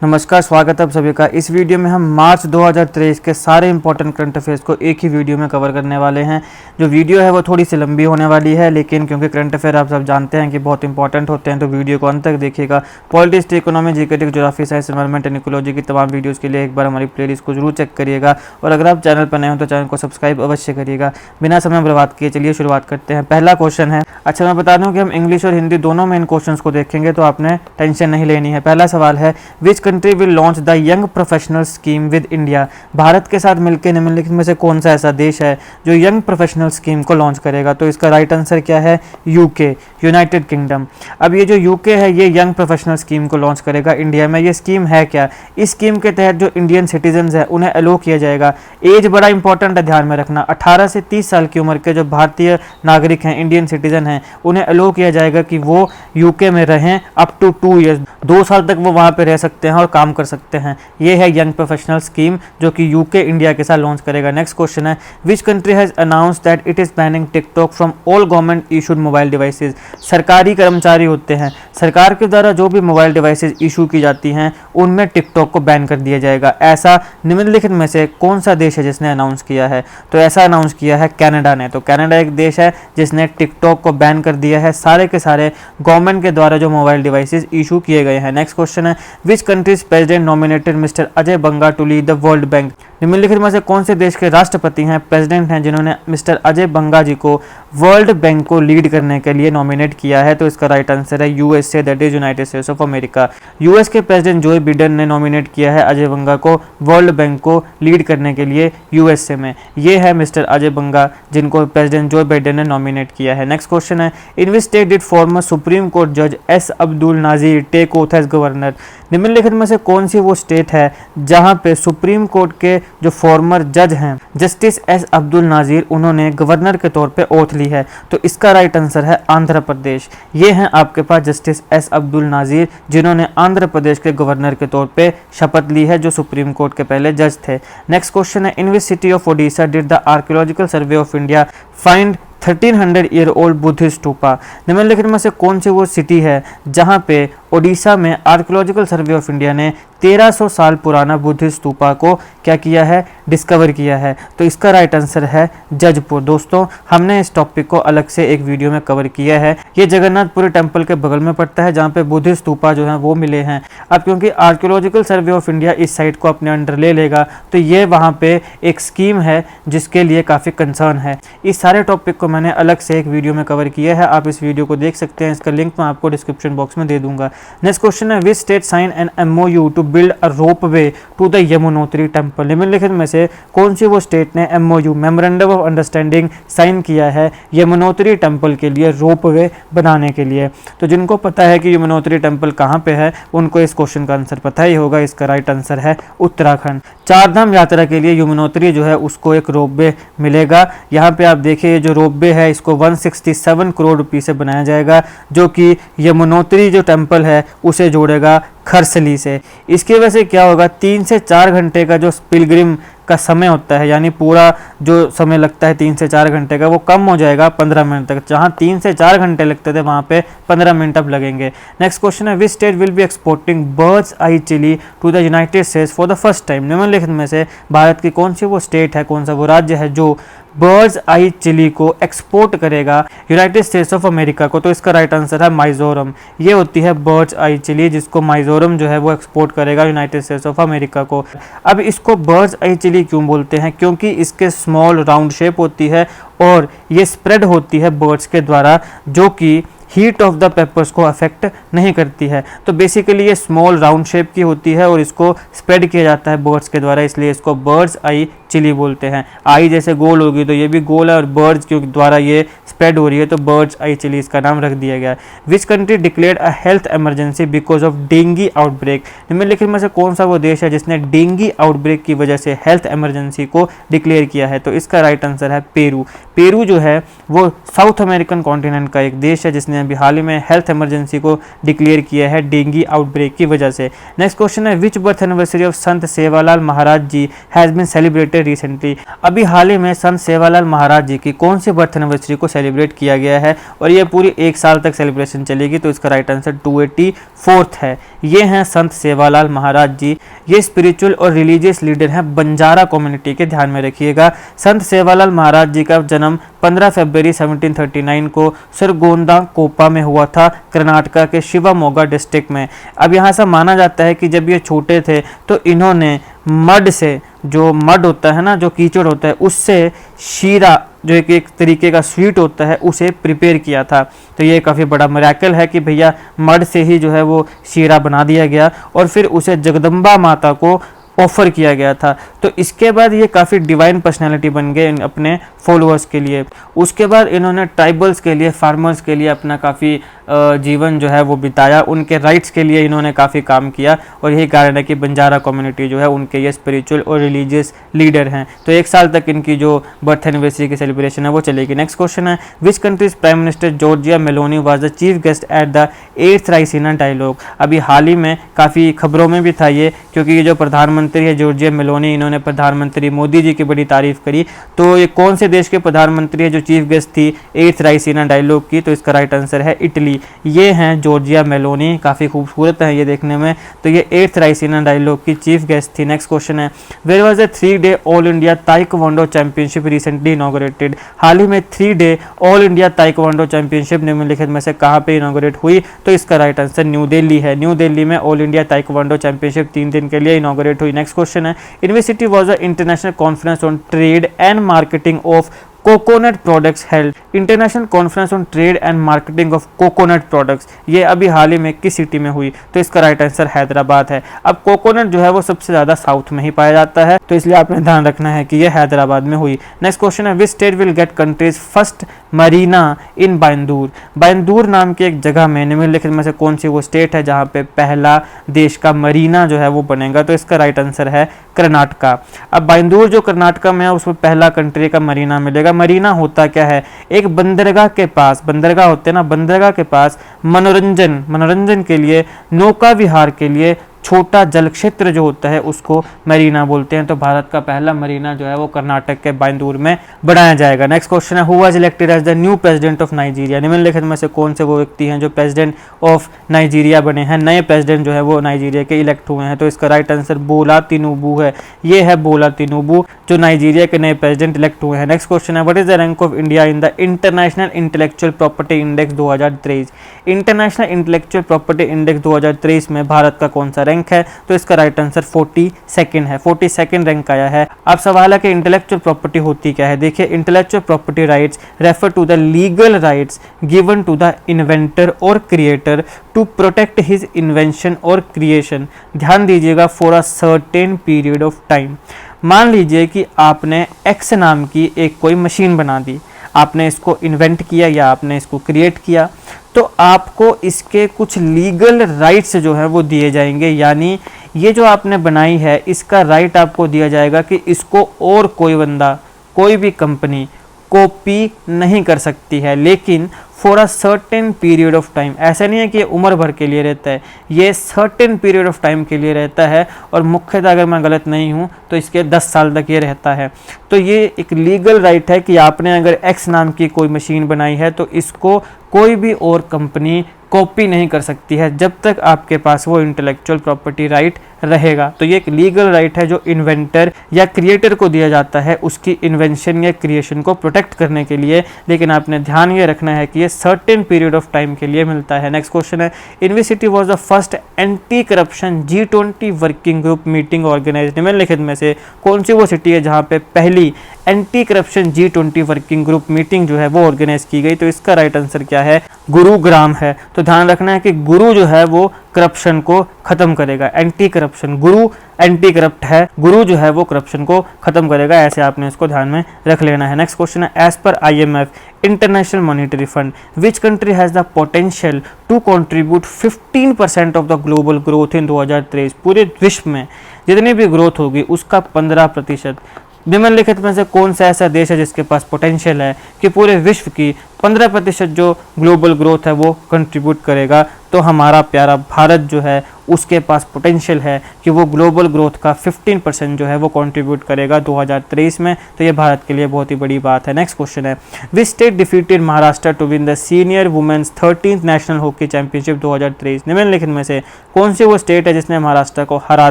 नमस्कार, स्वागत है आप सभी का। इस वीडियो में हम मार्च 2023 के सारे इंपॉर्टेंट करंट अफेयर्स को एक ही वीडियो में कवर करने वाले हैं। जो वीडियो है वो थोड़ी सी लंबी होने वाली है, लेकिन क्योंकि करंट अफेयर आप सब जानते हैं कि बहुत इंपॉर्टेंट होते हैं, तो वीडियो को अंत तक देखिएगा। Politics, economy, GK, geography, science, environment and ecology की तमाम वीडियोज़ के लिए एक बार हमारी प्लेलिस्ट को जरूर चेक करिएगा। और अगर आप चैनल पर नए हो तो चैनल को सब्सक्राइब अवश्य करिएगा। बिना समय बर्बाद किए चलिए शुरुआत करते हैं। पहला क्वेश्चन है, अच्छा मैं बता दूं कि हम इंग्लिश और हिंदी दोनों में इन क्वेश्चंस को देखेंगे, तो आपने टेंशन नहीं लेनी है। पहला सवाल है, which country will launch the young professional scheme with India. Bharat के साथ मिलकर निम्नलिखित में से कौन सा ऐसा देश है जो यंग प्रोफेशनल स्कीम को लॉन्च करेगा? तो इसका राइट आंसर क्या है? UK, United kingdom. अब ये जो यूके है ये यंग प्रोफेशनल स्कीम को लॉन्च करेगा इंडिया में। ये स्कीम है क्या? इस स्कीम के तहत जो इंडियन सिटीजन है उन्हें अलो किया जाएगा। एज बड़ा इंपॉर्टेंट है, ध्यान में रखना। 18 से 30 साल की उम्र के जो भारतीय नागरिक हैं, इंडियन सिटीजन हैं, उन्हें अलो किया जाएगा कि वो यूके में रहें अप टू 2 ईयर्स। 2 साल तक वो वहाँ पे रह सकते हैं और काम कर सकते हैं। ये है यंग प्रोफेशनल स्कीम जो कि यूके इंडिया के साथ लॉन्च करेगा। नेक्स्ट क्वेश्चन है, which country has announced that it is banning TikTok from all government issued mobile devices. सरकारी कर्मचारी होते हैं, सरकार के द्वारा जो भी मोबाइल डिवाइसेज इशू की जाती हैं उनमें टिकटॉक को बैन कर दिया जाएगा। ऐसा निम्नलिखित में से कौन सा देश है जिसने अनाउंस किया है? तो ऐसा अनाउंस किया है कनाडा ने। तो कनाडा एक देश है जिसने टिकटॉक को बैन कर दिया है सारे के सारे गवर्नमेंट के द्वारा जो मोबाइल डिवाइसेज इशू किए गए हैं। नेक्स्ट क्वेश्चन है, which country's president nominated mister Ajay Banga to lead the world bank. निम्नलिखित में से कौन से देश के राष्ट्रपति हैं, प्रेसिडेंट हैं, जिन्होंने मिस्टर अजय बंगा जी को वर्ल्ड बैंक को लीड करने के लिए नॉमिनेट किया है? तो इसका राइट आंसर है USA, that is United states of America. US के प्रेसिडेंट जो बिडेन ने नॉमिनेट किया है अजय बंगा को वर्ल्ड बैंक को लीड करने के लिए यूएसए में। ये है मिस्टर अजय बंगा जिनको प्रेसिडेंट जो बिडेन ने नॉमिनेट किया है। नेक्स्ट क्वेश्चन है, in which state did former supreme court जज S Abdul Nazeer take oath as governor. निम्नलिखित में से कौन सी वो स्टेट है जहां पे सुप्रीम कोर्ट के जो फॉर्मर जज हैं जस्टिस एस अब्दुल नाजीर, उन्होंने गवर्नर के तौर पे ओथ ली है? तो इसका राइट आंसर है आंध्र प्रदेश। ये हैं आपके पास जस्टिस एस अब्दुल नाजीर जिन्होंने आंध्र प्रदेश के गवर्नर के तौर पे शपथ ली है, जो सुप्रीम कोर्ट के पहले जज थे। नेक्स्ट क्वेश्चन है, in which city of Odisha did the archaeological survey of India find 1300 year old Buddhist stupa. निम्नलिखित में से कौन सी वो सिटी है जहां पे ओडिशा में आर्कियोलॉजिकल सर्वे ऑफ इंडिया ने 1300 साल पुराना बुद्धिस्ट स्तूपा को क्या किया है? डिस्कवर किया है। तो इसका राइट आंसर है जजपुर। दोस्तों, हमने इस टॉपिक को अलग से एक वीडियो में कवर किया है। ये जगन्नाथपुरी टेम्पल के बगल में पड़ता है जहाँ पे बुद्धिस्ट स्तूपा जो है वो मिले हैं। अब क्योंकि आर्कियोलॉजिकल सर्वे ऑफ इंडिया इस साइट को अपने अंडर ले लेगा, तो ये वहाँ पे एक स्कीम है जिसके लिए काफ़ी कंसर्न है। इस सारे टॉपिक को मैंने अलग से एक वीडियो में कवर किया है, आप इस वीडियो को देख सकते हैं। इसका लिंक मैं आपको डिस्क्रिप्शन बॉक्स में दे दूंगा। नेक्स्ट क्वेश्चन है, which state sign an MOU to build a ropeway to the Yamunotri temple. निम्नलिखित में से कौन सी वो स्टेट ने MOU memorandum of understanding sign किया है यमुनोत्री टेम्पल के लिए, रोप वे बनाने के लिए? तो जिनको पता है कि यमुनोत्री टेम्पल कहाँ पे है उनको इस क्वेश्चन का आंसर पता ही होगा। इसका राइट आंसर है उत्तराखंड। 4 धाम यात्रा के लिए यमुनोत्री जो है उसको एक रोप वे मिलेगा। यहाँ पे आप देखिए जो रोप वे है इसको 167 करोड़ रुपये से बनाया जाएगा, जो कि यमुनोत्री जो टेम्पल है उसे जोड़ेगा खरसली से। इसकी वजह से क्या होगा, 3 से 4 घंटे का जो पिलग्रिम का समय होता है, यानी पूरा जो समय लगता है 3 से 4 घंटे का, वो कम हो जाएगा 15 मिनट तक। जहां 3 से 4 घंटे लगते थे वहां पे 15 मिनट अब लगेंगे। नेक्स्ट क्वेश्चन है, which state will be exporting bird's eye chilli to the United States for the first time. निम्नलिखित में से भारत की कौन सी वो स्टेट है, कौन सा वो राज्य है जो बर्ड्स आई चिली को एक्सपोर्ट करेगा यूनाइटेड स्टेट्स ऑफ अमेरिका को? तो इसका राइट आंसर है मिजोरम। ये होती है बर्ड्स आई चिली जिसको मिजोरम जो है वो एक्सपोर्ट करेगा यूनाइटेड स्टेट्स ऑफ अमेरिका को। अब इसको बर्ड्स आई चिली क्यों बोलते हैं? क्योंकि इसके स्मॉल राउंड शेप होती है और ये स्प्रेड होती है बर्ड्स के द्वारा, जो कि हीट ऑफ द पेपर्स को अफेक्ट नहीं करती है। तो बेसिकली ये स्मॉल राउंड शेप की होती है और इसको स्प्रेड किया जाता है बर्ड्स के द्वारा, इसलिए इसको बर्ड्स आई चिली बोलते हैं। आई जैसे गोल होगी तो ये भी गोल है, और बर्ड्स के द्वारा ये स्प्रेड हो रही है तो बर्ड्स आई चिली इसका नाम रख दिया गया है। Which country declared a health emergency because of dinghy outbreak. निम्नलिखित में से कौन सा वो देश है जिसने डेंगी आउटब्रेक की वजह से हेल्थ इमरजेंसी को डिक्लेयर किया है? तो इसका राइट आंसर है पेरू। पेरू जो है वो साउथ अमेरिकन कॉन्टिनेंट का एक देश है जिसने अभी हाल ही में हेल्थ इमरजेंसी को डिक्लेयर किया है डेंगी आउटब्रेक की वजह से। नेक्स्ट क्वेश्चन है, विच birth anniversary of Sant Sevalal Maharaj ji has been celebrated recently. अभी हाल ही में संत सेवालाल महाराज जी की कौन सी बर्थ एनिवर्सरी को सेलिब्रेट सेलिब्रेट किया गया है और ये पूरी 1 साल तक सेलिब्रेशन चलेगी। तो इसका राइट आंसर 284th है। ये हैं संत सेवालाल महाराज जी। ये स्पिरिचुअल और रिलीजियस लीडर हैं बंजारा कम्युनिटी के, ध्यान में रखिएगा। संत सेवालाल महाराज जी का जन्म 15 फरवरी 1739 को सरगोंदा कोपा में हुआ था, कर्नाटका के शिवमोगा डिस्ट्रिक्ट में। अब यहाँ से माना जाता है कि जब ये छोटे थे तो इन्होंने मड से, जो मड होता है ना, जो कीचड़ होता है, उससे शीरा, जो एक तरीके का स्वीट होता है, उसे प्रिपेयर किया था। तो ये काफ़ी बड़ा मिरेकल है कि भैया मड से ही जो है वो शीरा बना दिया गया और फिर उसे जगदम्बा माता को ऑफर किया गया था। तो इसके बाद ये काफ़ी डिवाइन पर्सनालिटी बन गए अपने फॉलोअर्स के लिए। उसके बाद इन्होंने ट्राइबल्स के लिए, फार्मर्स के लिए अपना काफ़ी जीवन जो है वो बिताया, उनके राइट्स के लिए इन्होंने काफ़ी काम किया और यही कारण है कि बंजारा कम्युनिटी जो है उनके ये स्पिरिचुअल और रिलीजियस लीडर हैं। तो 1 साल तक इनकी जो बर्थ एनिवर्सरी की सेलिब्रेशन है वो चलेगी। नेक्स्ट क्वेश्चन है, which country's prime minister Giorgia Meloni was the chief guest at the 8th Raisina Dialogue. अभी हाल ही में काफ़ी खबरों में भी था ये, क्योंकि ये जो प्रधानमंत्री है जॉर्जिया मेलोनी, इन्होंने प्रधानमंत्री मोदी जी की बड़ी तारीफ करी। तो ये कौन से देश के प्रधानमंत्री है जो चीफ गेस्ट थी 8th राइसीना डायलॉग की? तो इसका राइट आंसर है इटली। ये हैं जॉर्जिया मेलोनी, काफ़ी खूबसूरत है ये देखने में। तो ये 8th राइसीना डायलॉग की चीफ गेस्ट थी। नेक्स्ट क्वेश्चन है, where was the 3-day all India taekwondo championship recently inaugurated. हाल ही में 3-day all India taekwondo championship निम्नलिखित में से कहाँ पे इनॉग्रेट हुई? तो इसका राइट आंसर न्यू दिल्ली है। न्यू दिल्ली में ऑल इंडिया ताइक्वांडो चैंपियनशिप 3 दिन के लिए इनॉग्रेट हुई। नेक्स्ट क्वेश्चन है, in which city was the international conference on trade and marketing of coconut products held. International conference on trade and marketing of coconut products, ये अभी हाल ही में किस सिटी में हुई? तो इसका राइट आंसर हैदराबाद है। अब कोकोनट जो है वो सबसे ज़्यादा साउथ में ही पाया जाता है, तो इसलिए आपने ध्यान रखना है कि ये हैदराबाद में हुई। नेक्स्ट क्वेश्चन है, which state will get country's first marina in Baindur. Baindur नाम की एक जगह में निम्नलिखित में से कौन सी वो स्टेट है जहाँ पे पहला देश का मरीना जो है वो बनेगा? तो इसका राइट आंसर है कर्नाटका। अब बायंदूर जो कर्नाटका में है उसमें पहला कंट्री का मरीना मिलेगा। मरीना होता क्या है? एक बंदरगाह के पास, बंदरगाह होते हैं ना, बंदरगाह के पास मनोरंजन के लिए, नौका विहार के लिए छोटा जल क्षेत्र जो होता है उसको मरीना बोलते हैं। तो भारत का पहला मरीना जो है वो कर्नाटक के बायंदूर में बनाया जाएगा। नेक्स्ट क्वेश्चन है, who was elected as the new president of Nigeria. निम्नलिखित में से कौन से वो व्यक्ति हैं जो प्रेसिडेंट ऑफ नाइजीरिया बने हैं? नए प्रेसिडेंट जो है वो नाइजीरिया के इलेक्ट हुए हैं। तो इसका राइट आंसर बोला तिनुबू है। ये है बोला तिनुबू जो नाइजीरिया के नए प्रेसिडेंट इलेक्ट हुए हैं। नेक्स्ट क्वेश्चन है, what is the rank of India in the international intellectual property index 2023। International intellectual property index 2023 में भारत का कौन सा रैंक है? तो इसका राइट आंसर 42nd है। 42nd रैंक आया है। अब सवाल है कि इंटेलेक्चुअल प्रॉपर्टी होती क्या है? देखिए, intellectual property rights refer to the legal rights given to the inventor और creator to protect his invention और क्रिएशन। ध्यान दीजिएगा, for a certain period of time. मान लीजिए कि आपने एक्स नाम की एक कोई मशीन बना दी, आपने इसको इन्वेंट किया या आपने इसको क्रिएट किया, तो आपको इसके कुछ लीगल राइट्स जो है वो दिए जाएंगे। यानी ये जो आपने बनाई है इसका राइट आपको दिया जाएगा कि इसको और कोई बंदा, कोई भी कंपनी कॉपी नहीं कर सकती है, लेकिन for a certain period of time. ऐसा नहीं है कि ये उम्र भर के लिए रहता है, ये सर्टेन पीरियड ऑफ टाइम के लिए रहता है और मुख्यतः अगर मैं गलत नहीं हूँ तो इसके 10 साल तक ये रहता है। तो ये एक लीगल राइट है कि आपने अगर एक्स नाम की कोई मशीन बनाई है तो इसको कोई भी और कंपनी कॉपी नहीं कर सकती है जब तक आपके पास वो इंटेलेक्चुअल प्रॉपर्टी राइट रहेगा। तो ये एक लीगल राइट है जो इन्वेंटर या क्रिएटर को दिया जाता है उसकी इन्वेंशन या क्रिएशन को प्रोटेक्ट करने के लिए, लेकिन आपने ध्यान ये रखना है कि ये सर्टेन पीरियड ऑफ टाइम के लिए मिलता है। नेक्स्ट क्वेश्चन है, in which city was the first anti corruption G20 working group meeting organised. निम्नलिखित में से कौन सी वो सिटी है जहाँ पे पहली anti corruption G20 working group meeting जो है वो ऑर्गेनाइज की गई? तो इसका राइट आंसर क्या है? गुरुग्राम है। तो ध्यान रखना है कि गुरु जो है वो करप्शन को खत्म करेगा। एंटी करप्शन, गुरु एंटी करप्ट है, गुरु जो है वो करप्शन को खत्म करेगा। ऐसे आपने इसको ध्यान में रख लेना है। नेक्स्ट क्वेश्चन है, as per IMF international monetary fund which country has the potential to contribute 15% of the global growth in 2023। पूरे विश्व में जितनी भी ग्रोथ होगी उसका 15%। निम्नलिखित में से कौन सा ऐसा देश है जिसके पास पोटेंशियल है कि पूरे विश्व की 15% जो ग्लोबल ग्रोथ है वो कंट्रीब्यूट करेगा? तो हमारा प्यारा भारत जो है उसके पास पोटेंशियल है कि वो ग्लोबल ग्रोथ का 15% जो है वो कंट्रीब्यूट करेगा 2023 में। तो ये भारत के लिए बहुत ही बड़ी बात है। नेक्स्ट क्वेश्चन है, which state defeated Maharashtra to win the senior women's 13th national hockey championship 2023? निम्नलिखित में से कौन सी वो स्टेट है जिसने महाराष्ट्र को हरा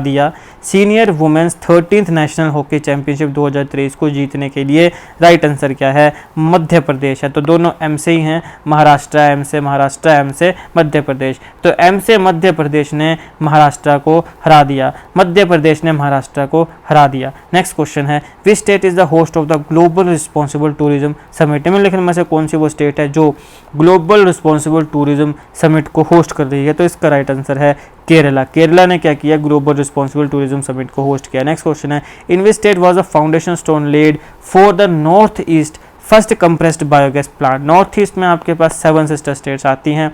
दिया senior women's 13th national hockey championship 2023 को जीतने के लिए? राइट आंसर क्या है? मध्य प्रदेश है। तो दोनों एम से ही हैं, महाराष्ट्र एम से, महाराष्ट्र एम से मध्य प्रदेश। तो एम से मध्य प्रदेश ने महाराष्ट्र को हरा दिया, मध्य प्रदेश ने महाराष्ट्र को हरा दिया। नेक्स्ट क्वेश्चन है, which state is the host of the global responsible tourism summit? निम्नलिखित में से कौन सी वो स्टेट है जो ग्लोबल रिस्पॉन्सिबल टूरिज्म समिट को होस्ट कर रही है? तो इसका राइट आंसर है केरला। केरला ने क्या किया? ग्लोबल रिस्पॉन्सिबल टूरिज्म समिट को होस्ट किया। नेक्स्ट क्वेश्चन है, in which state was a foundation stone laid for the north east first compressed biogas plant? North east में आपके पास 7 सिस्टर स्टेट्स आती हैं,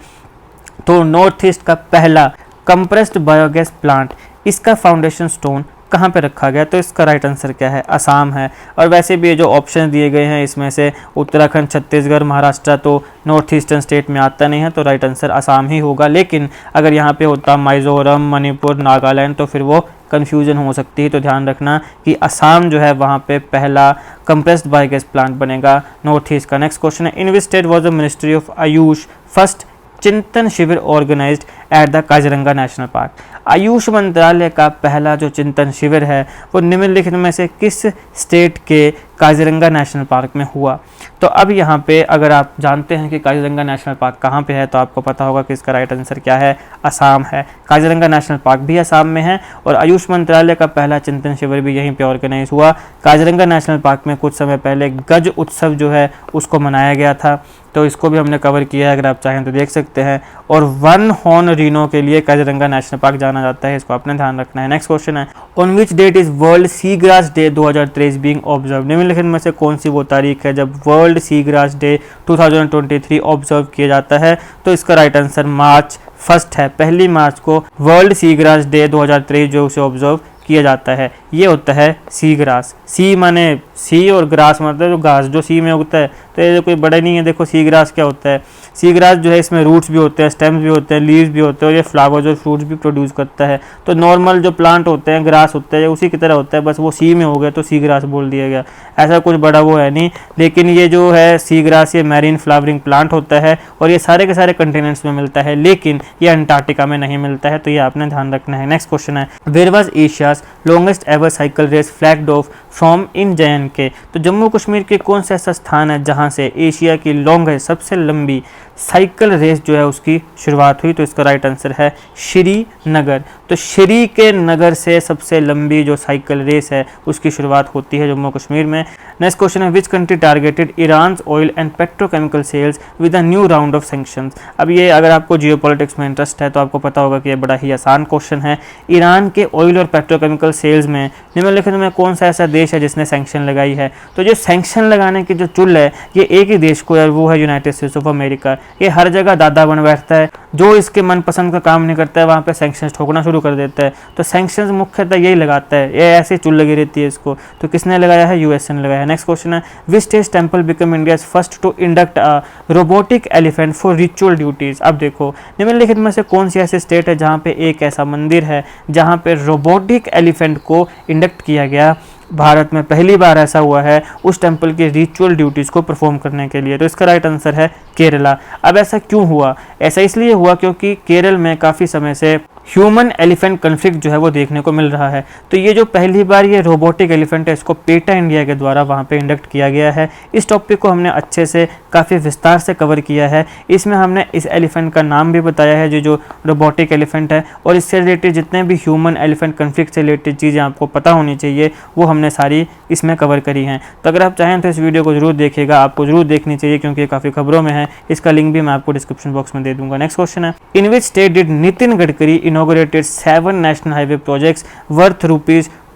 तो नॉर्थ ईस्ट का पहला कंप्रेस्ड बायोगैस प्लांट, इसका फाउंडेशन स्टोन कहाँ पे रखा गया? तो इसका राइट आंसर क्या है? असम है। और वैसे भी ये जो ऑप्शन दिए गए हैं इसमें से उत्तराखंड, छत्तीसगढ़, महाराष्ट्र तो नॉर्थ ईस्टर्न स्टेट में आता नहीं है, तो राइट आंसर असम ही होगा। लेकिन अगर यहाँ पे होता मिजोरम, मणिपुर, नागालैंड तो फिर वो कन्फ्यूजन हो सकती है। तो ध्यान रखना कि असम जो है वहाँ पे पहला कंप्रेस्ड बायोगैस प्लांट बनेगा नॉर्थ ईस्ट का। नेक्स्ट क्वेश्चन है, in which state was the ministry of AYUSH first Chintan Shivir organised at the Kaziranga national park? AYUSH मंत्रालय का पहला जो चिंतन शिविर है वो निम्नलिखित में से किस स्टेट के काजीरंगा नेशनल पार्क में हुआ? तो अब यहाँ पे अगर आप जानते हैं कि काजीरंगा नेशनल पार्क कहाँ पे है तो आपको पता होगा कि इसका राइट आंसर क्या है? असम है। काजीरंगा नेशनल पार्क भी असम में है और आयुष मंत्रालय का पहला चिंतन शिविर भी यहीं पे ऑर्गेनाइज हुआ। काजीरंगा नेशनल पार्क में कुछ समय पहले गज उत्सव जो है उसको मनाया गया था, तो इसको भी हमने कवर किया है, अगर आप चाहें तो देख सकते हैं। और वन हॉर्न रीनो के लिए काजीरंगा नेशनल पार्क जाना जाता है, इसको आपने ध्यान रखना है। नेक्स्ट क्वेश्चन है, on which date is world sea grass day 2023 being observe? निम्नलिखित में से कौन सी वो तारीख है जब world sea grass day 2023 observe किया जाता है? तो इसका राइट आंसर मार्च 1 है। 1 मार्च को वर्ल्ड सी ग्रास डे 2023 जो उसे ऑब्जर्व किया जाता है। ये होता है सी ग्रास। सी माने सी और ग्रास मतलब जो घास जो सी में उगता है, तो ये कोई बड़ा नहीं है। देखो सी ग्रास क्या होता है? सी ग्रास जो है इसमें रूट्स भी होते हैं, स्टेम्स भी होते हैं, लीव्स भी होते हैं और ये फ्लावर्स और फ्रूट्स भी प्रोड्यूस करता है। तो नॉर्मल जो प्लांट होते हैं ग्रास होता है उसी की तरह होता है, बस वो सी में हो गया तो सी ग्रास बोल दिया गया। ऐसा कुछ बड़ा वो है नहीं। लेकिन ये जो है सी ग्रास ये मैरीन फ्लावरिंग प्लांट होता है और ये सारे के सारे कंटिनेंट्स में मिलता है, लेकिन ये अंटार्कटिका में नहीं मिलता है, तो ये आपने ध्यान रखना है। नेक्स्ट क्वेश्चन है, where was Asia's longest ever cycle race flagged off from in JNK? तो जम्मू कश्मीर के कौन सा ऐसा स्थान है जहां से एशिया की लॉन्गेस्ट सबसे लंबी साइकिल रेस जो है उसकी शुरुआत हुई? तो इसका राइट आंसर है श्रीनगर। तो श्री के नगर से सबसे लंबी जो साइकिल रेस है उसकी शुरुआत होती है जम्मू कश्मीर में। नेक्स्ट क्वेश्चन है, which country targeted Iran oil and petrochemical sales with a new round of sanctions? अब ये अगर आपको जियोपॉलिटिक्स में इंटरेस्ट है तो आपको पता होगा कि ये बड़ा ही आसान क्वेश्चन है। ईरान के ऑयल और पेट्रोकेमिकल सेल्स में निम्नलिखित में कौन सा ऐसा देश है जिसने सैंक्शन लगाई है? तो जो सैंक्शन लगाने की जो चुल है ये एक ही देश को है, वो है यूनाइटेड स्टेट्स ऑफ अमेरिका। ये हर जगह दादा बन बैठता है, जो इसके मनपसंद का काम नहीं करता है वहाँ पे सैंक्शंस ठोकना शुरू कर देता है। तो सैंक्शंस मुख्यतः यही लगाता है, ये ऐसे चुल लगी रहती है इसको। तो किसने लगाया है? यूएस ने लगाया है। नेक्स्ट क्वेश्चन है, which state temple become India's first to induct a robotic elephant for ritual duties? अब देखो निम्नलिखित में से कौन सी ऐसी स्टेट है जहाँ पे एक ऐसा मंदिर है जहाँ पे रोबोटिक एलिफेंट को इंडक्ट किया गया? भारत में पहली बार ऐसा हुआ है उस टेंपल की रिचुअल ड्यूटीज़ को परफॉर्म करने के लिए। तो इसका राइट आंसर है केरला। अब ऐसा क्यों हुआ? ऐसा इसलिए हुआ क्योंकि केरल में काफ़ी समय से ह्यूमन एलिफेंट कन्फ्लिक्ट जो है वो देखने को मिल रहा है। तो ये जो पहली बार ये रोबोटिक एलिफेंट है इसको पेटा इंडिया के द्वारा वहाँ पे इंडक्ट किया गया है। इस टॉपिक को हमने अच्छे से काफ़ी विस्तार से कवर किया है। इसमें हमने इस एलिफेंट का नाम भी बताया है जो रोबोटिक एलिफेंट है, और इससे रिलेटेड जितने भी ह्यूमन एलिफेंट कन्फ्लिक्ट से रिलेटेड चीज़ें आपको पता होनी चाहिए वो हमने सारी इसमें कवर करी हैं। तो अगर आप चाहें तो इस वीडियो को जरूर देखिएगा, आपको जरूर देखनी चाहिए क्योंकि ये काफ़ी खबरों में है। इसका लिंक भी मैं आपको डिस्क्रिप्शन बॉक्स में दे दूंगा। नेक्स्ट क्वेश्चन है, in which state did Nitin Gadkari inaugurated 7 national highway projects worth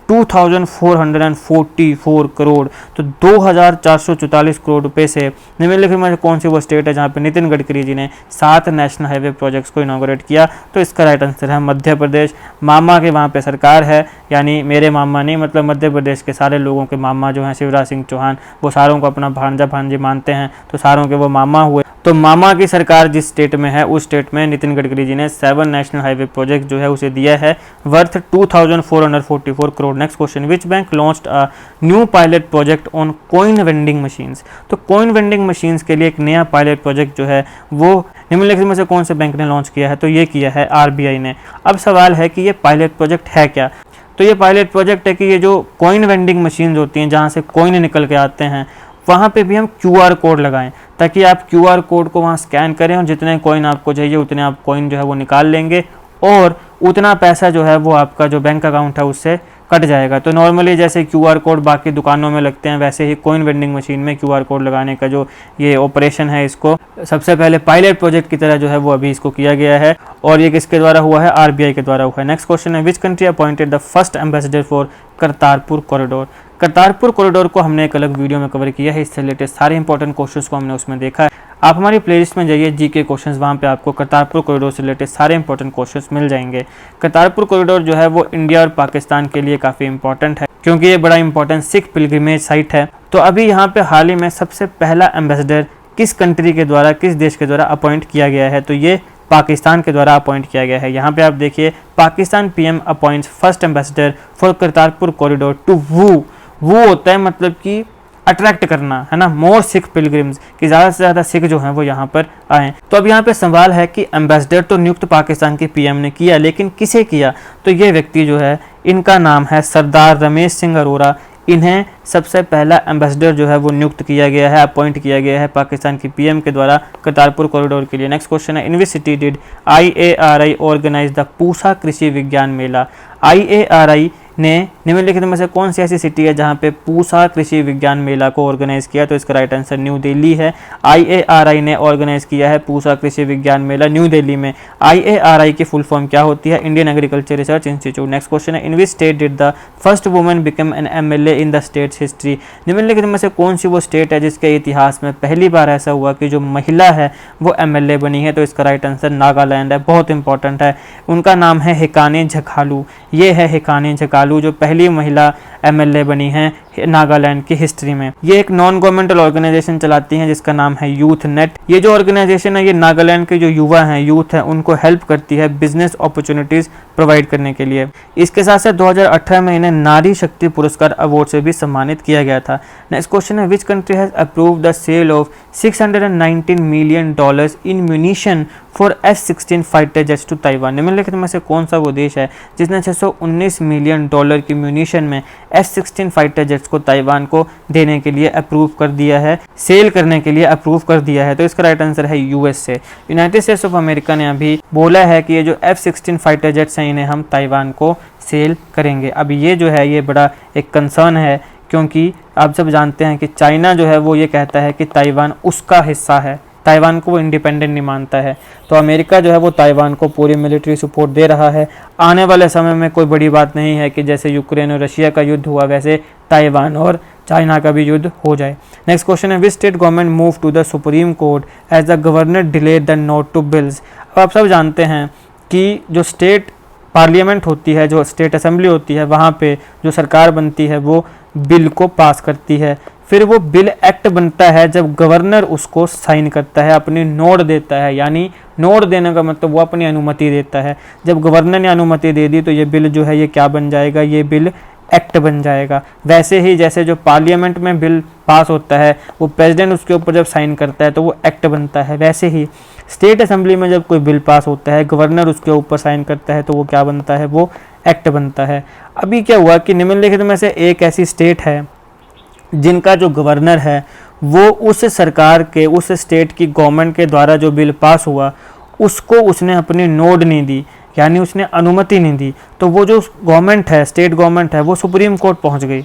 2444 crore, तो 2444 करोड़ रुपए से निम्नलिखित में कौन सी वो स्टेट है जहाँ पे नितिन गडकरी जी ने 7 नेशनल हाईवे प्रोजेक्ट्स को इनॉग्रेट किया? तो इसका राइट आंसर है मध्य प्रदेश। मामा के वहाँ पे सरकार है, यानी मेरे मामा नहीं, मतलब मध्य प्रदेश के सारे लोगों के मामा जो हैं शिवराज सिंह चौहान, वो सारों को अपना भांजा भांजी मानते हैं, तो सारों के वो मामा हुए। तो मामा की सरकार जिस स्टेट में है उस स्टेट में नितिन गडकरी जी ने 7 नेशनल हाईवे प्रोजेक्ट जो है उसे दिया है worth 2444 crore. Next question, which bank launched a new pilot project on coin vending machines? तो कॉइन वेंडिंग मशीन्स के लिए एक नया पायलट प्रोजेक्ट जो है वो निम्नलिखित में से कौन से बैंक ने लॉन्च किया है? तो ये किया है आरबीआई ने। अब सवाल है कि ये पायलट प्रोजेक्ट है क्या? तो ये पायलट प्रोजेक्ट है कि ये जो कॉइन वेंडिंग मशीन्स होती हैं जहाँ से कॉइन निकल के आते हैं, वहाँ पे भी हम QR कोड लगाएं ताकि आप QR कोड को वहाँ स्कैन करें और जितने कॉइन आपको चाहिए उतने आप कॉइन जो है वो निकाल लेंगे और उतना पैसा जो है वो आपका जो बैंक अकाउंट है उससे कट जाएगा। तो नॉर्मली जैसे QR कोड बाकी दुकानों में लगते हैं, वैसे ही कॉइन वेंडिंग मशीन में QR कोड लगाने का जो ये ऑपरेशन है, इसको सबसे पहले पायलट प्रोजेक्ट की तरह जो है वो अभी इसको किया गया है और ये किसके द्वारा हुआ है? आरबीआई के द्वारा हुआ है। नेक्स्ट क्वेश्चन है, which country appointed the first ambassador for Kartarpur corridor? Kartarpur corridor को हमने एक अलग वीडियो में कवर किया है, इससे रिलेटेड सारे इंपॉर्टेंट क्वेश्चंस को हमने उसमें देखा है। आप हमारी प्लेलिस्ट में जाइए, जीके क्वेश्चंस, वहाँ पे आपको करतारपुर कॉरिडोर से रिलेटेड सारे इंपॉर्टेंट क्वेश्चंस मिल जाएंगे। करतारपुर कॉरिडोर जो है वो इंडिया और पाकिस्तान के लिए काफ़ी इंपॉर्टेंट है क्योंकि ये बड़ा इंपॉर्टेंट सिख पिलग्रिमेज साइट है। तो अभी यहाँ पे हाल ही में सबसे पहला एम्बेसडर किस कंट्री के द्वारा, किस देश के द्वारा अपॉइंट किया गया है? तो ये पाकिस्तान के द्वारा अपॉइंट किया गया है। यहाँ पे आप देखिए, Pakistan PM appoints first ambassador for Kartarpur corridor टू वो होता है मतलब कि अट्रैक्ट करना, है ना, मोर सिख पिलग्रिम्स, कि ज़्यादा से ज़्यादा सिख जो हैं वो यहाँ पर आएँ। तो अब यहाँ पे सवाल है कि एम्बेसडर तो नियुक्त पाकिस्तान के पीएम ने किया, लेकिन किसे किया? तो ये व्यक्ति जो है, इनका नाम है सरदार रमेश सिंह अरोड़ा। इन्हें सबसे पहला एम्बेसडर जो है वो नियुक्त किया गया है, अपॉइंट किया गया है पाकिस्तान की पीएम के द्वारा करतारपुर कॉरिडोर के लिए। नेक्स्ट क्वेश्चन है, in which city did IARI organise the Pusa Krishi Vigyan Mela? IARI ने निम्नलिखित में से कौन सी ऐसी सिटी है जहां पे पूसा कृषि विज्ञान मेला को ऑर्गेनाइज किया? तो इसका राइट आंसर न्यू दिल्ली है। IARI ने ऑर्गेनाइज किया है पूसा कृषि विज्ञान मेला न्यू दिल्ली में। IARI की फुल फॉर्म क्या होती है? Indian agriculture research institute. Next question है, in which state did the first woman become an MLA in the state's history? निम्नलिखित में से कौन सी वो स्टेट है जिसके इतिहास में पहली बार ऐसा हुआ कि जो महिला है वो MLA बनी है? तो इसका राइट आंसर नागालैंड है, बहुत इंपॉर्टेंट है। उनका नाम है हिकाने झकालू। ये है हिकाने झकालू जो पहली महिला MLA बनी है नागालैंड की हिस्ट्री में। ये एक नॉन गवर्नमेंटल ऑर्गेनाइजेशन चलाती हैं जिसका नाम है यूथ नेट। ये जो ऑर्गेनाइजेशन है ये नागालैंड के जो युवा हैं, यूथ हैं, उनको हेल्प करती है बिजनेस अपॉर्चुनिटीज प्रोवाइड करने के लिए। इसके साथ साथ 2018 में इन्हें नारी शक्ति पुरस्कार अवार्ड से भी सम्मानित किया गया था। नेक्स्ट क्वेश्चन है, which country has approved the sale of $619 million in munition for F-16 fighter jets to Taiwan? निम्नलिखित में से कौन सा वो देश है जिसने $619 मिलियन की म्यूनिशन में F-16 फाइटर जेट्स को ताइवान को देने के लिए अप्रूव कर दिया है, सेल करने के लिए अप्रूव कर दिया है? तो इसका राइट आंसर है USA। United states of America ने अभी बोला है कि ये जो F-16 फाइटर जेट्स हैं इन्हें हम ताइवान को सेल करेंगे। अब ये जो है ये बड़ा एक कंसर्न है क्योंकि आप सब जानते हैं कि चाइना जो है वो ये कहता है कि ताइवान उसका हिस्सा है, ताइवान को वो इंडिपेंडेंट नहीं मानता है। तो अमेरिका जो है वो ताइवान को पूरी मिलिट्री सपोर्ट दे रहा है। आने वाले समय में कोई बड़ी बात नहीं है कि जैसे यूक्रेन और रशिया का युद्ध हुआ वैसे ताइवान और चाइना का भी युद्ध हो जाए। नेक्स्ट क्वेश्चन है, which state government move to the supreme court as the governor delayed the nod to bills? अब आप सब जानते हैं कि जो स्टेट पार्लियामेंट होती है, जो स्टेट असेंबली होती है, वहाँ पे जो सरकार बनती है वो बिल को पास करती है। फिर वो बिल एक्ट बनता है जब गवर्नर उसको साइन करता है, अपनी नोट देता है। यानी नोट देने का मतलब वो अपनी अनुमति देता है। जब गवर्नर ने अनुमति दे दी तो ये बिल जो है ये क्या बन जाएगा? ये बिल एक्ट बन जाएगा। वैसे ही जैसे जो पार्लियामेंट में बिल पास होता है वो प्रेसिडेंट उसके ऊपर जब साइन करता है तो वो एक्ट बनता है, वैसे ही स्टेट असेंबली में जब कोई बिल पास होता है गवर्नर उसके ऊपर साइन करता है तो वो क्या बनता है? वो एक्ट बनता है। अभी क्या हुआ कि निम्नलिखित में से एक ऐसी स्टेट है जिनका जो गवर्नर है वो उस सरकार के, उस स्टेट की गवर्नमेंट के द्वारा जो बिल पास हुआ उसको उसने अपनी नोट नहीं दी, यानी उसने अनुमति नहीं दी। तो वो जो गवर्नमेंट है, स्टेट गवर्नमेंट है, वो सुप्रीम कोर्ट पहुंच गई।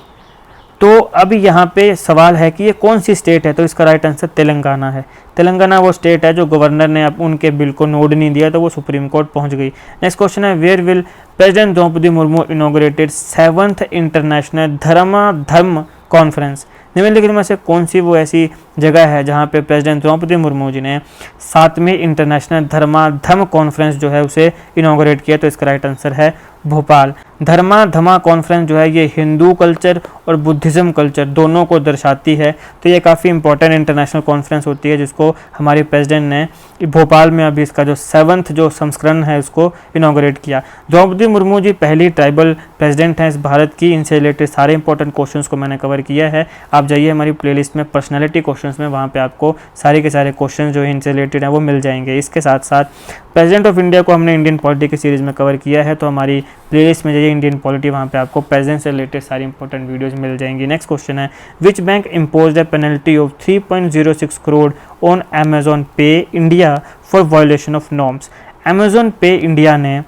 तो अभी यहाँ पे सवाल है कि ये कौन सी स्टेट है, तो इसका राइट आंसर तेलंगाना है। तेलंगाना वो स्टेट है जो गवर्नर ने अब उनके बिल को नोड नहीं दिया तो वो सुप्रीम कोर्ट पहुंच गई। नेक्स्ट क्वेश्चन है, where will president Draupadi Murmu inaugurated 7th international Dharma conference. निम्नलिखित में से कौन सी वो ऐसी जगह है जहाँ पे प्रेसिडेंट द्रौपदी मुर्मू जी ने 7वीं इंटरनेशनल धर्म कॉन्फ्रेंस जो है उसे इनॉग्रेट किया, तो इसका राइट आंसर है भोपाल। धमा कॉन्फ्रेंस जो है ये हिंदू कल्चर और बुद्धिज़्म कल्चर दोनों को दर्शाती है, तो ये काफ़ी इंपॉर्टेंट इंटरनेशनल कॉन्फ्रेंस होती है जिसको हमारे प्रेसिडेंट ने भोपाल में अभी इसका जो 7th जो संस्करण है उसको इनॉग्रेट किया। द्रौपदी मुर्मू जी पहली ट्राइबल प्रेसिडेंट हैं इस भारत की। इनसे रिलेटेड सारे इंपॉर्टेंट क्वेश्चंस को मैंने कवर किया है। आप जाइए हमारी प्लेलिस्ट में पर्सनैलिटी क्वेश्चंस में, वहाँ पे आपको सारे के सारे क्वेश्चन जो इनसे रिलेटेड हैं वो मिल जाएंगे। इसके साथ साथ प्रेसिडेंट ऑफ इंडिया को हमने इंडियन पॉलिटी की सीरीज़ में कवर किया है, तो हमारी प्लेलिस्ट में जाइए इंडियन पॉलिटी, वहाँ पे आपको प्रेसिडेंट से रिलेटेड सारी इंपॉर्टेंट वीडियोस मिल जाएंगी। नेक्स्ट क्वेश्चन है, which bank imposed a penalty of 3.06 crore on Amazon Pay India for violation of norms. Amazon Pay India ने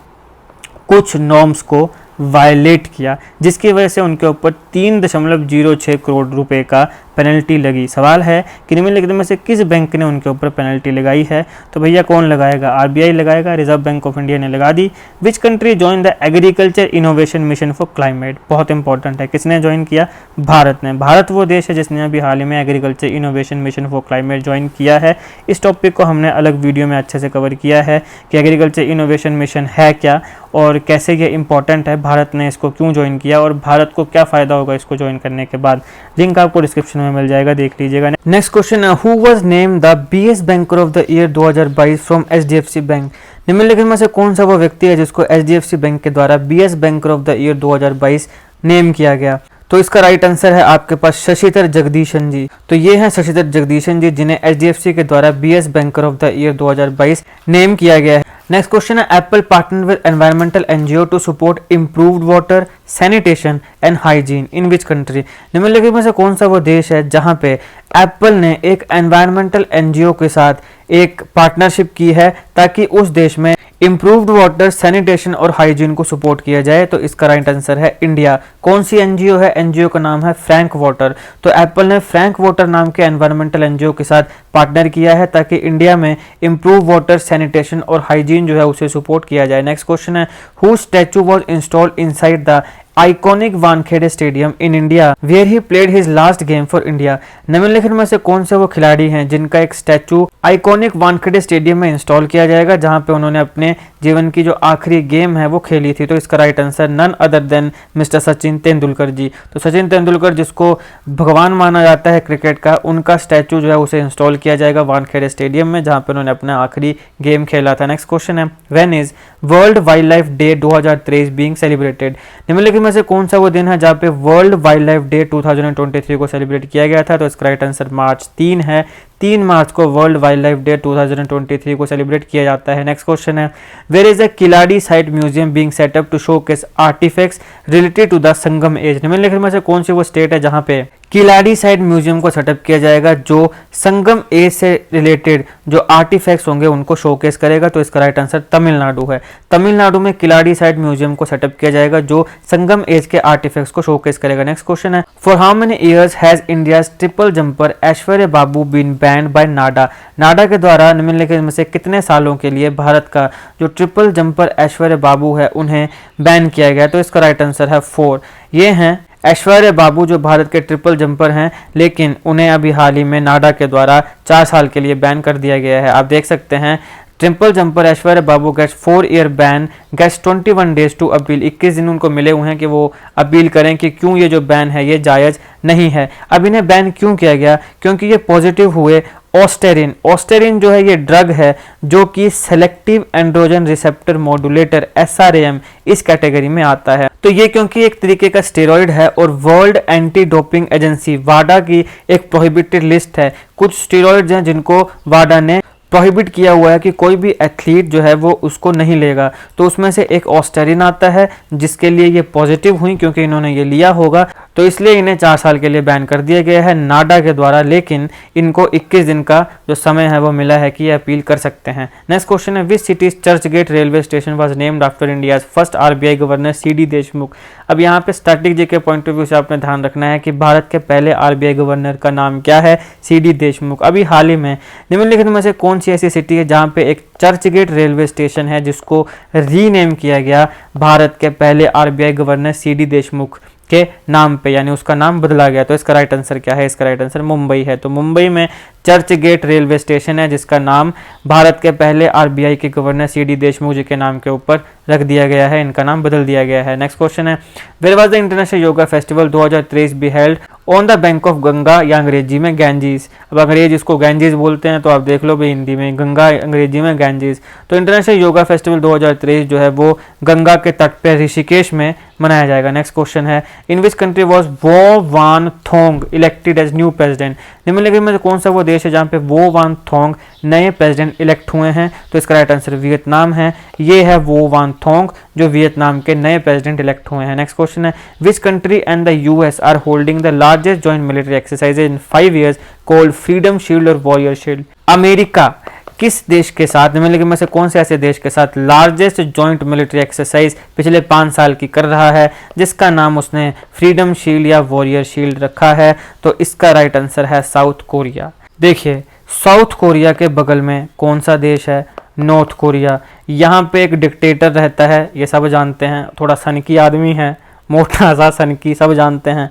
कुछ नॉर्म्स को वायलेट किया जिसकी वजह से उनके ऊपर 3.06 करोड़ रुपए का पेनल्टी लगी। सवाल है कि निम्नलिखित में से किस बैंक ने उनके ऊपर पेनल्टी लगाई है, तो भैया कौन लगाएगा, आरबीआई लगाएगा, रिजर्व बैंक ऑफ इंडिया ने लगा दी। Which country join the agriculture innovation mission for climate, बहुत इंपॉर्टेंट है, किसने ज्वाइन किया, भारत ने। भारत वो देश है जिसने अभी हाल ही में agriculture innovation mission for climate join किया है। इस टॉपिक को हमने अलग वीडियो में अच्छे से कवर किया है कि एग्रीकल्चर इनोवेशन मिशन है क्या और कैसे ये इंपॉर्टेंट है, भारत ने इसको क्यों ज्वाइन किया और भारत को क्या फ़ायदा होगा इसको ज्वाइन करने के बाद। लिंक आपको डिस्क्रिप्शन में मिल जाएगा, देख लीजिएगा। नेक्स्ट क्वेश्चन है, who was named the BS banker of the year 2022 from HDFC bank. निम्नलिखित में से कौन सा वो व्यक्ति है जिसको एचडीएफसी बैंक के द्वारा BS banker of the year 2022 name किया गया, तो इसका राइट आंसर है आपके पास शशिधर जगदीशन जी। तो ये हैं शशिधर जगदीशन जी जिन्हें एचडीएफसी के द्वारा BS banker of the year 2022 name किया गया है। नेक्स्ट क्वेश्चन है, Apple partner with environmental NGO to support improved water sanitation and hygiene in which country. निम्नलिखित में से कौन सा वो देश है जहां पे एप्पल ने एक एनवायरमेंटल एनजीओ के साथ एक पार्टनरशिप की है ताकि उस देश में इम्प्रूव्ड वाटर सैनिटेशन और हाइजीन को सपोर्ट किया जाए, तो इसका राइट आंसर है इंडिया। कौन सी एनजीओ है, एनजीओ का नाम है फ्रैंक वाटर। तो एप्पल ने फ्रैंक वाटर नाम के एनवायरमेंटल एनजीओ के साथ पार्टनर किया है ताकि इंडिया में इम्प्रूव वाटर सैनिटेशन और हाइजीन जो है उसे सपोर्ट किया जाए। नेक्स्ट क्वेश्चन है, who statue was installed inside the iconic Wankhede stadium in India where he played his last game for India. निम्नलिखित में से कौन से वो खिलाड़ी हैं जिनका एक स्टैचू आइकॉनिक वानखेड़े स्टेडियम में इंस्टॉल किया जाएगा जहां पे उन्होंने अपने जीवन की जो आखिरी गेम है वो खेली थी, तो इसका right answer none other than mister Sachin Tendulkar ji. तो सचिन तेंदुलकर जिसको भगवान माना जाता है क्रिकेट का, उनका स्टैचू जो है उसे इंस्टॉल किया जाएगा वानखेड़े स्टेडियम में जहां पे उन्होंने अपना आखिरी गेम खेला था। नेक्स्ट क्वेश्चन है, when is world wild life day 2023 being celebrated. निम्नलिखित में से कौन सा वो दिन है जहाँ पे वर्ल्ड वाइल्ड लाइफ डे 2023 को सेलिब्रेट किया गया था, तो इसका राइट आंसर मार्च 3 है। 3 मार्च को वर्ल्ड वाइल्ड लाइफ डे 2023 को सेलिब्रेट किया जाता है। नेक्स्ट क्वेश्चन है, where is a Keeladi site museum being set up to showcase artefacts related to the Sangam age. निम्नलिखित में से कौन सी वो स्टेट है जहां पे किलाड़ी साइट म्यूजियम को सेटअप किया जाएगा जो संगम एज से रिलेटेड जो आर्टिफैक्ट्स होंगे उनको शोकेस करेगा, तो इसका राइट आंसर तमिलनाडु है। तमिलनाडु में किलाड़ी साइट म्यूजियम को सेटअप किया जाएगा जो संगम एज के आर्टिफैक्ट्स को शोकेस करेगा। नेक्स्ट क्वेश्चन है, for how many years has India's triple jumper Aishwarya Babu been banned by NADA. NADA के द्वारा निम्नलिखित में से कितने सालों के लिए भारत का जो ट्रिपल जंपर ऐश्वर्या बाबू है उन्हें बैन किया गया, तो इसका राइट आंसर है 4। ये हैं ऐश्वर्या बाबू जो भारत के ट्रिपल जंपर हैं, लेकिन उन्हें अभी हाल ही में नाडा के द्वारा 4 साल के लिए बैन कर दिया गया है। आप देख सकते हैं triple jumper Aishwarya Babu gets 4 year ban gets 21 days to appeal. 21 दिन उनको मिले हुए हैं कि वो अपील करें कि क्यों ये जो बैन है ये जायज़ नहीं है। अब इन्हें बैन क्यों किया गया, क्योंकि ये पॉजिटिव हुए ऑस्टेरिन। ऑस्टेरिन जो है ये ड्रग है जो कि selective androgen receptor modulator SRAM इस कैटेगरी में आता है। तो ये क्योंकि एक तरीके का स्टेरॉइड है और वर्ल्ड एंटी डोपिंग एजेंसी वाडा की एक प्रोहिबिटेड लिस्ट है। कुछ स्टेरॉइड्स हैं जिनको वाडा ने प्रोहिबिट किया हुआ है कि कोई भी एथलीट जो है वो उसको नहीं लेगा, तो उसमें से एक ऑस्टेरिन आता है जिसके लिए ये पॉजिटिव हुई क्योंकि इन्होंने ये लिया होगा। तो इसलिए इन्हें 4 साल के लिए बैन कर दिया गया है नाडा के द्वारा, लेकिन इनको 21 दिन का जो समय है वो मिला है कि ये अपील कर सकते हैं। नेक्स्ट क्वेश्चन है, which city's Churchgate railway station was named after India's first RBI governor CD Deshmukh. अब यहाँ पे स्ट्रैटेजी के पॉइंट ऑफ व्यू से आपने ध्यान रखना है कि भारत के पहले आरबीआई गवर्नर का नाम क्या है, सीडी देशमुख। अभी हाल ही में निम्नलिखित में से कौन सी ऐसी सिटी है जहाँ पे एक चर्च गेट रेलवे स्टेशन है जिसको रीनेम किया गया भारत के पहले आरबीआई गवर्नर सीडी देशमुख के नाम पे, यानी उसका नाम बदला गया। तो इसका राइट आंसर क्या है? इसका राइट आंसर मुंबई है। तो मुंबई में चर्च गेट रेलवे स्टेशन है जिसका नाम भारत के पहले आरबीआई के गवर्नर सीडी देशमुख जी के नाम के ऊपर रख दिया गया है, इनका नाम बदल दिया गया है। नेक्स्ट क्वेश्चन है, where was the international yoga festival 2023 be held on the bank of Ganga, या अंग्रेजी में गैंजीज। अब अंग्रेज इसको गैंजीज बोलते हैं, तो आप देख लो भाई हिंदी में गंगा, अंग्रेजी में गैंजीज। तो इंटरनेशनल योगा फेस्टिवल 2023 जो है वो गंगा के तट पर ऋषिकेश में मनाया जाएगा। नेक्स्ट क्वेश्चन है, इन विच कंट्री वॉज वो वान थोंग इलेक्टेड एज न्यू प्रेसिडेंट। निम्नलिखित में कौन सा वो देश है जहाँ पे वो वान थोंग नए प्रेसिडेंट इलेक्ट हुए हैं? तो इसका राइट आंसर वियतनाम है। ये है वो वान थोंग जो वियतनाम के नए प्रेसिडेंट इलेक्ट हुए हैं। नेक्स्ट क्वेश्चन है, which country and the US are holding the largest joint military exercise in 5 years called freedom shield और वॉरियर शील्ड। अमेरिका किस देश के साथ, निम्नलिखित में से कौन से ऐसे देश के साथ लार्जेस्ट जॉइंट मिलिट्री एक्सरसाइज पिछले 5 साल की कर रहा है जिसका नाम उसने फ्रीडम शील्ड या वॉरियर शील्ड रखा है? तो इसका राइट आंसर है साउथ कोरिया। देखिए साउथ कोरिया के बगल में कौन सा देश है? North Korea. यहाँ पे एक डिक्टेटर रहता है, ये सब जानते हैं, थोड़ा सनकी आदमी है, मोटा सा सनकी, सब जानते हैं।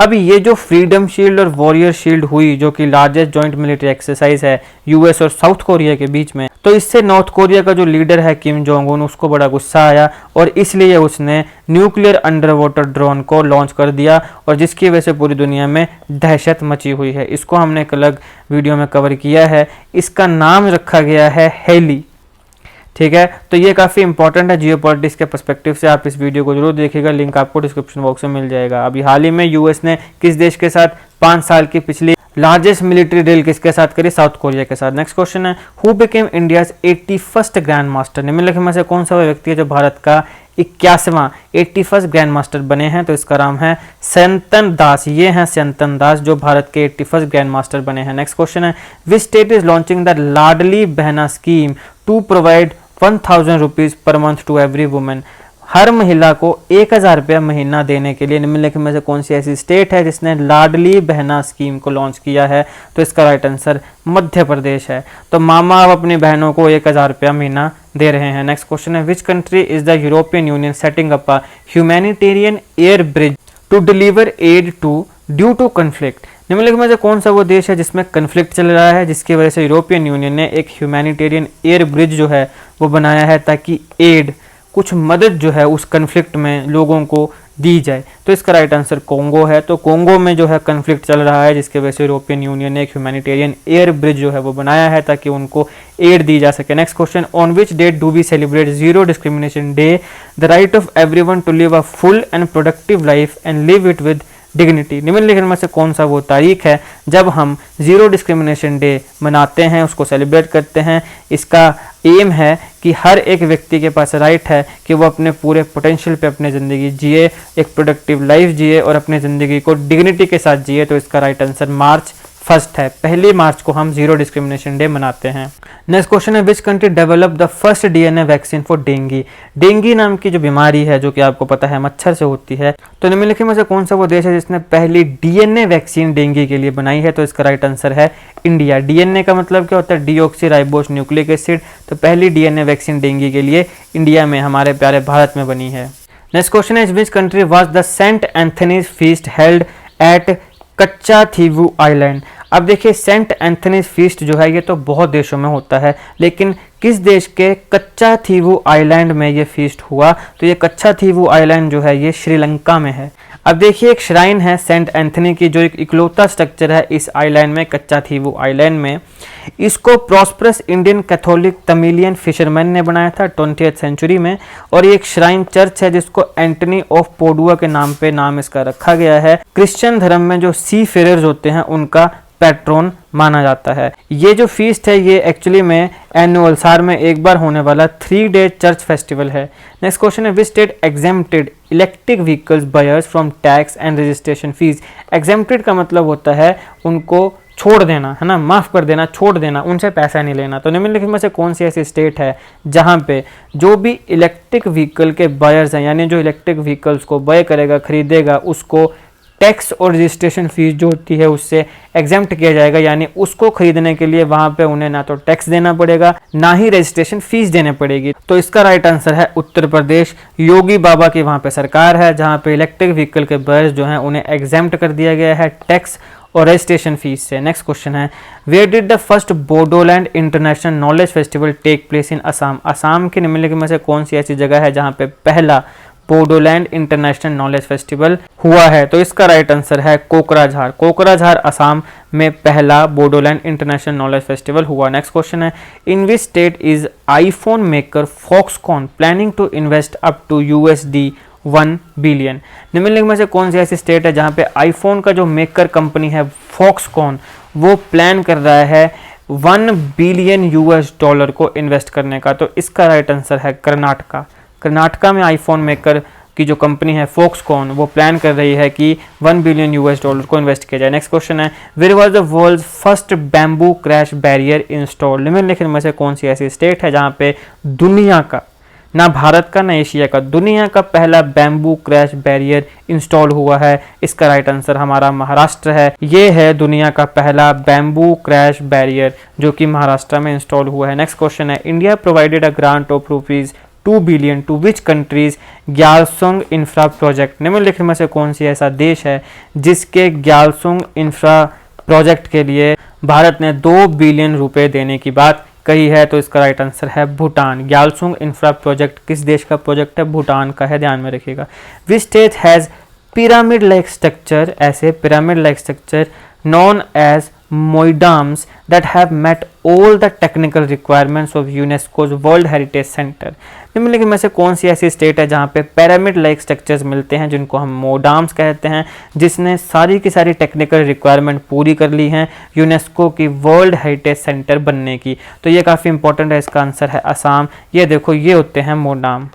अभी ये जो फ्रीडम शील्ड और वॉरियर शील्ड हुई जो कि लार्जेस्ट जॉइंट मिलिट्री एक्सरसाइज है यूएस और साउथ कोरिया के बीच में, तो इससे नॉर्थ कोरिया का जो लीडर है किम जोंग उन, उसको बड़ा गुस्सा आया और इसलिए उसने न्यूक्लियर अंडर वाटर ड्रोन को लॉन्च कर दिया और जिसकी वजह से पूरी दुनिया में दहशत मची हुई है। इसको हमने एक अलग वीडियो में कवर किया है, इसका नाम रखा गया है हेली। ठीक है, तो ये काफ़ी इंपॉर्टेंट है जियोपॉलिटिक्स के पर्सपेक्टिव से, आप इस वीडियो को जरूर देखिएगा, लिंक आपको डिस्क्रिप्शन बॉक्स में मिल जाएगा। अभी हाल ही में यूएस ने किस देश के साथ 5 साल की पिछली लार्जेस्ट मिलिट्री डील किसके साथ करी? साउथ कोरिया के साथ। नेक्स्ट क्वेश्चन है, who became India's 81st grand master. निम्नलिखित में से कौन सा वो व्यक्ति है जो भारत का 81वां 81st ग्रैंड मास्टर बने हैं? तो इसका नाम है सैंतन दास। ये हैं सैंतन दास जो भारत के 81st ग्रैंड मास्टर बने हैं। नेक्स्ट क्वेश्चन है, which state is launching the Ladli Behna scheme to provide 1000 rupees per month to every women. हर महिला को 1000 रुपया महीना देने के लिए निम्नलिखित में से कौन सी ऐसी स्टेट है जिसने लाडली बहना स्कीम को लॉन्च किया है? तो इसका राइट आंसर मध्य प्रदेश है। तो मामा अब अपनी बहनों को 1000 रुपया महीना दे रहे हैं। नेक्स्ट क्वेश्चन है, which country is the European union setting up a humanitarian air bridge to deliver aid to due to conflict. निम्नलिखित में से कौन सा वो देश है जिसमें कन्फ्लिक्ट चल रहा है जिसकी वजह से यूरोपियन यूनियन ने एक ह्यूमैनिटेरियन एयर ब्रिज जो है वो बनाया है ताकि एड, कुछ मदद जो है उस कन्फ्लिक्ट में लोगों को दी जाए? तो इसका राइट आंसर कोंगो है। तो कोंगो में जो है कन्फ्लिक्ट चल रहा है जिसके वजह से यूरोपियन यूनियन ने एक ह्यूमैनिटेरियन एयर ब्रिज जो है वो बनाया है ताकि उनको एड दी जा सके। Next question, on which date do we celebrate zero discrimination day, the right of everyone to live a full and productive life and live it with dignity. निम्नलिखित में से कौन सा वो तारीख है जब हम जीरो डिस्क्रिमिनेशन डे मनाते हैं, उसको सेलिब्रेट करते हैं? इसका एम है कि हर एक व्यक्ति के पास राइट है कि वो अपने पूरे पोटेंशियल पे अपनी ज़िंदगी जिए, एक प्रोडक्टिव लाइफ जिए और अपनी ज़िंदगी को डिग्निटी के साथ जिए। तो इसका राइट आंसर मार्च 1 है। 1 मार्च को हम जीरो डिस्क्रिमिनेशन डे मनाते हैं। नेक्स्ट क्वेश्चन है, which country develop the first DNA vaccine for dinghy. Dinghy नाम की जो बीमारी है जो कि आपको पता है मच्छर से होती है, तो निम्नलिखित में से कौन सा वो देश है जिसने पहली डीएनए वैक्सीन डेंगी के लिए बनाई है? तो इसका राइट आंसर है इंडिया। डीएनए का मतलब क्या होता है? Deoxy ribose nucleic acid. तो पहली डीएनए वैक्सीन डेंगी के लिए इंडिया में, हमारे प्यारे भारत में बनी है। नेक्स्ट क्वेश्चन है, which country was the saint Anthony's feast held at Katchatheevu island. अब देखिए सेंट एंथनीज फीस्ट जो है ये तो बहुत देशों में होता है, लेकिन किस देश के कच्चा थीवू आइलैंड में ये फीस्ट हुआ? तो ये कच्चा थीवू आइलैंड जो है ये श्रीलंका में है। अब देखिए एक श्राइन है सेंट एंथनी की जो एक इकलौता स्ट्रक्चर है इस आइलैंड में, कच्चा थीवू आइलैंड में। इसको prosperous Indian Catholic Tamilian fisherman ने बनाया था 20th सेंचुरी में, और ये एक श्राइन चर्च है जिसको एंटनी ऑफ पोडुआ के नाम पे नाम इसका रखा गया है। क्रिश्चियन धर्म में जो सी फेरर्स होते हैं उनका पैट्रोन माना जाता है। ये जो फीस्ट है ये एक्चुअली में एनुअल साल में एक बार होने वाला 3 डे चर्च फेस्टिवल है। नेक्स्ट क्वेश्चन है, which state exempted electric vehicles buyers from tax and registration fees. Exempted का मतलब होता है उनको छोड़ देना, है ना, माफ़ कर देना, छोड़ देना, उनसे पैसा नहीं लेना। तो निम्नलिखित में से कौन सी ऐसी स्टेट है जहाँ पे जो भी इलेक्ट्रिक व्हीकल के बायर्स हैं, यानी जो इलेक्ट्रिक व्हीकल्स को बाय करेगा, खरीदेगा, उसको टैक्स और रजिस्ट्रेशन फीस जो होती है उससे एग्जेम्प्ट किया जाएगा, यानी उसको खरीदने के लिए वहाँ पे उन्हें ना तो टैक्स देना पड़ेगा ना ही रजिस्ट्रेशन फीस देने पड़ेगी। तो इसका राइट आंसर है उत्तर प्रदेश। योगी बाबा की वहाँ पे सरकार है जहाँ पे इलेक्ट्रिक व्हीकल के बायर्स जो हैं उन्हें एग्जेम्प्ट कर दिया गया है टैक्स और रजिस्ट्रेशन फीस से। नेक्स्ट क्वेश्चन है, where did the first Bodoland international knowledge festival take place in Assam. Assam के निम्नलिखित में से कौन सी ऐसी जगह है जहाँ पे पहला बोडोलैंड इंटरनेशनल नॉलेज फेस्टिवल हुआ है। तो इसका राइट आंसर है कोकराझार। कोकराझार असम में पहला बोडोलैंड इंटरनेशनल नॉलेज फेस्टिवल हुआ। नेक्स्ट क्वेश्चन है, in which state is iPhone maker Foxconn planning to invest up to $1 billion. निम्नलिखित में से कौन सी ऐसी स्टेट है जहां पे आईफोन का जो मेकर कंपनी है फॉक्सकॉन वो प्लान कर रहा है $1 बिलियन को इन्वेस्ट करने का। तो इसका राइट आंसर है कर्नाटका। कर्नाटका में आईफोन मेकर की जो कंपनी है फॉक्सकॉन वो प्लान कर रही है कि $1 बिलियन को इन्वेस्ट किया जाए। नेक्स्ट क्वेश्चन है, where was the world's first bamboo crash barrier installed. निम्नलिखित में से कौन सी ऐसी स्टेट है जहां पे दुनिया का, ना भारत का ना एशिया का, दुनिया का पहला बैम्बू क्रैश बैरियर इंस्टॉल हुआ है। इसका राइट आंसर हमारा महाराष्ट्र है। ये है दुनिया का पहला बैम्बू क्रैश बैरियर जो कि महाराष्ट्र में इंस्टॉल हुआ है। नेक्स्ट क्वेश्चन है, India provided a grant of ₹2 billion to which country's Gyalsung infra project. निम्नलिखित में से कौन सी ऐसा देश है जिसके ग्यालसुंग इंफ्रा प्रोजेक्ट के लिए भारत ने $2 बिलियन देने की बात कही है। तो इसका राइट आंसर है भूटान। ग्यालसुंग इंफ्रा प्रोजेक्ट किस देश का प्रोजेक्ट है? भूटान का है, ध्यान में रखिएगा। Which state has pyramid like structure, ऐसे pyramid like structure known as moidams that have met all the technical requirements of UNESCO's World Heritage Center। निम्नलिखित में से कौन सी ऐसी स्टेट है जहाँ पे पिरामिड लाइक स्ट्रक्चर्स मिलते हैं जिनको हम मोडाम्स कहते हैं, जिसने सारी की सारी टेक्निकल रिक्वायरमेंट पूरी कर ली हैं यूनेस्को की वर्ल्ड हेरिटेज सेंटर बनने की। तो ये काफ़ी इंपॉर्टेंट है, इसका आंसर है असम। ये देखो, ये होते हैं मोडाम।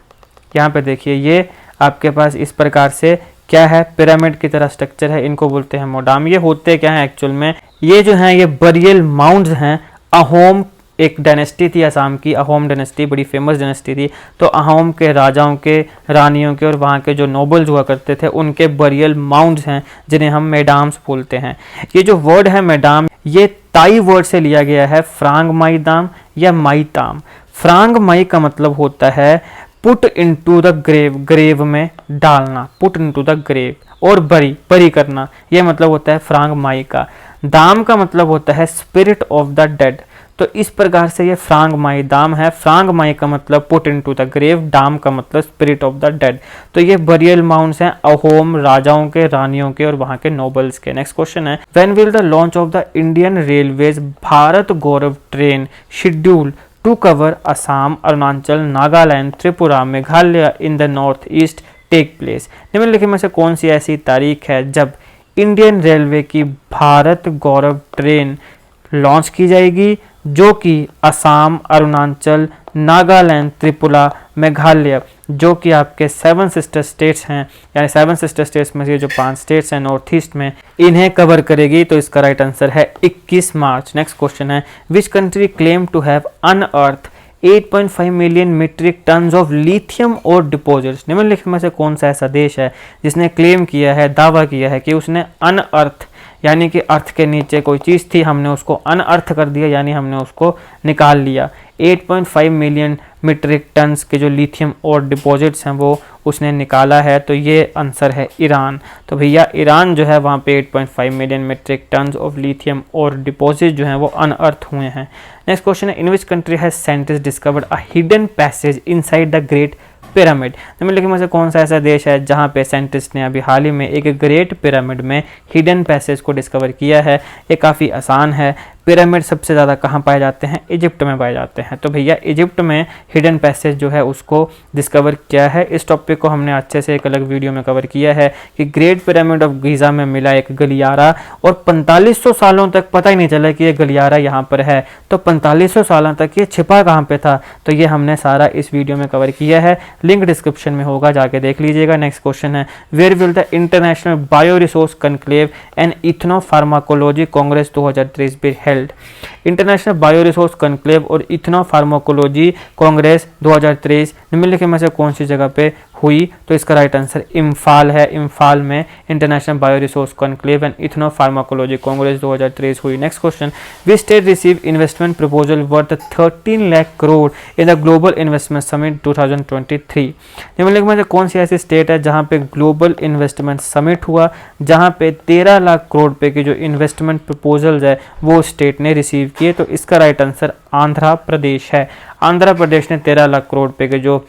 यहाँ पे देखिए, ये आपके पास इस प्रकार से क्या है, पिरामिड की तरह स्ट्रक्चर है, इनको बोलते हैं मोडाम। ये होते क्या है एक्चुअल में, ये जो हैं ये बरियल माउंड्स हैं। अहोम एक डायनेस्टी थी असम की, अहोम डायनेस्टी बड़ी फेमस डायनेस्टी थी। तो अहोम के राजाओं के, रानियों के और वहाँ के जो नोबल्स हुआ करते थे उनके बरियल माउंड्स हैं जिन्हें हम मेडाम्स बोलते हैं। ये जो वर्ड है मेडाम, ये ताई वर्ड से लिया गया है, फ्रांग माई दाम या माई ताम। फ्रांग माई का मतलब होता है put into the grave, grave में डालना, पुट इनटू द ग्रेव। और बरी करना, ये मतलब होता है फ्रांग माई का। दाम का मतलब होता है स्पिरिट ऑफ द डेड। तो इस प्रकार से ये फ्रांग माई दाम है। फ्रांग माई का मतलब पुट इनटू द ग्रेव, दाम का मतलब स्पिरिट ऑफ द डेड। तो ये बरियल माउंट्स हैं अहोम राजाओं के, रानियों के और वहां के नोबल्स के। नेक्स्ट क्वेश्चन है, when will the launch of the Indian railways Bharat Gaurav train schedule to cover Assam, Arunachal, Nagaland, Tripura, Meghalaya in the north east take place. निम्नलिखित में से कौन सी ऐसी तारीख है जब इंडियन रेलवे की भारत गौरव ट्रेन लॉन्च की जाएगी जो कि असम, अरुणाचल, नागालैंड, त्रिपुरा, मेघालय जो कि आपके 7 सिस्टर स्टेट्स हैं, यानी 7 सिस्टर स्टेट्स में से जो 5 स्टेट्स हैं नॉर्थ ईस्ट में, इन्हें कवर करेगी। तो इसका राइट आंसर है 21 मार्च। नेक्स्ट क्वेश्चन है, which country claim to have unearth 8.5 million metric tons of lithium ore deposits. निम्नलिखित में से कौन सा ऐसा देश है जिसने क्लेम किया है, दावा किया है कि उसने अनअर्थ यानी कि अर्थ के नीचे कोई चीज़ थी, हमने उसको अनअर्थ कर दिया, यानी हमने उसको निकाल लिया। 8.5 मिलियन मीट्रिक टन्स के जो लिथियम और डिपॉजिट्स हैं वो उसने निकाला है। तो ये आंसर है ईरान। तो भैया ईरान जो है वहाँ पे 8.5 million metric tons of lithium और डिपॉजिट जो हैं वो अनअर्थ हुए हैं। नेक्स्ट क्वेश्चन है, in which country has scientist discovered a hidden passage inside the great pyramid. निम्नलिखित में से कौन सा ऐसा देश है जहां पे साइंटिस्ट ने अभी हाल ही में एक ग्रेट पिरामिड में हिडन पैसेज को डिस्कवर किया है। ये काफ़ी आसान है। पिरामिड सबसे ज़्यादा कहाँ पाए जाते हैं? इजिप्ट में पाए जाते हैं। तो भैया इजिप्ट में हिडन पैसेज जो है उसको डिस्कवर किया है। इस टॉपिक को हमने अच्छे से एक अलग वीडियो में कवर किया है कि ग्रेट पिरामिड ऑफ गीज़ा में मिला एक गलियारा और 4500 सालों तक पता ही नहीं चला कि ये गलियारा यहाँ पर है। तो 4500 सालों तक ये छिपा कहाँ पे था? तो ये हमने सारा इस वीडियो में कवर किया है, लिंक डिस्क्रिप्शन में होगा, जाके देख लीजिएगा। नेक्स्ट क्वेश्चन है, where will the international bio resource conclave and ethno pharmacology congress 2023 be held? International bio resource conclave और इथनो फार्माकोलॉजी कांग्रेस 2023 निम्नलिखित में से कौन सी जगह पे हुई? तो इसका राइट आंसर इम्फाल है। इम्फाल में international bio resource conclave and ethno pharmacology congress 2023 हुई। Next question, which state receive investment proposal worth 13 lakh crore in the global investment summit 2023? निम्नलिखित में से कौन सी ऐसी स्टेट है जहां पे ग्लोबल इन्वेस्टमेंट समिट हुआ, जहां पे 13 लाख करोड़ रुपए के जो इन्वेस्टमेंट प्रपोजल्स है वो स्टेट ने रिसीव किए? तो इसका राइट आंसर आंध्र प्रदेश है। आंध्र प्रदेश ने 13 लाख करोड़ रुपए के जो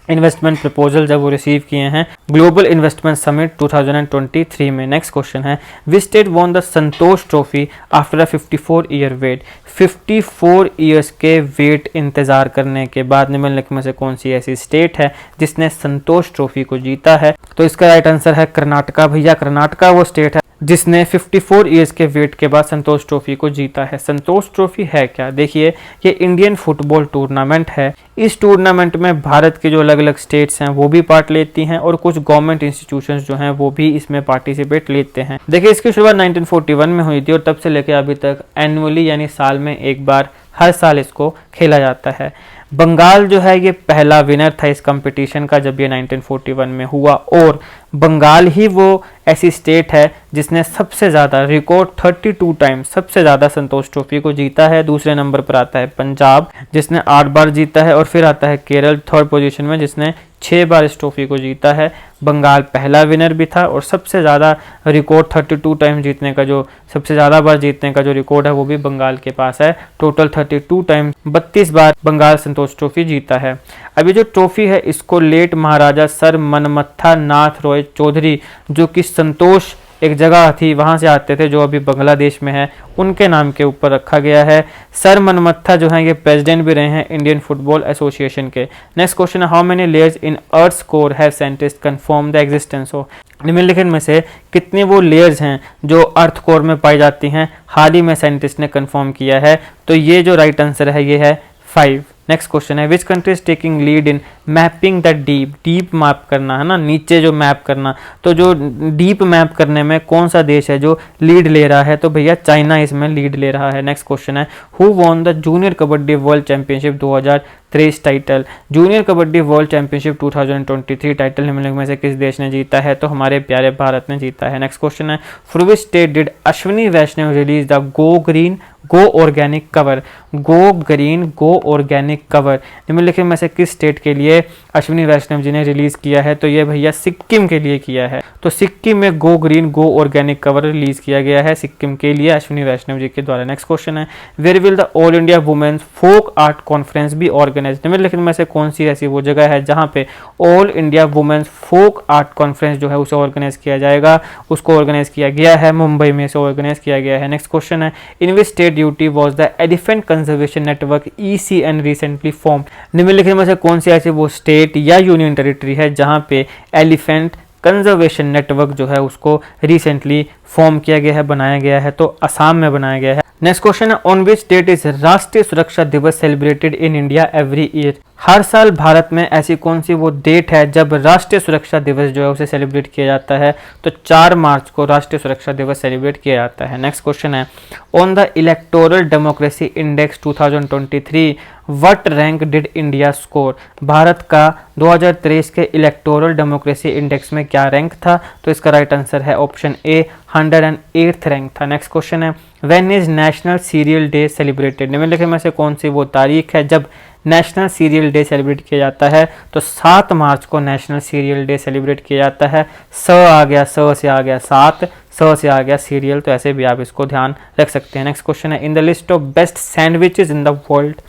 इन्वेस्टमेंट प्रपोजल जब वो रिसीव किए हैं ग्लोबल इन्वेस्टमेंट समिट 2023 में। नेक्स्ट क्वेश्चन है, which state won the Santosh trophy after a 54 year wait? 54 years के वेट इंतजार करने के बाद निम्नलिखित में से कौन सी ऐसी स्टेट है जिसने संतोष ट्रॉफी को जीता है? तो इसका राइट आंसर है कर्नाटका। भैया कर्नाटका वो स्टेट है जिसने 54 ईयर्स के वेट के बाद संतोष ट्रॉफी को जीता है। संतोष ट्रॉफी है क्या? देखिए ये इंडियन फुटबॉल टूर्नामेंट है। इस टूर्नामेंट में भारत के जो अलग अलग स्टेट्स हैं वो भी पार्ट लेती हैं और कुछ गवर्नमेंट इंस्टीट्यूशंस जो हैं वो भी इसमें पार्टिसिपेट लेते हैं। देखिए इसकी शुरुआत 1941 में हुई थी और तब से लेकर अभी तक एनुअली यानी साल में एक बार हर साल इसको खेला जाता है। बंगाल जो है ये पहला विनर था इस कंपटीशन का जब ये 1941 में हुआ और बंगाल ही वो ऐसी स्टेट है जिसने सबसे ज़्यादा रिकॉर्ड 32 टाइम सबसे ज़्यादा संतोष ट्रॉफी को जीता है। दूसरे नंबर पर आता है पंजाब जिसने 8 बार जीता है और फिर आता है केरल थर्ड पोजीशन में जिसने 6 बार इस ट्रॉफी को जीता है। बंगाल पहला विनर भी था और सबसे ज़्यादा रिकॉर्ड 32 टाइम जीतने का जो सबसे ज़्यादा बार जीतने का जो रिकॉर्ड है वो भी बंगाल के पास है। टोटल 32 टाइम 32 बार बंगाल संतोष ट्रॉफी जीता है। अभी जो ट्रॉफी है इसको लेट महाराजा सर मनमत्था नाथ रॉय चौधरी जो कि संतोष एक जगह थी वहां से आते थे जो अभी बांग्लादेश में है उनके नाम के ऊपर रखा गया है। सर मनमत्था जो है ये प्रेसिडेंट भी रहे हैं इंडियन फुटबॉल एसोसिएशन के। नेक्स्ट क्वेश्चन है, how many layers in earth core have scientist confirm the existence of? निम्नलिखित में से कितने वो लेयर्स हैं जो अर्थ कोर में पाई जाती हैं हाल ही में साइंटिस्ट ने कंफर्म किया है? तो ये जो राइट आंसर है ये है 5। नेक्स्ट क्वेश्चन है, which country is taking lead in mapping the deep? Deep map करना है ना, नीचे जो मैप करना, तो जो डीप मैप करने में कौन सा देश है जो लीड ले रहा है? तो भैया चाइना इसमें लीड ले रहा है। नेक्स्ट क्वेश्चन है, who won the junior kabaddi world championship 2023 title? Junior kabaddi world championship 2023 title निम्नलिखित में से किस देश ने जीता है? तो हमारे प्यारे भारत ने जीता है। नेक्स्ट क्वेश्चन है, for which state did Ashwini Vaishnaw release the go green go organic cover? Go green go organic cover निम्नलिखित में से किस स्टेट के लिए अश्विनी वैष्णव जी ने रिलीज किया है? तो ये भैया सिक्किम के लिए किया है। तो सिक्किम में गो green go organic cover release किया गया है सिक्किम के लिए अश्विनी वैष्णव जी के द्वारा। नेक्स्ट क्वेश्चन है, where will the all India women's folk art conference be organise? निम्नलिखित में से कौन सी ऐसी वो जगह है जहां पे all India women's folk art conference जो है उसे ऑर्गेनाइज किया जाएगा? उसको ऑर्गेनाइज किया गया है मुंबई में, से ऑर्गेनाइज किया गया है। नेक्स्ट क्वेश्चन है, in which state duty was the elephant conservation network ECN recently form? निम्नलिखित में से कौन सी ऐसी वो स्टेट या यूनियन टेरिटरी है जहां पे एलिफेंट कंजर्वेशन नेटवर्क जो है उसको रिसेंटली फॉर्म किया गया है, बनाया गया है? तो असम में बनाया गया है। नेक्स्ट क्वेश्चन है, on which date is Rashtriya Suraksha Diwas celebrated in India every year? हर साल भारत में ऐसी कौन सी वो डेट है जब राष्ट्रीय सुरक्षा दिवस जो है उसे सेलिब्रेट किया जाता है? तो 4 मार्च को राष्ट्रीय सुरक्षा दिवस सेलिब्रेट किया जाता है। नेक्स्ट क्वेश्चन है, on the electoral democracy index 2023 what rank did India score? Bharat का 2023 के इलेक्टोरल डेमोक्रेसी इंडेक्स में क्या रैंक था? तो इसका राइट आंसर है ऑप्शन ए 108th रैंक था। नेक्स्ट क्वेश्चन है, when is national serial day celebrated? निम्नलिखित में से कौन सी वो तारीख है जब नेशनल सीरियल डे सेलिब्रेट किया जाता है? तो 7 मार्च को नेशनल सीरियल डे सेलिब्रेट किया जाता है। स आ गया, स से आ गया 7, स से आ गया सीरियल, तो ऐसे भी आप इसको ध्यान रख सकते हैं। नेक्स्ट क्वेश्चन है, in the list of best sandwiches in the world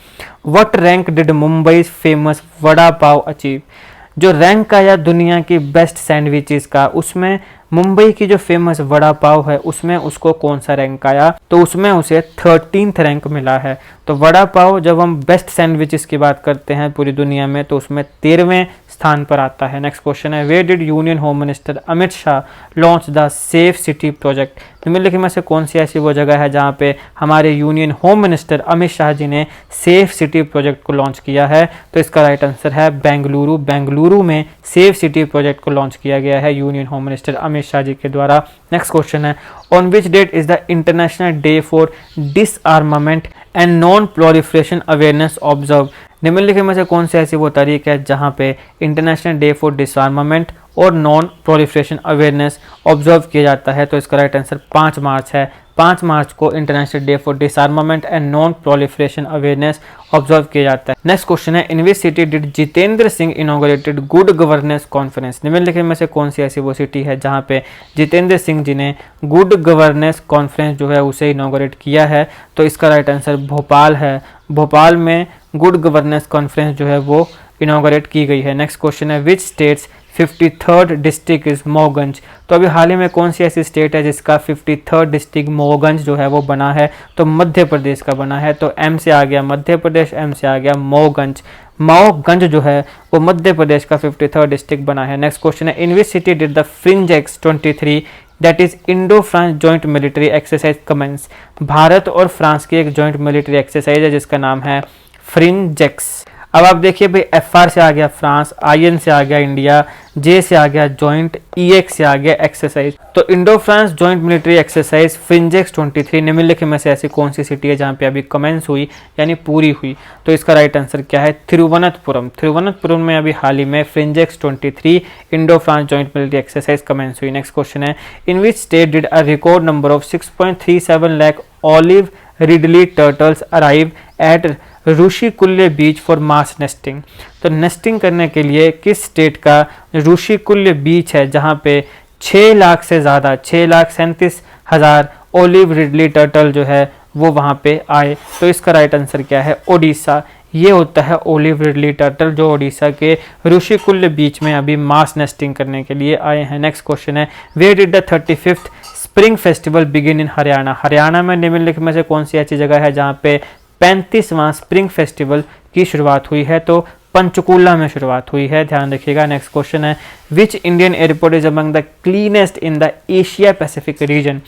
what rank did Mumbai famous vada pav achieve? जो रैंक आया दुनिया की बेस्ट सैंडविचेस का उसमें मुंबई की जो फेमस वड़ा पाव है उसमें उसको कौन सा रैंक आया, तो उसमें उसे 13th रैंक मिला है। तो वड़ा पाव जब हम बेस्ट सैंडविचेस की बात करते हैं पूरी दुनिया में तो उसमें 13वें स्थान पर आता है। नेक्स्ट क्वेश्चन है, where did union home minister Amit Shah launch the safe city project. निम्नलिखित में से कौन सी ऐसी वो जगह है जहाँ पे हमारे union home minister Amit Shah ji ने सेफ सिटी प्रोजेक्ट को लॉन्च किया है, तो इसका राइट आंसर है बेंगलुरु। बेंगलुरु में सेफ सिटी प्रोजेक्ट को लॉन्च किया गया है union home minister Amit Shah ji के द्वारा। नेक्स्ट क्वेश्चन है, on which date is the international day for disarmament and non proliferation awareness observe. निम्नलिखित में से कौन सी ऐसी वो तारीख है जहाँ पे इंटरनेशनल डे फॉर डिसआर्मामेंट और नॉन प्रोलिफरेशन अवेयरनेस ऑब्जर्व किया जाता है, तो इसका राइट आंसर 5 मार्च है। 5 मार्च को international day for disarmament and non proliferation awareness observe किया जाता है। नेक्स्ट क्वेश्चन है, in which city did Jitendra Singh inaugurated good governance conference. निम्नलिखित में से कौन सी ऐसी वो सिटी है जहाँ पे जितेंद्र सिंह जी ने गुड गवर्नेंस कॉन्फ्रेंस जो है उसे इनॉग्रेट किया है, तो इसका राइट आंसर भोपाल है। भोपाल में गुड गवर्नेंस कॉन्फ्रेंस जो है वो इनॉग्रेट की गई है। नेक्स्ट क्वेश्चन है, which state's 53rd district is Mauganj. तो अभी हाल ही में कौन सी ऐसी स्टेट है जिसका 53rd डिस्ट्रिक्ट मोगंज जो है वो बना है, तो मध्य प्रदेश का बना है। तो एम से आ गया मध्य प्रदेश, एम से आ गया मोगंज। मोगंज जो है वो मध्य प्रदेश का 53rd डिस्ट्रिक्ट बना है। नेक्स्ट क्वेश्चन है, in which city did the FRINJEX 23 that is Indo France joint military exercise commence. भारत और फ्रांस की एक जॉइंट मिलिट्री एक्सरसाइज है जिसका नाम है फ्रिंजेक्स। अब आप देखिए भाई, FR से आ गया फ्रांस, IN से आ गया इंडिया, J से आ गया जॉइंट, EX से आ गया एक्सरसाइज। तो Indo France joint military exercise फ्रिंजेक्स 23 निम्नलिखित में से ऐसी कौन सी सिटी है जहाँ पे अभी कमेंस हुई यानी पूरी हुई, तो इसका राइट आंसर क्या है, तिरुवनंतपुरम। तिरुवनंतपुरम में अभी हाल ही में FRINJEX 23 Indo France joint military exercise commence हुई। नेक्स्ट क्वेश्चन है, in which state did a record number of 6.37 lakh olive ridley turtles arrive at Rushikulya beach for mass nesting. तो नेस्टिंग करने के लिए किस स्टेट का ऋषिकुल्य बीच है जहाँ पे 6 लाख से ज़्यादा 6,37,000 ओलिव रिडली टर्टल जो है वो वहाँ पे आए, तो इसका राइट आंसर क्या है, ओडिशा। ये होता है ओलिव रिडली टर्टल जो ओडिशा के ऋषिकुल्य बीच में अभी मास नेस्टिंग करने के लिए आए हैं। नेक्स्ट क्वेश्चन है, where did the 35th spring festival begin in Haryana. Haryana में निम्नलिखित में से कौन सी ऐसी जगह है जहाँ पे 35वां स्प्रिंग फेस्टिवल की शुरुआत हुई है, तो पंचकूला में शुरुआत हुई है, ध्यान रखिएगा। नेक्स्ट क्वेश्चन है, which Indian airport is among the cleanest in the Asia Pacific reason.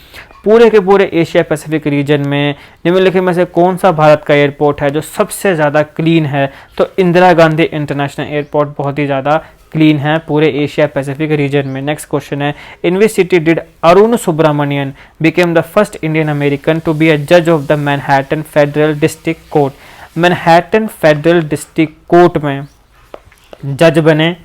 पूरे के पूरे एशिया पैसिफिक रीजन में निम्नलिखित में से कौन सा भारत का एयरपोर्ट है जो सबसे ज़्यादा क्लीन है, तो इंदिरा गांधी इंटरनेशनल एयरपोर्ट बहुत ही ज़्यादा क्लीन है पूरे एशिया पैसिफिक रीजन में। नेक्स्ट क्वेश्चन है, in which city did Arun Subramanian became the first Indian American to be a जज of the Manhattan federal district court. Manhattan federal district court में जज बने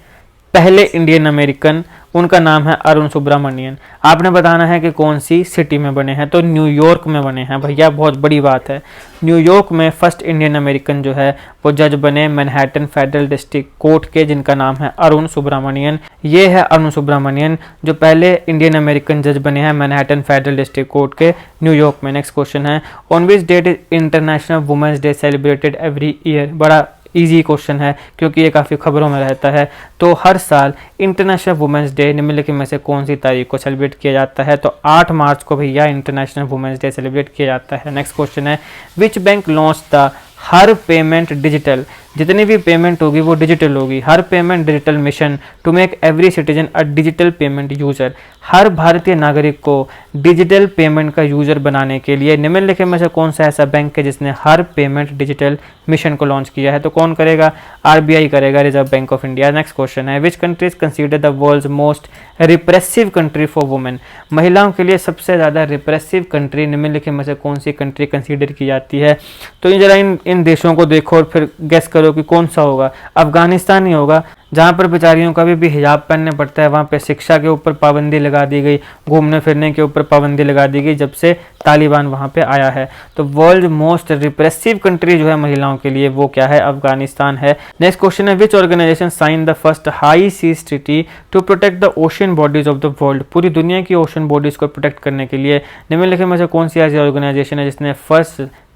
पहले इंडियन अमेरिकन, उनका नाम है अरुण सुब्रमण्यन। आपने बताना है कि कौन सी सिटी में बने हैं, तो न्यूयॉर्क में बने हैं भैया, बहुत बड़ी बात है। न्यूयॉर्क में फर्स्ट इंडियन अमेरिकन जो है वो जज बने मैनहट्टन फेडरल डिस्ट्रिक्ट कोर्ट के, जिनका नाम है अरुण सुब्रमण्यन। ये है अरुण सुब्रमण्यन जो पहले इंडियन अमेरिकन जज बने हैं मैनहट्टन फेडरल डिस्ट्रिक्ट कोर्ट के न्यूयॉर्क में। नेक्स्ट क्वेश्चन है, on which date is international women's day celebrated every year. बड़ा इजी क्वेश्चन है क्योंकि ये काफ़ी खबरों में रहता है। तो हर साल इंटरनेशनल वुमेन्स डे निम्नलिखित में से कौन सी तारीख को सेलिब्रेट किया जाता है, तो 8 मार्च को भैया इंटरनेशनल वुमेन्स डे सेलिब्रेट किया जाता है। नेक्स्ट क्वेश्चन है, which bank launch the Har payment digital. जितनी भी पेमेंट होगी वो डिजिटल होगी। Har payment digital mission to make every citizen a digital payment user. हर भारतीय नागरिक को डिजिटल पेमेंट का यूजर बनाने के लिए निम्नलिखित में से कौन सा ऐसा बैंक है जिसने हर पेमेंट डिजिटल मिशन को लॉन्च किया है, तो कौन करेगा, RBI करेगा, reserve bank of India. Next question है, which country is consider the world's most repressive country for women. महिलाओं के लिए सबसे ज़्यादा रिप्रेसिव कंट्री निम्नलिखित में से कौन सी कंट्री कंसीडर की जाती है, तो जरा इन देशों को देखो और फिर गेस करो कि कौन सा होगा। अफगानिस्तान ही होगा, जहाँ पर बेचारियों का भी हिजाब पहनने पड़ता है। वहाँ पे शिक्षा के ऊपर पाबंदी लगा दी गई, घूमने फिरने के ऊपर पाबंदी लगा दी गई जब से तालिबान वहाँ पे आया है। तो वर्ल्ड मोस्ट रिप्रेसिव कंट्री जो है महिलाओं के लिए वो क्या है, अफगानिस्तान है। नेक्स्ट क्वेश्चन है, which organisation sign the first high seas treaty to protect the ocean bodies of the world. पूरी दुनिया की ओशन बॉडीज को प्रोटेक्ट करने के लिए निम्नलिखित में से कौन सी ऐसी ऑर्गेनाइजेशन है जिसने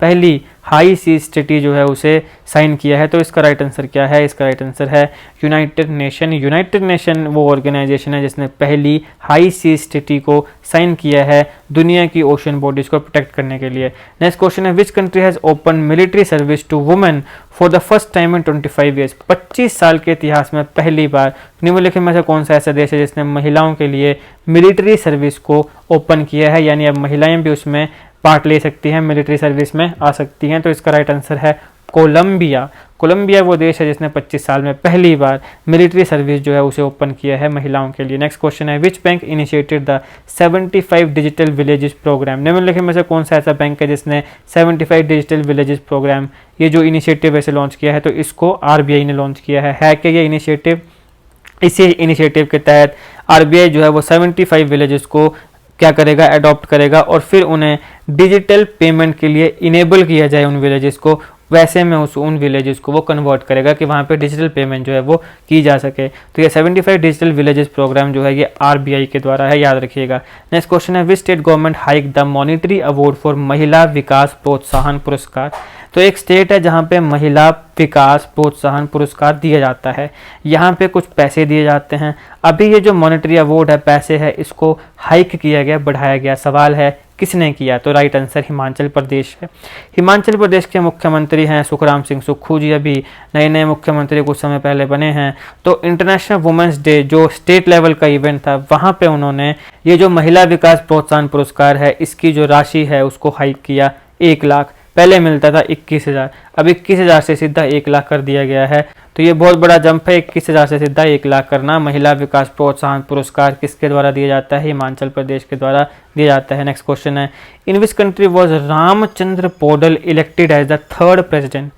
पहली हाई सीज ट्रीटी जो है उसे साइन किया है? तो इसका राइट आंसर क्या है? इसका राइट आंसर है यूनाइटेड नेशन। यूनाइटेड नेशन वो ऑर्गेनाइजेशन है जिसने पहली हाई सीज ट्रीटी को साइन किया है दुनिया की ओशन बॉडीज को प्रोटेक्ट करने के लिए। नेक्स्ट क्वेश्चन है, which country has open military service to women for the first time in 25 years? 25 साल के इतिहास में पहली बार निम्नलिखित में से कौन सा ऐसा देश है जिसने महिलाओं के लिए मिलिट्री सर्विस को ओपन किया है, यानी अब महिलाएं भी उसमें पार्ट ले सकती हैं, मिलिट्री सर्विस में आ सकती हैं? तो इसका राइट आंसर है कोलंबिया। कोलंबिया वो देश है जिसने 25 साल में पहली बार मिलिट्री सर्विस जो है उसे ओपन किया है महिलाओं के लिए। नेक्स्ट क्वेश्चन है, which bank initiated the 75 digital villages programme? निम्नलिखित में से कौन सा ऐसा बैंक है जिसने 75 डिजिटल विलेजेस प्रोग्राम ये जो इनिशिएटिव ऐसे लॉन्च किया है? तो इसको आरबीआई ने लॉन्च किया है क्या ये इनिशिएटिव? इसी इनिशिएटिव के तहत आरबीआई जो है वो 75 विलेजेस को क्या करेगा, अडॉप्ट करेगा और फिर उन्हें डिजिटल पेमेंट के लिए इनेबल किया जाए उन विलेजेस को, वैसे में उन विलेजेस को वो कन्वर्ट करेगा कि वहाँ पे डिजिटल पेमेंट जो है वो की जा सके। तो ये 75 डिजिटल विलेजेस प्रोग्राम जो है ये आरबीआई के द्वारा है, याद रखिएगा। नेक्स्ट क्वेश्चन है, which state government hike the monetary award for महिला विकास प्रोत्साहन पुरस्कार? तो एक स्टेट है जहाँ पे महिला विकास प्रोत्साहन पुरस्कार दिया जाता है, यहाँ पे कुछ पैसे दिए जाते हैं। अभी ये जो मॉनिटरी अवार्ड है, पैसे है, इसको हाइक किया गया, बढ़ाया गया। सवाल है किसने किया? तो राइट आंसर हिमाचल प्रदेश है। हिमाचल प्रदेश के मुख्यमंत्री हैं सुखराम सिंह सुक्खू जी, अभी नए नए मुख्यमंत्री कुछ समय पहले बने हैं। तो इंटरनेशनल वुमेंस डे जो स्टेट लेवल का इवेंट था, वहाँ पे उन्होंने ये जो महिला विकास प्रोत्साहन पुरस्कार है इसकी जो राशि है उसको हाइक किया 1 लाख। पहले मिलता था 21,000, अब 21,000 से सीधा 1 लाख कर दिया गया है। तो ये बहुत बड़ा जंप है, 21,000 से सीधा 1 लाख करना। महिला विकास प्रोत्साहन पुरस्कार किसके द्वारा दिया जाता है? हिमाचल प्रदेश के द्वारा दिया जाता है। नेक्स्ट क्वेश्चन है, in which country was Ramchandra Paudel elected as the third president?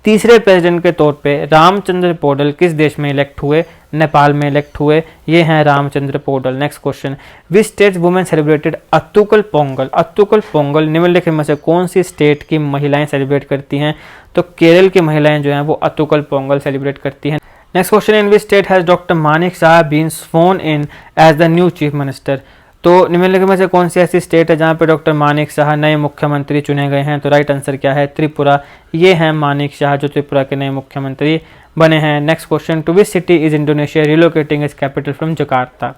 तीसरे प्रेसिडेंट के तौर पे रामचंद्र पौडल किस देश में इलेक्ट हुए? नेपाल में इलेक्ट हुए, ये हैं Ramchandra Paudel. Next question, which state women celebrated Attukal Pongal? Attukal Pongal निम्नलिखित में से कौन सी स्टेट की महिलाएं सेलिब्रेट करती हैं? तो केरल की महिलाएं जो हैं वो अत्तुकल पोंगल सेलिब्रेट करती हैं। Next question, in which state has doctor Manik Saha been sworn in as the new chief minister? तो निम्नलिखित में से कौन सी ऐसी स्टेट है जहां पे डॉक्टर मानिक शाह नए मुख्यमंत्री चुने गए हैं? तो राइट आंसर क्या है? त्रिपुरा। ये हैं मानिक शाह जो त्रिपुरा के नए मुख्यमंत्री बने हैं। Next question, to which city is Indonesia relocating its capital from Jakarta?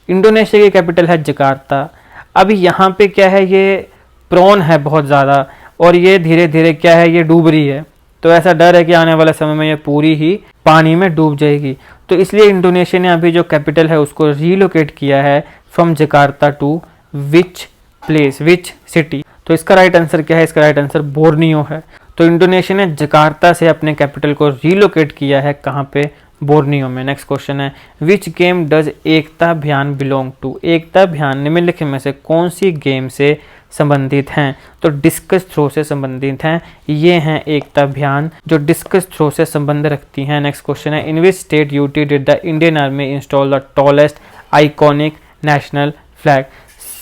Indonesia की कैपिटल है जकार्ता। अभी यहाँ पे क्या है, ये प्रॉन है बहुत ज़्यादा और ये धीरे धीरे क्या है, ये डूब रही है। तो ऐसा डर है कि आने वाले समय में ये पूरी ही पानी में डूब जाएगी। तो इसलिए इंडोनेशिया ने अभी जो कैपिटल है उसको रीलोकेट किया है from Jakarta to which place, which city? तो इसका राइट आंसर क्या है? इसका राइट आंसर बोर्नियो है। तो इंडोनेशिया ने जकार्ता से अपने कैपिटल को रीलोकेट किया है, कहाँ पे? बोर्नियो में। नेक्स्ट क्वेश्चन है, विच गेम डज एकता अभियान बिलोंग टू? एकता अभियान निम्नलिखित में से कौन सी गेम से संबंधित हैं? तो डिस्कस थ्रो से संबंधित हैं। ये हैं एकता अभियान जो डिस्कस थ्रो से संबंध रखती हैं। नेक्स्ट क्वेश्चन है, in which state UT did the Indian army install the tallest iconic national flag?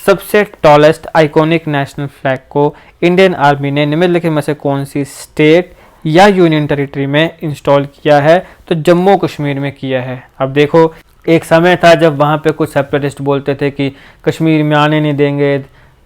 सबसे टॉलेस्ट आइकॉनिक नेशनल फ्लैग को इंडियन आर्मी ने निम्नलिखित में से कौन सी स्टेट या यूनियन टेरिटरी में इंस्टॉल किया है? तो जम्मू कश्मीर में किया है। अब देखो, एक समय था जब वहाँ पे कुछ सेपरेटिस्ट बोलते थे कि कश्मीर में आने नहीं देंगे,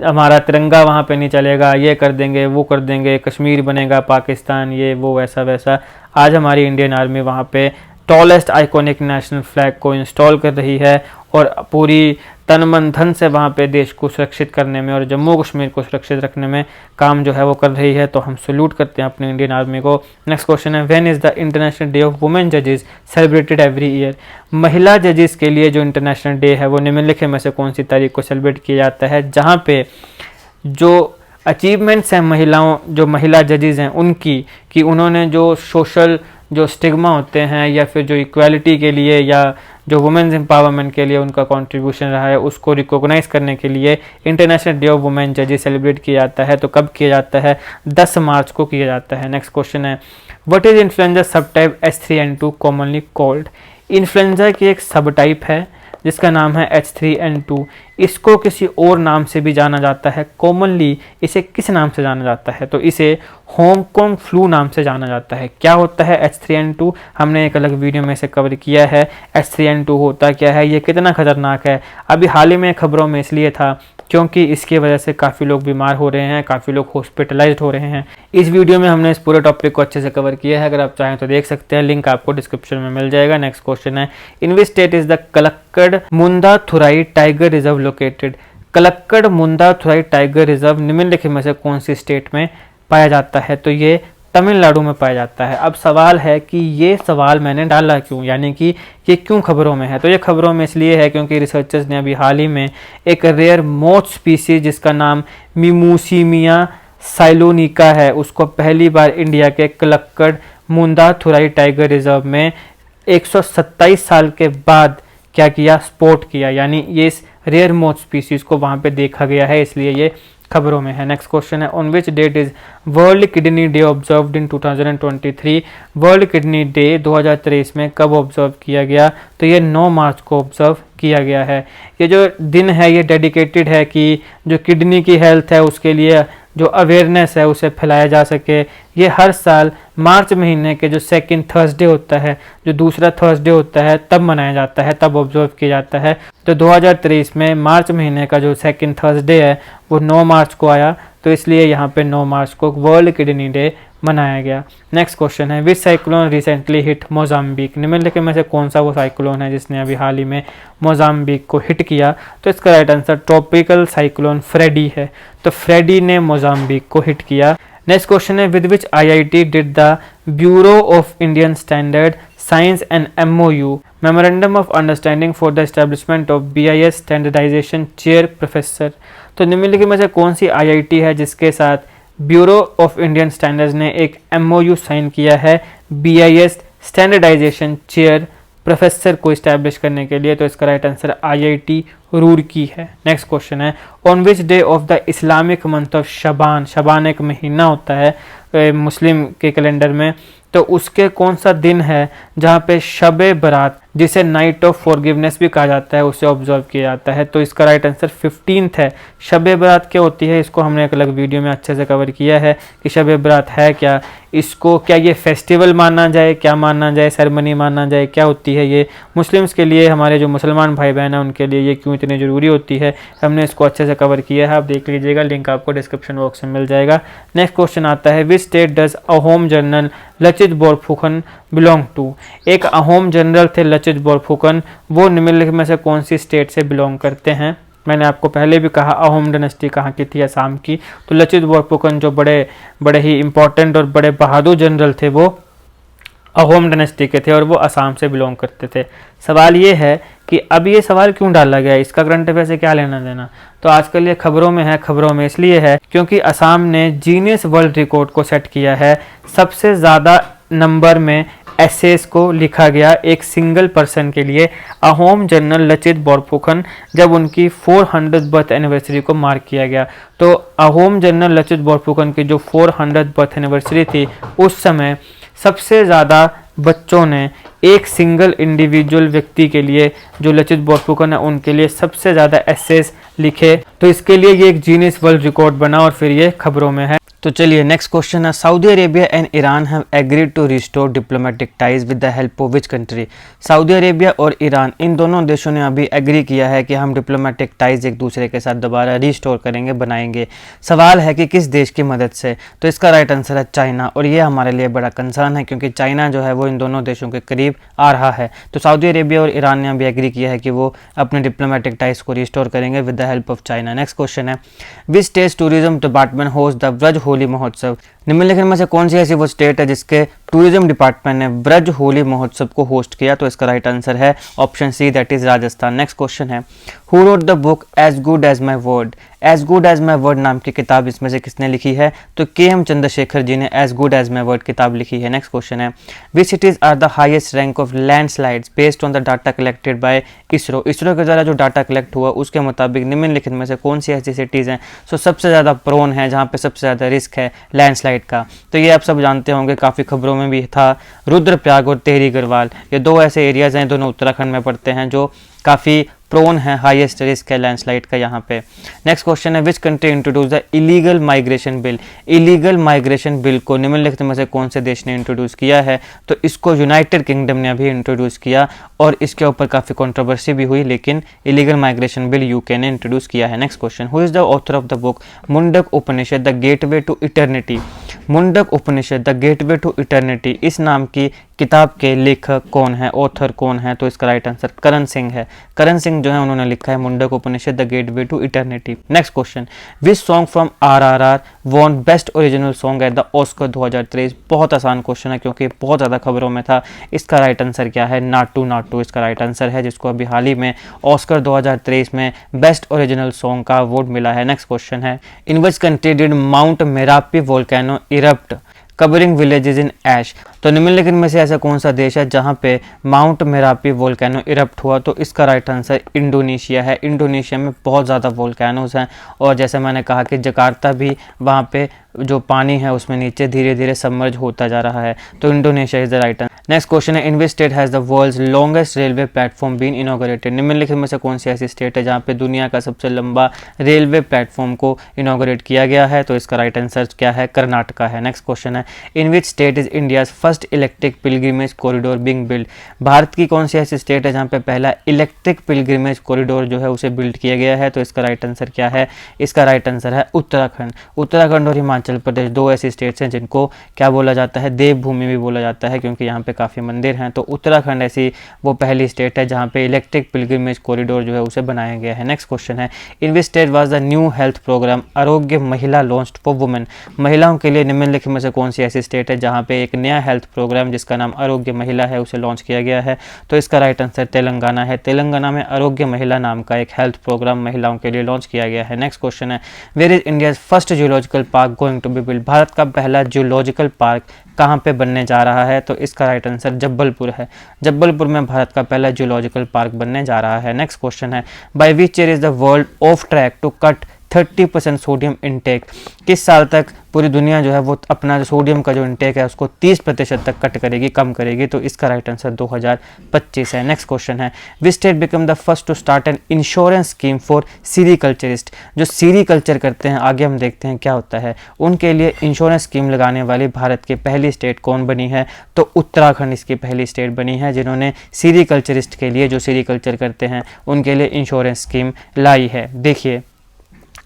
हमारा तिरंगा वहाँ पे नहीं चलेगा, ये कर देंगे, वो कर देंगे, कश्मीर बनेगा पाकिस्तान, ये वो वैसा वैसा। आज हमारी इंडियन आर्मी वहाँ पे टॉलेस्ट आइकॉनिक नेशनल फ्लैग को इंस्टॉल कर रही है और पूरी तन मन धन से वहाँ पे देश को सुरक्षित करने में और जम्मू कश्मीर को सुरक्षित रखने में काम जो है वो कर रही है। तो हम सल्यूट करते हैं अपनी इंडियन आर्मी को। नेक्स्ट क्वेश्चन है, when is the international day of women जजेस सेलिब्रेटेड एवरी ईयर? महिला जजेस के लिए जो इंटरनेशनल डे है वो निम्नलिखित में से कौन सी तारीख को सेलिब्रेट किया जाता है? जहाँ पे जो अचीवमेंट्स हैं महिलाओं, जो महिला जजेस हैं उनकी, कि उन्होंने जो सोशल जो स्टिग्मा होते हैं या फिर जो इक्वालिटी के लिए या जो वुमेन्स एम्पावरमेंट के लिए उनका कंट्रीब्यूशन रहा है उसको रिकॉग्नाइज करने के लिए इंटरनेशनल डे ऑफ वुमेन जजेस सेलिब्रेट किया जाता है। तो कब किया जाता है? 10 मार्च को किया जाता है। नेक्स्ट क्वेश्चन है, व्हाट इज इन्फ्लुएंजा सब type H3N2 commonly called? Influenza की एक सब टाइप है जिसका नाम है H3N2। इसको किसी और नाम से भी जाना जाता है। कॉमनली इसे किस नाम से जाना जाता है? तो इसे हांगकांग फ्लू नाम से जाना जाता है। क्या होता है H3N2? हमने एक अलग वीडियो में इसे कवर किया है। H3N2 होता क्या है, ये कितना खतरनाक है। अभी हाल ही में खबरों में इसलिए था क्योंकि इसकी वजह से काफ़ी लोग बीमार हो रहे हैं, काफ़ी लोग हॉस्पिटलाइज्ड हो रहे हैं। इस वीडियो में हमने इस पूरे टॉपिक को अच्छे से कवर किया है, अगर आप चाहें तो देख सकते हैं, लिंक आपको डिस्क्रिप्शन में मिल जाएगा। नेक्स्ट क्वेश्चन है, in which state is the Kalakkad Mundanthurai tiger reserve located? Kalakkad Mundanthurai tiger reserve निम्नलिखित में से कौन सी स्टेट में पाया जाता है? तो ये तमिलनाडु में पाया जाता है। अब सवाल है कि ये सवाल मैंने डाला क्यों, यानी कि ये क्यों खबरों में है? तो ये खबरों में इसलिए है क्योंकि रिसर्चर्स ने अभी हाल ही में एक रेयर मोथ स्पीसीज जिसका नाम मिमूसिमिया साइलोनिका है, उसको पहली बार इंडिया के कलक्कड़ मुंदाथुराई टाइगर रिजर्व में 127 साल के बाद क्या किया, स्पॉट किया, यानी ये इस रेयर मोथ स्पीसीज को वहाँ पे देखा गया है, इसलिए ये खबरों में है। नेक्स्ट क्वेश्चन है, on which date is world kidney day observed in 2023? World kidney day 2023 में कब ऑब्जर्व किया गया? तो ये 9 मार्च को ऑब्जर्व किया गया है। ये जो दिन है ये डेडिकेटेड है कि जो किडनी की हेल्थ है उसके लिए जो अवेयरनेस है उसे फैलाया जा सके। ये हर साल मार्च महीने के जो सेकंड थर्सडे होता है, जो दूसरा थर्सडे होता है, तब मनाया जाता है, तब ऑब्जर्व किया जाता है। तो 2023 में मार्च महीने का जो सेकंड थर्सडे है वो 9 मार्च को आया, तो इसलिए यहाँ पे 9 मार्च को वर्ल्ड किडनी डे मनाया गया। नेक्स्ट क्वेश्चन है, विच साइक्लोन रिसेंटली हिट मोजाम्बिक? निम्नलिखित में से कौन सा वो साइक्लोन है जिसने अभी हाल ही में मोजाम्बिक को हिट किया? तो इसका right answer tropical cyclone Freddy है। तो फ्रेडी ने मोजाम्बिक को हिट किया। नेक्स्ट क्वेश्चन है, with which IIT did the bureau of Indian standard science and MOU memorandum of understanding for the establishment of BIS standardisation chair professor? तो निम्नलिखित में से कौन सी IIT है जिसके साथ ब्यूरो ऑफ इंडियन स्टैंडर्ड्स ने एक MOU साइन किया है BIS स्टैंडर्डाइजेशन चेयर प्रोफेसर को इस्टेब्लिश करने के लिए? तो इसका राइट आंसर IIT रूरकी है। नेक्स्ट क्वेश्चन है, on which day of the Islamic month of Shaban? Shaban एक महीना होता है मुस्लिम के कैलेंडर में, तो उसके कौन सा दिन है जहाँ पे शबे बरात, जिसे नाइट ऑफ फॉरगिवनेस भी कहा जाता है, उसे ऑब्जर्व किया जाता है? तो इसका राइट आंसर 15th है। शबे बरात क्या होती है, इसको हमने एक अलग वीडियो में अच्छे से कवर किया है कि शबे बरात है क्या, इसको क्या ये फेस्टिवल मानना जाए, क्या मानना जाए, सेरेमनी मानना जाए, क्या होती है ये? मुस्लिम्स के लिए, हमारे जो मुसलमान भाई बहन हैं उनके लिए ये क्यों इतनी ज़रूरी होती है, हमने इसको अच्छे से कवर किया है, आप देख लीजिएगा, लिंक आपको डिस्क्रिप्शन बॉक्स में मिल जाएगा। नेक्स्ट क्वेश्चन आता है, which state does Ahom general Lachit Borphukan belong to? एक अहोम जनरल थे लचित बोरफुकन, वो निम्नलिखित में से कौन सी स्टेट से बिलोंग करते हैं? मैंने आपको पहले भी कहा अहोम डायनेस्टी कहाँ की थी, असम की। तो लचित बोरफुकन जो बड़े ही इंपॉर्टेंट और बड़े बहादुर जनरल थे वो अहोम डायनेस्टी के थे और वो असम से बिलोंग करते थे। सवाल ये है कि अब ये सवाल क्यों डाला गया, इसका करंट अफेयर से क्या लेना देना? तो आजकल ये खबरों में है, खबरों में इसलिए है क्योंकि असम ने जीनियस वर्ल्ड रिकॉर्ड को सेट किया है। सबसे ज़्यादा नंबर में एसेस को लिखा गया एक सिंगल पर्सन के लिए, अहोम जनरल लचित बोरफुकन, जब उनकी 400th बर्थ एनिवर्सरी को मार्क किया गया। तो अहोम जनरल लचित बोरफुकन की जो 400th बर्थ एनिवर्सरी थी, उस समय सबसे ज़्यादा बच्चों ने एक सिंगल इंडिविजुअल व्यक्ति के लिए, जो लचित बोरफुकन है, उनके लिए सबसे ज़्यादा एसेस लिखे। तो इसके लिए ये एक जीनियस वर्ल्ड रिकॉर्ड बना और फिर ये खबरों में है। तो चलिए नेक्स्ट क्वेश्चन है, Saudi Arabia and Iran have agreed to restore diplomatic ties with the help of which country? Saudi Arabia और ईरान, इन दोनों देशों ने अभी एग्री किया है कि हम डिप्लोमेटिक टाइज एक दूसरे के साथ दोबारा रिस्टोर करेंगे, बनाएंगे। सवाल है कि किस देश की मदद से? तो इसका राइट आंसर है चाइना, और ये हमारे लिए बड़ा कंसर्न है क्योंकि चाइना जो है वो इन दोनों देशों के करीब आ रहा है। तो सऊदी अरेबिया और ईरान ने अभी एग्री किया है कि वो अपने डिप्लोमेटिक टाइज को रिस्टोर करेंगे with the help of China. Next question है, which state tourism department host the Braj Holi Mahotsav? निम्नलिखित में से कौन सी ऐसी वो स्टेट है जिसके टूरिज्म डिपार्टमेंट ने ब्रज होली महोत्सव को होस्ट किया? तो इसका राइट आंसर है option C, that is Rajasthan. Next question है, who wrote the book as good as my word? As good as my word नाम की किताब इसमें से किसने लिखी है? तो KM चंद्रशेखर जी ने as good as my word किताब लिखी है। नेक्स्ट क्वेश्चन है, which cities are the highest rank of landslides based on the data collected by ISRO? ISRO के द्वारा जो डाटा कलेक्ट हुआ उसके मुताबिक निम्नलिखित में से कौन सी ऐसी सिटीज़ हैं जो सबसे ज़्यादा प्रोन है, जहाँ पे सबसे ज़्यादा रिस्क है लैंडस्लाइड का? तो ये आप सब जानते होंगे, काफ़ी खबरों में भी था, रुद्रप्रयाग और टिहरी गढ़वाल, ये दो ऐसे एरियाज़ हैं, दोनों उत्तराखंड में पड़ते हैं, जो काफ़ी प्रोन है हाईएस्ट रिस्क है लैंडस्लाइड का यहाँ पे। नेक्स्ट क्वेश्चन है which country introduce the illegal migration bill. Illegal migration bill को निम्नलिखित में से कौन से देश ने इंट्रोड्यूस किया है, तो इसको यूनाइटेड किंगडम ने अभी इंट्रोड्यूस किया और इसके ऊपर काफ़ी कंट्रोवर्सी भी हुई, लेकिन इलीगल माइग्रेशन बिल यूके ने इंट्रोड्यूस किया है। Next question, who is the author of the book Mundak Upanishad the gateway to eternity. Mundak Upanishad the gateway to eternity, इस नाम की किताब के लेखक कौन है, ऑथर कौन है, तो इसका राइट आंसर करण सिंह है। करण सिंह जो है उन्होंने लिखा है Mundaka Upanishad the gateway to eternity. Next question, which song from RRR won best original song at the Oscar 2023। बहुत आसान क्वेश्चन है क्योंकि बहुत ज़्यादा खबरों में था। इसका राइट आंसर क्या है, नाटू नाटू इसका राइट आंसर है, जिसको अभी हाल ही में ऑस्कर 2023 में बेस्ट ओरिजिनल सॉन्ग का अवार्ड मिला है। नेक्स्ट क्वेश्चन है, in which country did Mount Merapi volcano erupt covering villages in ash. तो निम्नलिखित में से ऐसा कौन सा देश है जहां पे माउंट मेरापी वोल्केनो इरप्ट हुआ, तो इसका राइट आंसर इंडोनेशिया है। इंडोनेशिया में बहुत ज़्यादा वोल्केनोज हैं और जैसे मैंने कहा कि जकार्ता भी वहां पे जो पानी है उसमें नीचे धीरे धीरे सबमर्ज होता जा रहा है, तो Indonesia is the right answer. Next question है, in which state has the world's longest railway platform been inaugurated. निम्नलिखित में से कौन सी ऐसी स्टेट है जहाँ पे दुनिया का सबसे लंबा रेलवे प्लेटफॉर्म को इनॉग्रेट किया गया है, तो इसका राइट आंसर क्या है, कर्नाटका है। नेक्स्ट क्वेश्चन है, in which state is India's first electric pilgrimage corridor being build. Bharat की कौन सी ऐसी स्टेट है जहाँ पे पहला इलेक्ट्रिक पिलग्रिमेज कॉरिडोर जो है उसे बिल्ड किया गया है, तो इसका राइट आंसर क्या है, इसका राइट आंसर है उत्तराखंड। उत्तराखंड और हिमाचल प्रदेश दो ऐसी स्टेट्स हैं जिनको क्या बोला जाता है, देवभूमि भी बोला जाता है क्योंकि यहाँ पे काफ़ी मंदिर हैं। तो उत्तराखंड ऐसी वो पहली स्टेट है जहाँ पे इलेक्ट्रिक पिलग्रिमेज कॉरिडोर जो है उसे बनाया गया है। नेक्स्ट क्वेश्चन है, in which state was the new health programme Aarogya Mahila launched for women. महिलाओं के लिए निम्नलिखित में से कौन सी ऐसी स्टेट है जहाँ पे एक नया हेल्थ प्रोग्राम जिसका नाम आरोग्य महिला है उसे लॉन्च किया गया है, तो इसका राइट आंसर तेलंगाना है। तेलंगाना में आरोग्य महिला नाम का एक हेल्थ प्रोग्राम महिलाओं के लिए लॉन्च किया गया है। नेक्स्ट क्वेश्चन है, where is India's first zoological park going to be build. Bharat का पहला जूलॉजिकल पार्क कहाँ पे बनने जा रहा है, तो इसका राइट आंसर जब्बलपुर है। जब्बलपुर में भारत का पहला जूलॉजिकल पार्क बनने जा रहा है। नेक्स्ट क्वेश्चन है, by which year is the world of track to cut 30% sodium intake. किस साल तक पूरी दुनिया जो है वो अपना सोडियम का जो इनटेक है उसको 30% तक कट करेगी, कम करेगी, तो इसका राइट आंसर 2025 है। नेक्स्ट क्वेश्चन है, which state become the first to start an insurance scheme for sericulturist. जो सीरीकल्चर करते हैं, आगे हम देखते हैं क्या होता है, उनके लिए इंश्योरेंस स्कीम लगाने वाली भारत की पहली स्टेट कौन बनी है, तो उत्तराखंड इसकी पहली स्टेट बनी है जिन्होंने सीरीकल्चरिस्ट के लिए, जो सीरीकल्चर करते हैं उनके लिए इंश्योरेंस स्कीम लाई है। देखिए,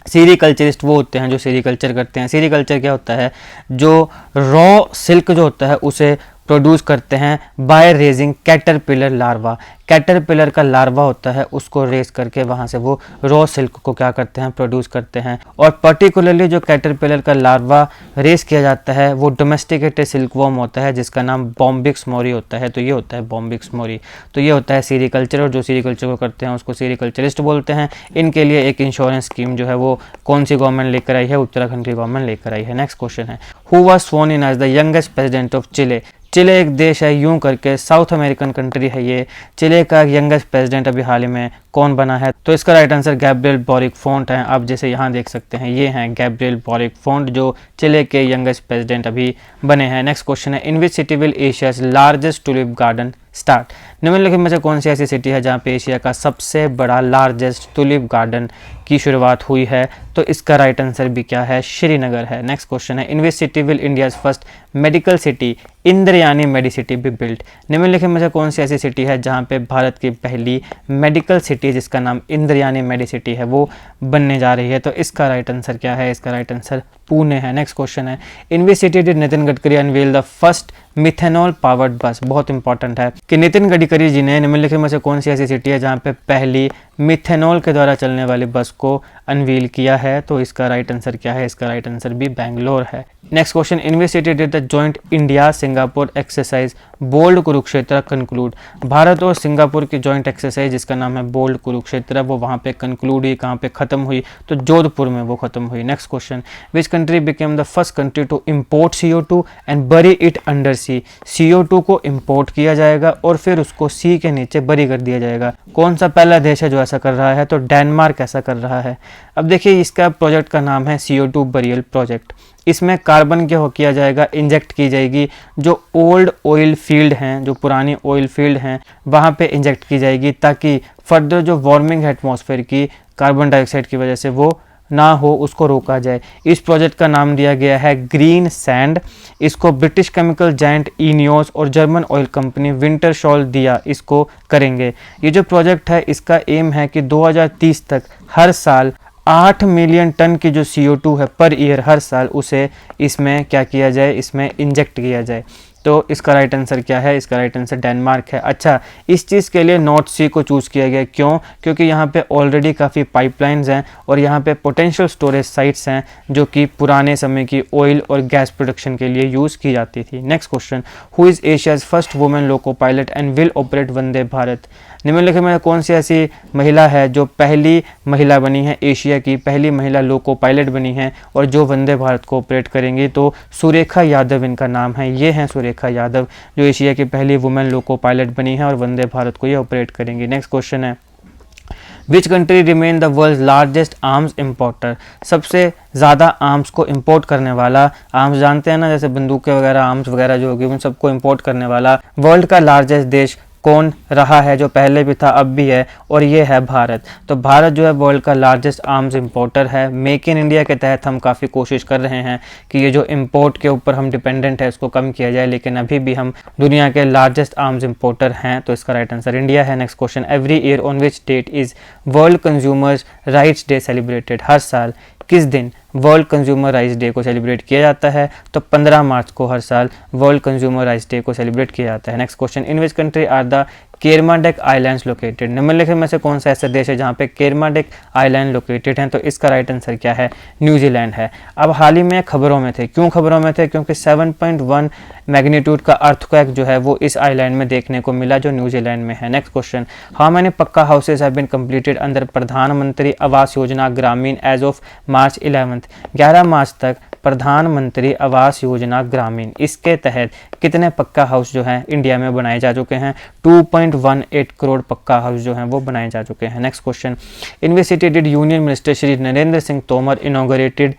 सीरीकल्चरिस्ट वो होते हैं जो सीरीकल्चर करते हैं। सीरीकल्चर क्या होता है, जो रॉ सिल्क जो होता है उसे प्रोड्यूस करते हैं by raising caterpillar larva. Caterpillar का लार्वा होता है उसको रेस करके वहाँ से वो रॉ सिल्क को क्या करते हैं, प्रोड्यूस करते हैं। और पर्टिकुलरली जो कैटरपिलर का लार्वा रेस किया जाता है वो डोमेस्टिकेटेड सिल्कवॉर्म होता है जिसका नाम बॉम्बिक्स मोरी होता है, तो ये होता है बॉम्बिक्स मोरी। तो ये होता है सीरीकल्चर और जो सीरीकल्चर को करते हैं उसको सीरीकल्चरिस्ट बोलते हैं। इनके लिए एक इंश्योरेंस स्कीम जो है वो कौन सी गवर्नमेंट लेकर आई है, उत्तराखंड की गवर्नमेंट लेकर आई है। नेक्स्ट क्वेश्चन है, who was sworn in as the youngest president of Chile. Chile एक देश है यूं करके, साउथ अमेरिकन कंट्री है ये। चिले का यंगेस्ट प्रेसिडेंट अभी हाल ही में कौन बना है, तो इसका right answer Gabriel boric font है। आप जैसे यहाँ देख सकते हैं ये हैं गैब्रियल बोरिक फोंट जो चिले के यंगेस्ट प्रेसिडेंट अभी बने हैं। नेक्स्ट क्वेश्चन है, in which city will Asia's largest tulip garden start. निम्नलिखित में से कौन सी ऐसी सिटी है जहाँ पे एशिया का सबसे बड़ा लार्जेस्ट टुलिप गार्डन की शुरुआत हुई है, तो इसका राइट आंसर भी क्या है, श्रीनगर है। नेक्स्ट क्वेश्चन है, in which city will India's first medical city Indrayani medicity be built. निम्नलिखित में से कौन सी ऐसी सिटी है जहाँ पे भारत की पहली मेडिकल सिटी जिसका नाम इंद्रयानी मेडिसिटी है वो बनने जा रही है, तो इसका राइट आंसर क्या है, इसका राइट आंसर पुणे है। नेक्स्ट क्वेश्चन है, in which city did Nitin Gadkari unveil the first methanol powered bus. बहुत इंपॉर्टेंट है कि नितिन गडकरी जी ने निम्नलिखित में से कौन सी ऐसी सिटी है जहाँ पे पहली मिथेनॉल के द्वारा चलने वाली बस को अनवील किया है, तो इसका राइट आंसर क्या है, इसका राइट आंसर भी बेंगलोर है। Next question, in which city did the joint India Singapore exercise bold Kurukshetra conclude. Bharat और सिंगापुर की जॉइंट एक्सरसाइज जिसका नाम है बोल्ड कुरुक्षेत्र वो वहाँ पे कंक्लूड हुई, कहाँ पे खत्म हुई, तो जोधपुर में वो खत्म हुई। Next question, which country became the first country to import CO2 and bury it under sea. CO2 को इम्पोर्ट किया जाएगा और फिर उसको सी के नीचे बरी कर दिया जाएगा। कौन सा पहला देश है जो ऐसा कर रहा है, तो डेनमार्क ऐसा कर रहा है। अब देखिए इसका प्रोजेक्ट का नाम है CO2 बरियल प्रोजेक्ट। इसमें कार्बन क्या हो किया जाएगा, इंजेक्ट की जाएगी। जो ओल्ड ऑयल फील्ड हैं, जो पुरानी ऑयल फील्ड हैं, वहाँ पे इंजेक्ट की जाएगी ताकि फर्दर जो वार्मिंग है एटमॉस्फेयर की कार्बन डाइऑक्साइड की वजह से वो ना हो, उसको रोका जाए। इस प्रोजेक्ट का नाम दिया गया है ग्रीन सैंड। इसको ब्रिटिश केमिकल जायंट इनियोस और जर्मन ऑयल कंपनी विंटरशॉल दिया इसको करेंगे। ये जो प्रोजेक्ट है इसका एम है कि 2030 तक हर साल 8 मिलियन टन की जो CO2 है पर ईयर हर साल, उसे इसमें क्या किया जाए, इसमें इंजेक्ट किया जाए। तो इसका राइट आंसर क्या है, इसका राइट आंसर डेनमार्क है। अच्छा, इस चीज़ के लिए नॉर्थ सी को चूज़ किया गया, क्यों? क्योंकि यहाँ पे ऑलरेडी काफ़ी पाइपलाइंस हैं और यहाँ पे पोटेंशियल स्टोरेज साइट्स हैं जो कि पुराने समय की ऑयल और गैस प्रोडक्शन के लिए यूज़ की जाती थी। Next question, who is Asia's first women loco pilot and will operate Vande Bharat? निम्नलिखित में कौन सी ऐसी महिला है जो पहली महिला बनी है, एशिया की पहली महिला लोको पायलट बनी है और जो वंदे भारत को ऑपरेट करेंगी? तो सुरेखा यादव इनका नाम है। ये हैं सुरेखा यादव जो एशिया की पहली वुमेन लोको पायलट बनी है और वंदे भारत को ये ऑपरेट करेंगी। नेक्स्ट क्वेश्चन है, which country remain the world largest arms importer? सबसे ज़्यादा आर्म्स को इंपोर्ट करने वाला, आर्म्स जानते हैं ना, जैसे बंदूकें वगैरह, आर्म्स वगैरह जो होगी, उन सबको इंपोर्ट करने वाला वर्ल्ड का लार्जेस्ट देश कौन रहा है, जो पहले भी था अब भी है, और ये है भारत। तो भारत जो है वर्ल्ड का लार्जेस्ट आर्म्स इंपोर्टर है। मेक इन इंडिया के तहत हम काफ़ी कोशिश कर रहे हैं कि ये जो इंपोर्ट के ऊपर हम डिपेंडेंट है उसको कम किया जाए, लेकिन अभी भी हम दुनिया के लार्जेस्ट आर्म्स इंपोर्टर हैं। तो इसका राइट आंसर इंडिया है। Next question, every year on which date is world consumers rights day celebrated? हर साल किस दिन वर्ल्ड कंज्यूमर राइट्स डे को सेलिब्रेट किया जाता है? तो 15 मार्च को हर साल वर्ल्ड कंज्यूमर राइट्स डे को सेलिब्रेट किया जाता है। Next question, in which country are the Kermadec islands located? निम्नलिखित में से कौन सा ऐसा देश है जहाँ पे केरमाडेक आइलैंड लोकेटेड हैं? तो इसका राइट आंसर क्या है, न्यूजीलैंड है। अब हाल ही में खबरों में थे, क्यों खबरों में थे? क्योंकि 7.1 मैग्नीट्यूड का अर्थक्वेक जो है वो इस आइलैंड में देखने को मिला जो न्यूजीलैंड में है। Next question, how many pucca houses have been completed under Pradhan Mantri Awas योजना ग्रामीण एज ऑफ मार्च 11? 11 मार्च तक प्रधानमंत्री आवास योजना ग्रामीण, इसके तहत कितने पक्का हाउस जो हैं इंडिया में बनाए जा चुके हैं? 2.18 करोड़ पक्का हाउस जो हैं वो बनाए जा चुके हैं। Next question, in which city did union minister Shri Narendra Singh Tomar inaugurated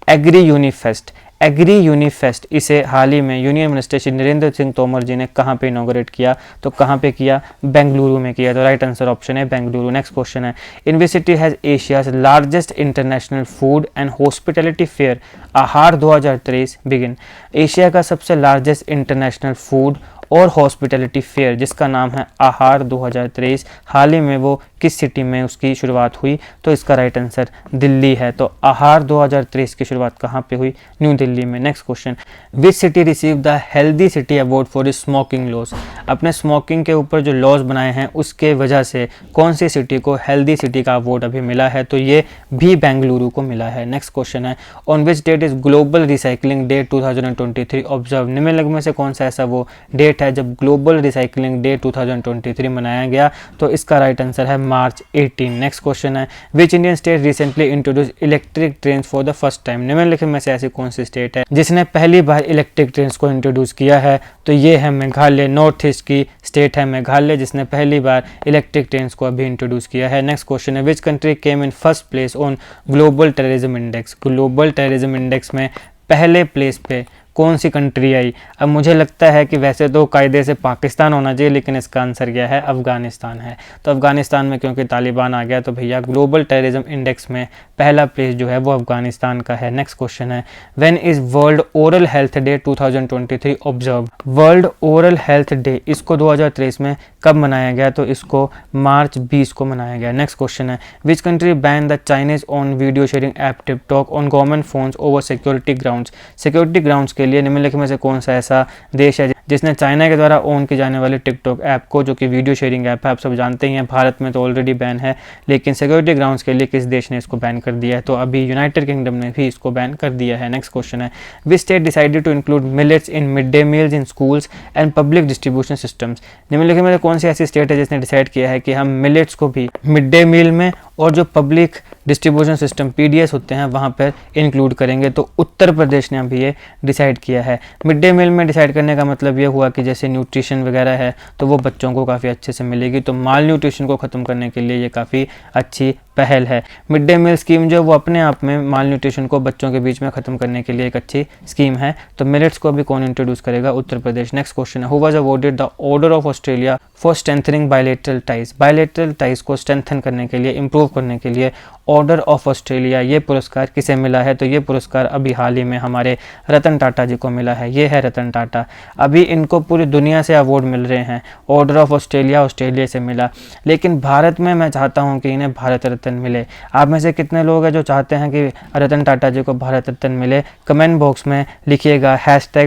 agri unifest? Agri unifest इसे हाल ही में यूनियन मिनिस्टर श्री नरेंद्र सिंह तोमर जी ने कहाँ पे इनॉग्रेट किया? तो कहाँ पे किया? बेंगलुरु में किया। तो राइट आंसर ऑप्शन है बेंगलुरु। नेक्स्ट क्वेश्चन है, in which city has Asia's largest international food and hospitality fair Aahar 2023 begin? Asia का सबसे लार्जेस्ट इंटरनेशनल फूड और हॉस्पिटैलिटी फेयर जिसका नाम है आहार 2023, हाल ही में वो किस सिटी में उसकी शुरुआत हुई? तो इसका राइट आंसर दिल्ली है। तो आहार 2023 की शुरुआत कहाँ पे हुई? न्यू दिल्ली में। Next question, which city receive the healthy city award for is smoking laws? अपने स्मोकिंग के ऊपर जो लॉज बनाए हैं उसके वजह से कौन सी सिटी को हेल्दी सिटी का अवार्ड अभी मिला है? तो ये भी बेंगलुरु को मिला है। नेक्स्ट क्वेश्चन है, on which date is global recycling day 2023 observe? निम्नलिखित में से कौन सा ऐसा वो डेट है जब ग्लोबल रिसाइकलिंग डे 2023 मनाया गया? तो इसका राइट आंसर है मार्च 18। नेक्स्ट क्वेश्चन है, which Indian state recently introduce electric train for the first time? निम्नलिखित में से ऐसी कौन सी स्टेट है जिसने पहली बार इलेक्ट्रिक ट्रेन को इंट्रोड्यूस किया है? तो ये है मेघालय। नॉर्थ ईस्ट की स्टेट है मेघालय जिसने पहली बार इलेक्ट्रिक ट्रेन को अभी इंट्रोड्यूस किया है। नेक्स्ट क्वेश्चन है, which country came in first place on global terrorism index? Global terrorism index में पहले प्लेस पे कौन सी कंट्री आई? अब मुझे लगता है कि वैसे तो कायदे से पाकिस्तान होना चाहिए, लेकिन इसका आंसर क्या है? अफगानिस्तान है। तो अफगानिस्तान में क्योंकि तालिबान आ गया तो भैया ग्लोबल टेररिज्म इंडेक्स में पहला प्लेस जो है वो अफगानिस्तान का है। नेक्स्ट क्वेश्चन है, when is world oral health day 2023 observe? World oral health day इसको 2023 में कब मनाया गया? तो इसको मार्च 20 को मनाया गया। नेक्स्ट क्वेश्चन है, which country ban the Chinese on video sharing app TikTok on government phones over security grounds? Security grounds के लिए निम्नलिखित में से कौन सा ऐसा देश है जिसने चाइना के द्वारा ऑन की जाने वाले टिकटॉक ऐप को, जो कि वीडियो शेयरिंग ऐप है, आप सब जानते ही हैं, भारत में तो ऑलरेडी बैन है, लेकिन सिक्योरिटी ग्राउंड्स के लिए किस देश ने इसको बैन कर दिया है? तो अभी यूनाइटेड किंगडम ने भी इसको बैन कर दिया है। नेक्स्ट क्वेश्चन है, which state decided to include millets in mid day meals in schools and public distribution systems? निम्नलिखित में से कौन सी ऐसी स्टेट है जिसने डिसाइड किया है कि हम मिलेट्स को भी मिड डे मील में और जो पब्लिक डिस्ट्रीब्यूशन सिस्टम PDS होते हैं वहाँ पर इंक्लूड करेंगे। तो उत्तर प्रदेश ने अभी ये डिसाइड किया है। मिड डे मील में डिसाइड करने का मतलब ये हुआ कि जैसे न्यूट्रिशन वगैरह है तो वो बच्चों को काफ़ी अच्छे से मिलेगी। तो माल न्यूट्रिशन को ख़त्म करने के लिए ये काफ़ी अच्छी पहल है। मिड डे मील स्कीम जो वो अपने आप में माल न्यूट्रिशन को बच्चों के बीच में ख़त्म करने के लिए एक अच्छी स्कीम है। तो मिलेट्स को अभी कौन इंट्रोड्यूस करेगा? उत्तर प्रदेश। नेक्स्ट क्वेश्चन है, who was awarded the order of Australia for strengthening bilateral ties. Bilateral ties को स्ट्रेंथन करने के लिए, इंप्रूव करने के लिए ऑर्डर ऑफ ऑस्ट्रेलिया, ये पुरस्कार किसे मिला है? तो ये पुरस्कार अभी हाल ही में हमारे रतन टाटा जी को मिला है। ये है रतन टाटा। अभी इनको पूरी दुनिया से अवार्ड मिल रहे हैं। ऑर्डर ऑफ ऑस्ट्रेलिया ऑस्ट्रेलिया से मिला, लेकिन भारत में मैं चाहता हूं कि इन्हें भारत रत्न मिले। आप में से कितने लोग हैं जो चाहते हैं कि रतन टाटा जी को भारत रत्न मिले? कमेंट बॉक्स में लिखिएगा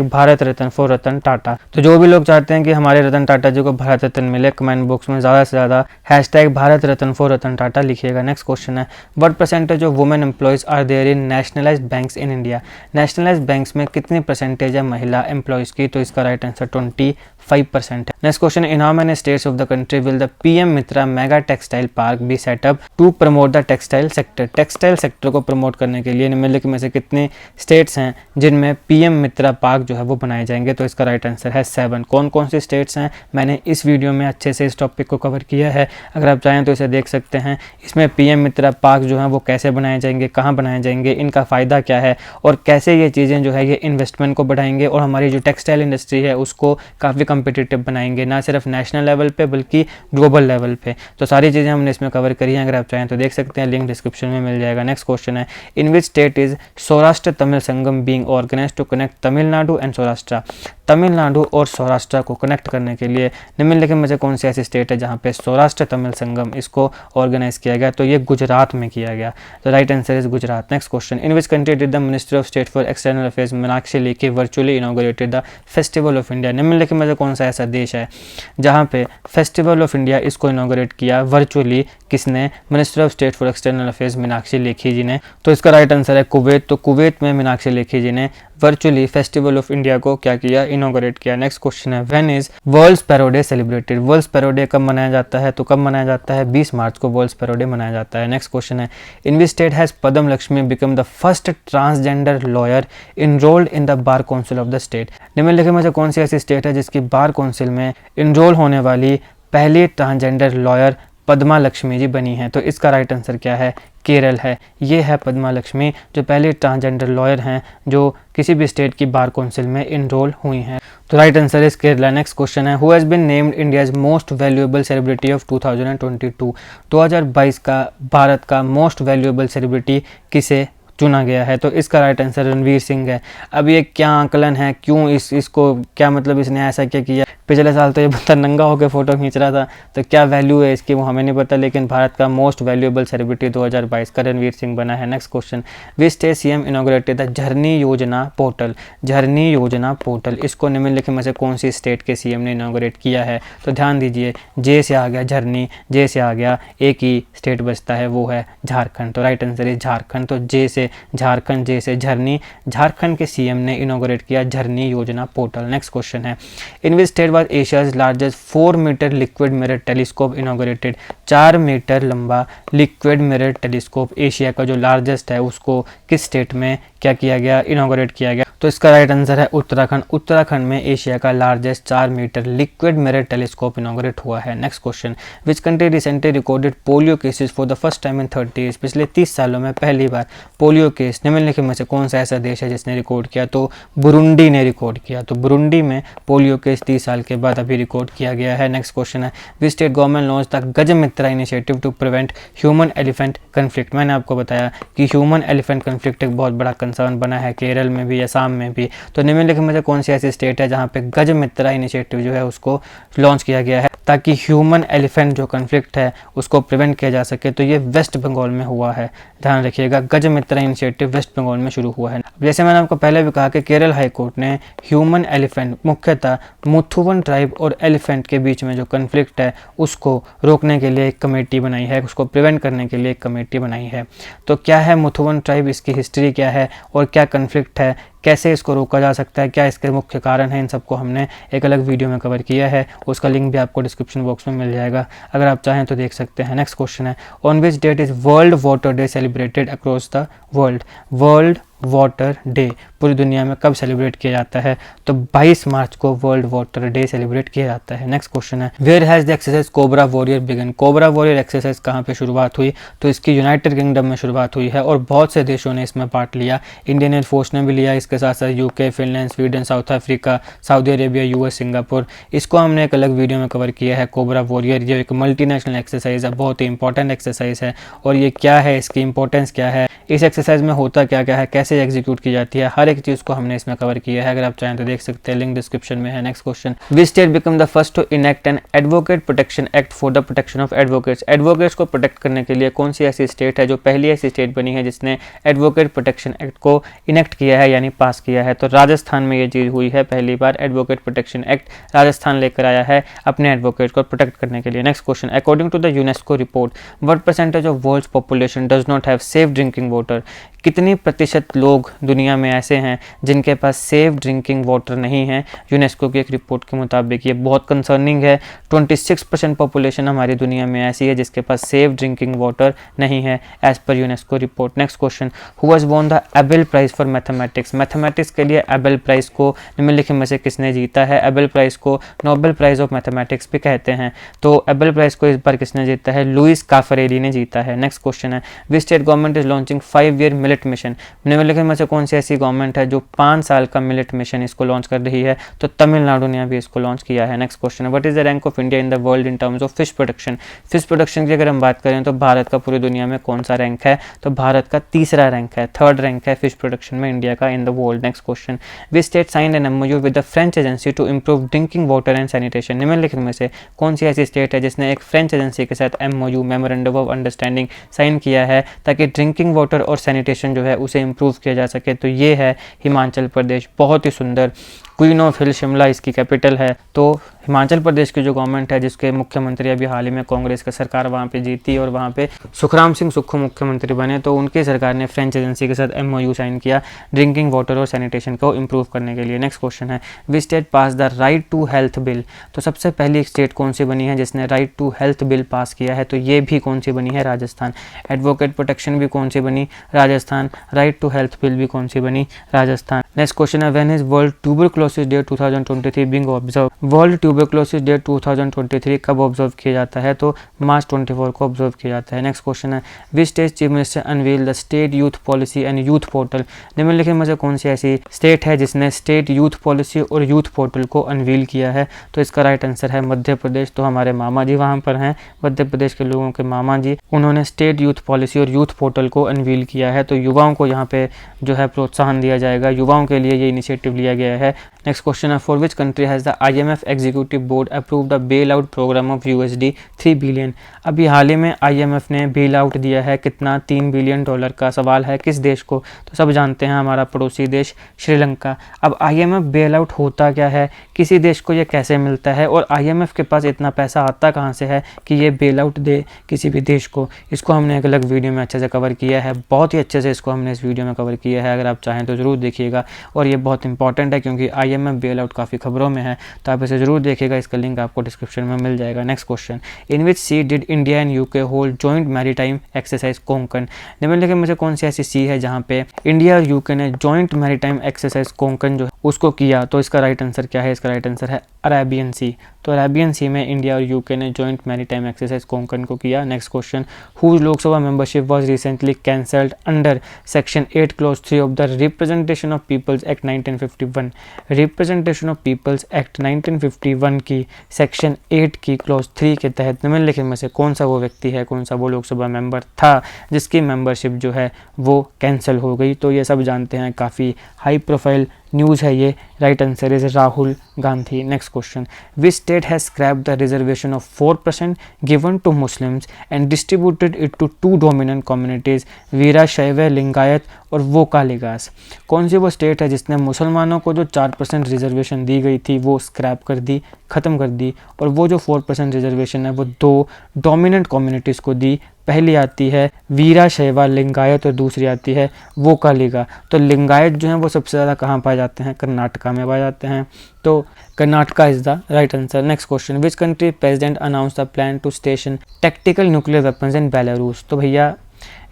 #भारत रत्न फॉर रतन टाटा। तो जो भी लोग चाहते हैं कि हमारे रतन टाटा जी को भारत रत्न मिले, कमेंट बॉक्स में ज़्यादा से ज़्यादा #भारत रत्न फॉर रतन टाटा लिखिएगा। नेक्स्ट क्वेश्चन है, what percentage of women employees are there in nationalised banks in India. Nationalised banks में कितनी परसेंटेज है महिला एम्प्लॉयज़ की? तो इसका राइट आंसर 25% है। Next question, in how many states of the country will the PM Mitra mega textile park be set up to promote the textile sector. Textile sector को promote करने के लिए निम्नलिखित में से कितने स्टेट्स हैं जिनमें PM मित्रा पार्क जो है वो बनाए जाएंगे? तो इसका राइट आंसर है 7। कौन कौन से स्टेट्स हैं? मैंने इस वीडियो में अच्छे से इस टॉपिक को कवर किया है, अगर आप चाहें तो इसे देख सकते हैं। इसमें PM मित्रा पार्क जो है वो कैसे बनाए जाएंगे, कहाँ बनाए जाएंगे, इनका फ़ायदा क्या है और कैसे ये चीज़ें जो है ये इन्वेस्टमेंट को बढ़ाएंगे और हमारी जो टेक्सटाइल इंडस्ट्री है उसको काफ़ी कम्पिटिटिव बनाएंगे, ना सिर्फ नेशनल लेवल पे बल्कि ग्लोबल लेवल पे। तो सारी चीज़ें हमने इसमें कवर करी हैं, अगर आप चाहें तो देख सकते हैं, लिंक डिस्क्रिप्शन में मिल जाएगा। नेक्स्ट क्वेश्चन है, in which state is Saurashtra Tamil Sangam being organised to connect Tamil Nadu and Saurashtra. Tamil Nadu और सौराष्ट्र को कनेक्ट करने के लिए निम्नलिखित में से कौन सी ऐसी स्टेट है जहाँ पे सौराष्ट्र तमिल संगम इसको ऑर्गेनाइज किया गया? तो ये गुजरात में किया गया। तो right answer is Gujarat. Next question, in which country did the minister of state for external affairs Meenakshi Lekhi virtually inaugurated the festival of India. निम्नलिखित में से कौन सा ऐसा देश है जहाँ पे फेस्टिवल ऑफ इंडिया इसको इनॉग्रेट किया वर्चुअली? किसने? Minister of state for external affairs Meenakshi Lekhi ji ने। तो इसका राइट आंसर है कुवैत। तो कुवैत में मीनाक्षी लेखी जी ने वर्चुअली फेस्टिवल ऑफ इंडिया को क्या किया? इनॉग्रेट किया। नेक्स्ट क्वेश्चन है, when is world sparrow day celebrated. World sparrow day कब मनाया जाता है? तो कब मनाया जाता है? 20 मार्च को वर्ल्ड स्पैरो डे मनाया जाता है। नेक्स्ट क्वेश्चन है, in which state has Padma Lakshmi become the first transgender lawyer enrolled in the bar council of the state. निम्नलिखित में से कौन सी ऐसी स्टेट है जिसकी बार काउंसिल में इनरोल होने वाली पहली ट्रांसजेंडर लॉयर पद्मा लक्ष्मी जी बनी है? तो इसका राइट आंसर क्या है? केरल है। ये है पद्मा लक्ष्मी जो पहले ट्रांसजेंडर लॉयर हैं जो किसी भी स्टेट की बार काउंसिल में इनरोल हुई हैं। तो right answer is Kerala. Next question है, who has been named India's most valuable celebrity of 2022। 2022 का भारत का मोस्ट वैल्यूएबल सेलिब्रिटी किसे चुना गया है? तो इसका राइट आंसर रणवीर सिंह है। अब ये क्या आकलन है, क्यों इसको क्या मतलब इसने ऐसा क्या किया? पिछले साल तो ये बंदा नंगा होकर फोटो खींच रहा था, तो क्या वैल्यू है इसकी वो हमें नहीं पता, लेकिन भारत का मोस्ट वैल्यूएबल सेलिब्रिटी 2022 का रणवीर सिंह बना है। Next question, which state CM inaugurated the Jharni Yojana portal. झरनी Yojana portal इसको निम्नलिखित में से कौन सी स्टेट के CM ने इनॉग्रेट किया है? तो ध्यान दीजिए, जे से आ गया झरनी, जे से आ गया, एक ही स्टेट बचता है वो है झारखंड। तो राइट आंसर इज झारखंड। तो जे से झारखंड, जे से झरनी, झारखंड के CM ने इनॉग्रेट किया झरनी योजना पोर्टल। नेक्स्ट क्वेश्चन है, in which state was Asia's largest 4 metre liquid mirror telescope inaugurated. 4 metre लंबा लिक्विड मिरर टेलीस्कोप एशिया का जो लार्जेस्ट है उसको किस स्टेट में क्या किया गया? इनॉग्रेट किया गया। तो इसका राइट आंसर है उत्तराखंड। उत्तराखंड में एशिया का largest 4 metre liquid mirror telescope inaugurate हुआ है। Next question, which country recently recorded polio cases for the first time in 30 years. पिछले 30 सालों में पहली बार पोलियो केस निम्नलिखित में से कौन सा ऐसा देश है जिसने रिकॉर्ड किया? तो बुरुंडी ने रिकॉर्ड किया। तो बुरुंडी में पोलियो केस 30 साल के बाद अभी रिकॉर्ड किया गया है। नेक्स्ट क्वेश्चन है, which state government launch the Gaj Mitra initiative to prevent human elephant conflict. मैंने आपको बताया कि ह्यूमन एलिफेंट कन्फ्लिक्ट एक बहुत बड़ा कंसर्न बना है केरल में भी, असम में भी। तो निम्नलिखित में से कौन सी ऐसी स्टेट है जहाँ पे गज मित्रा इनिशिएटिव जो है उसको लॉन्च किया गया है ताकि ह्यूमन एलिफेंट जो कन्फ्लिक्ट है उसको प्रिवेंट किया जा सके? तो ये वेस्ट बंगाल में हुआ है। ध्यान रखिएगा, गज मित्रा इनिशिएटिव वेस्ट बंगाल में शुरू हुआ है। जैसे मैंने आपको पहले भी कहा कि केरल हाई कोर्ट ने ह्यूमन एलिफेंट, मुख्यतः मुथुवन ट्राइब और एलिफेंट के बीच में जो कन्फ्लिक्ट है उसको रोकने के लिए एक कमेटी बनाई है, उसको प्रिवेंट करने के लिए एक कमेटी बनाई है। तो क्या है मुथुवन ट्राइब, इसकी हिस्ट्री क्या है और क्या कन्फ्लिक्ट है कैसे इसको रोका जा सकता है, क्या इसके मुख्य कारण हैं, इन सबको हमने एक अलग वीडियो में कवर किया है, उसका लिंक भी आपको डिस्क्रिप्शन बॉक्स में मिल जाएगा, अगर आप चाहें तो देख सकते हैं। नेक्स्ट क्वेश्चन है, on which date is world water day celebrated across the world. World water day पूरी दुनिया में कब सेलिब्रेट किया जाता है, तो 22 मार्च को वर्ल्ड वाटर डे सेलिब्रेट किया जाता है। नेक्स्ट क्वेश्चन है, where has the exercise Cobra Warrior begun. Cobra Warrior exercise कहाँ पे शुरुआत हुई, तो इसकी यूनाइटेड किंगडम में शुरुआत हुई है और बहुत से देशों ने इसमें पार्ट लिया। इंडियन एयरफोर्स ने भी लिया, इसके साथ साथ UK, Finland, Sweden, south Africa, Saudi Arabia, US, Singapore. इसको हमने एक अलग वीडियो में कवर किया है। कोबरा वॉरियर ये एक मल्टीनेशनल एक्सरसाइज है, बहुत ही इंपॉर्टेंट एक्सरसाइज है। और ये क्या है, इसकी इंपॉर्टेंस क्या है, इस एक्सरसाइज में होता क्या क्या है, कैसे एग्जीक्यूट की जाती है, हर एक चीज़ को हमने इसमें कवर किया है। अगर आप चाहें तो देख सकते हैं, लिंक डिस्क्रिप्शन में है। Next question, which state become the first to enact an advocate protection act for the protection of advocates. Advocates को प्रोटेक्ट करने के लिए कौन सी ऐसी स्टेट है जो पहली ऐसी स्टेट बनी है जिसने एडवोकेट प्रोटेक्शन एक्ट को इनेक्ट किया है, यानी पास किया है। तो राजस्थान में ये चीज़ हुई है, पहली बार एडवोकेट प्रोटेक्शन एक्ट राजस्थान लेकर आया है अपने एडवोकेट को प्रोटेक्ट करने के लिए। Next question, according to the UNESCO report what percentage of world's population does not have safe drinking water. कितनी प्रतिशत लोग दुनिया में ऐसे हैं जिनके पास सेफ ड्रिंकिंग वाटर नहीं है। यूनेस्को की एक रिपोर्ट के मुताबिक ये बहुत कंसर्निंग है। 26% पॉपुलेशन हमारी दुनिया में ऐसी है जिसके पास सेफ ड्रिंकिंग वाटर नहीं है एज पर UNESCO report. Next question, who has won the Abel prize for mathematics. Mathematics के लिए एबेल प्राइज को निम्नलिखित में से किसने जीता है। एबेल प्राइज को नोबेल प्राइज ऑफ मैथमेटिक्स भी कहते हैं। तो एबेल प्राइज को इस बार किसने जीता है, लुइस काफरेली ने जीता है। नेक्स्ट क्वेश्चन है, which state government is launching 5-year millet mission. निम्नलिखित में से कौन सी ऐसी गवर्नमेंट है जो 5 साल का मिलेट मिशन इसको लॉन्च कर रही है, तो तमिलनाडु ने अभी इसको लॉन्च किया है। नेक्स्ट क्वेश्चन है, what is the rank of India in the world in terms of fish production. Fish production की अगर हम बात करें तो भारत का पूरी दुनिया में कौन सा रैंक है, तो भारत का तीसरा रैंक है, 3rd रैंक है फिश प्रोडक्शन में इंडिया का in the world. Next question, which state signed an MOU with the French agency to improve drinking water and sanitation. निम्नलिखित में से कौन सी ऐसी स्टेट है जिसने एक फ्रेंच एजेंसी के साथ MOU memorandum of understanding sign किया है ताकि ड्रिंकिंग वाटर और सैनिटेशन जो है उसे इंप्रूव किया जा सके, तो ये है हिमाचल प्रदेश। बहुत ही सुंदर, क्वीन ऑफ हिल शिमला इसकी कैपिटल है। तो हिमाचल प्रदेश की जो गवर्नमेंट है जिसके मुख्यमंत्री अभी हाल ही में कांग्रेस का सरकार वहाँ पे जीती और वहाँ पे सुखराम सिंह सुक्खू मुख्यमंत्री बने, तो उनकी सरकार ने फ्रेंच एजेंसी के साथ एमओयू साइन किया ड्रिंकिंग वाटर और सैनिटेशन को इंप्रूव करने के लिए। नेक्स्ट क्वेश्चन है, which state pass the right to health bill. तो सबसे पहली स्टेट कौन सी बनी है जिसने right to health bill pass किया है, तो ये भी कौन सी बनी है, राजस्थान। एडवोकेट प्रोटेक्शन भी कौन सी बनी, Rajasthan. Right to health bill भी कौन सी बनी, राजस्थान। नेक्स्ट क्वेश्चन है, when is world tuberculosis day 2023 being observe. World tuberculosis day 2023 कब ऑब्जर्व किया जाता है, तो मार्च 24 को ऑब्जर्व किया जाता है। नेक्स्ट क्वेश्चन है, which state chief minister unveil the state youth policy and youth portal. निम्नलिखित में से कौन सी ऐसी स्टेट है जिसने स्टेट यूथ पॉलिसी और यूथ पोर्टल को अनवील किया है, तो इसका राइट आंसर है मध्य प्रदेश। तो हमारे मामा जी वहाँ पर हैं, मध्य प्रदेश के लोगों के मामा जी, उन्होंने स्टेट यूथ पॉलिसी और यूथ पोर्टल को अनवील किया है। तो युवाओं को यहाँ पे जो है प्रोत्साहन दिया जाएगा, युवाओं के लिए ये इनिशिएटिव लिया गया है। नेक्स्ट क्वेश्चन है, for which country has the IMF executive board approve the bail out programme of USD 3 billion. अभी हाल ही में IMF ने बेल आउट दिया है, कितना, $3 बिलियन का। सवाल है किस देश को, तो सब जानते हैं हमारा पड़ोसी देश श्रीलंका। अब IMF बेल आउट होता क्या है, किसी देश को ये कैसे मिलता है और IMF के पास इतना पैसा आता कहाँ से है कि ये बेल आउट दे किसी भी देश को, इसको हमने एक अलग वीडियो में अच्छे से कवर किया है, बहुत ही अच्छे से इसको हमने इस वीडियो में कवर किया है। अगर आप चाहें तो ज़रूर देखिएगा और ये बहुत इंपॉर्टेंट है क्योंकि IMF बेल आउट काफ़ी खबरों में है, तो आप इसे ज़रूर देखिएगा, इसका लिंक आपको डिस्क्रिप्शन में मिल जाएगा। Next question, in which sea did India and UK hold joint maritime exercise Konkan. निम्नलिखित में से कौन सी ऐसी सी है जहाँ पे इंडिया और यूके ने जॉइंट मैरीटाइम एक्सरसाइज कोंकण जो है उसको किया, तो इसका राइट आंसर क्या है, इसका राइट आंसर है अरेबियन सी। तो अरेबियन सी में इंडिया और यूके ने जॉइंट मैरीटाइम एक्सरसाइज कोंकण को किया। Next question, whose Lok Sabha membership was recently cancelled under section 8 clause 3 of the representation of peoples act 1951। Representation of peoples act 1951 की सेक्शन 8 की क्लॉज 3 के तहत निम्नलिखित में से कौन सा वो व्यक्ति है, कौन सा वो लोकसभा मेंबर था जिसकी मेंबरशिप जो है वो कैंसिल हो गई। तो ये सब जानते हैं, काफ़ी हाई प्रोफाइल न्यूज़ है ये। Right answer is Rahul Gandhi. Next question, which state has scrapped the reservation of 4% given to Muslims and distributed it to 2 dominant communities, Veerashaiva Lingayat और वोकालिगास। कौन सी वो स्टेट है जिसने मुसलमानों को जो 4% रिजर्वेशन दी गई थी वो स्क्रैप कर दी, ख़त्म कर दी, और वो जो 4% रिजर्वेशन है वो 2 डोमिनेंट कम्युनिटीज़ को दी। पहली आती है वीराशैवा लिंगायत और दूसरी आती है वोकालिगा। तो लिंगायत जो हैं वो सबसे ज़्यादा कहाँ पाए जाते हैं? कर्नाटका में पाए जाते हैं। तो Karnataka is the right answer. Next question, which country president announce the plan to station tactical nuclear weapons in Belarus? तो भैया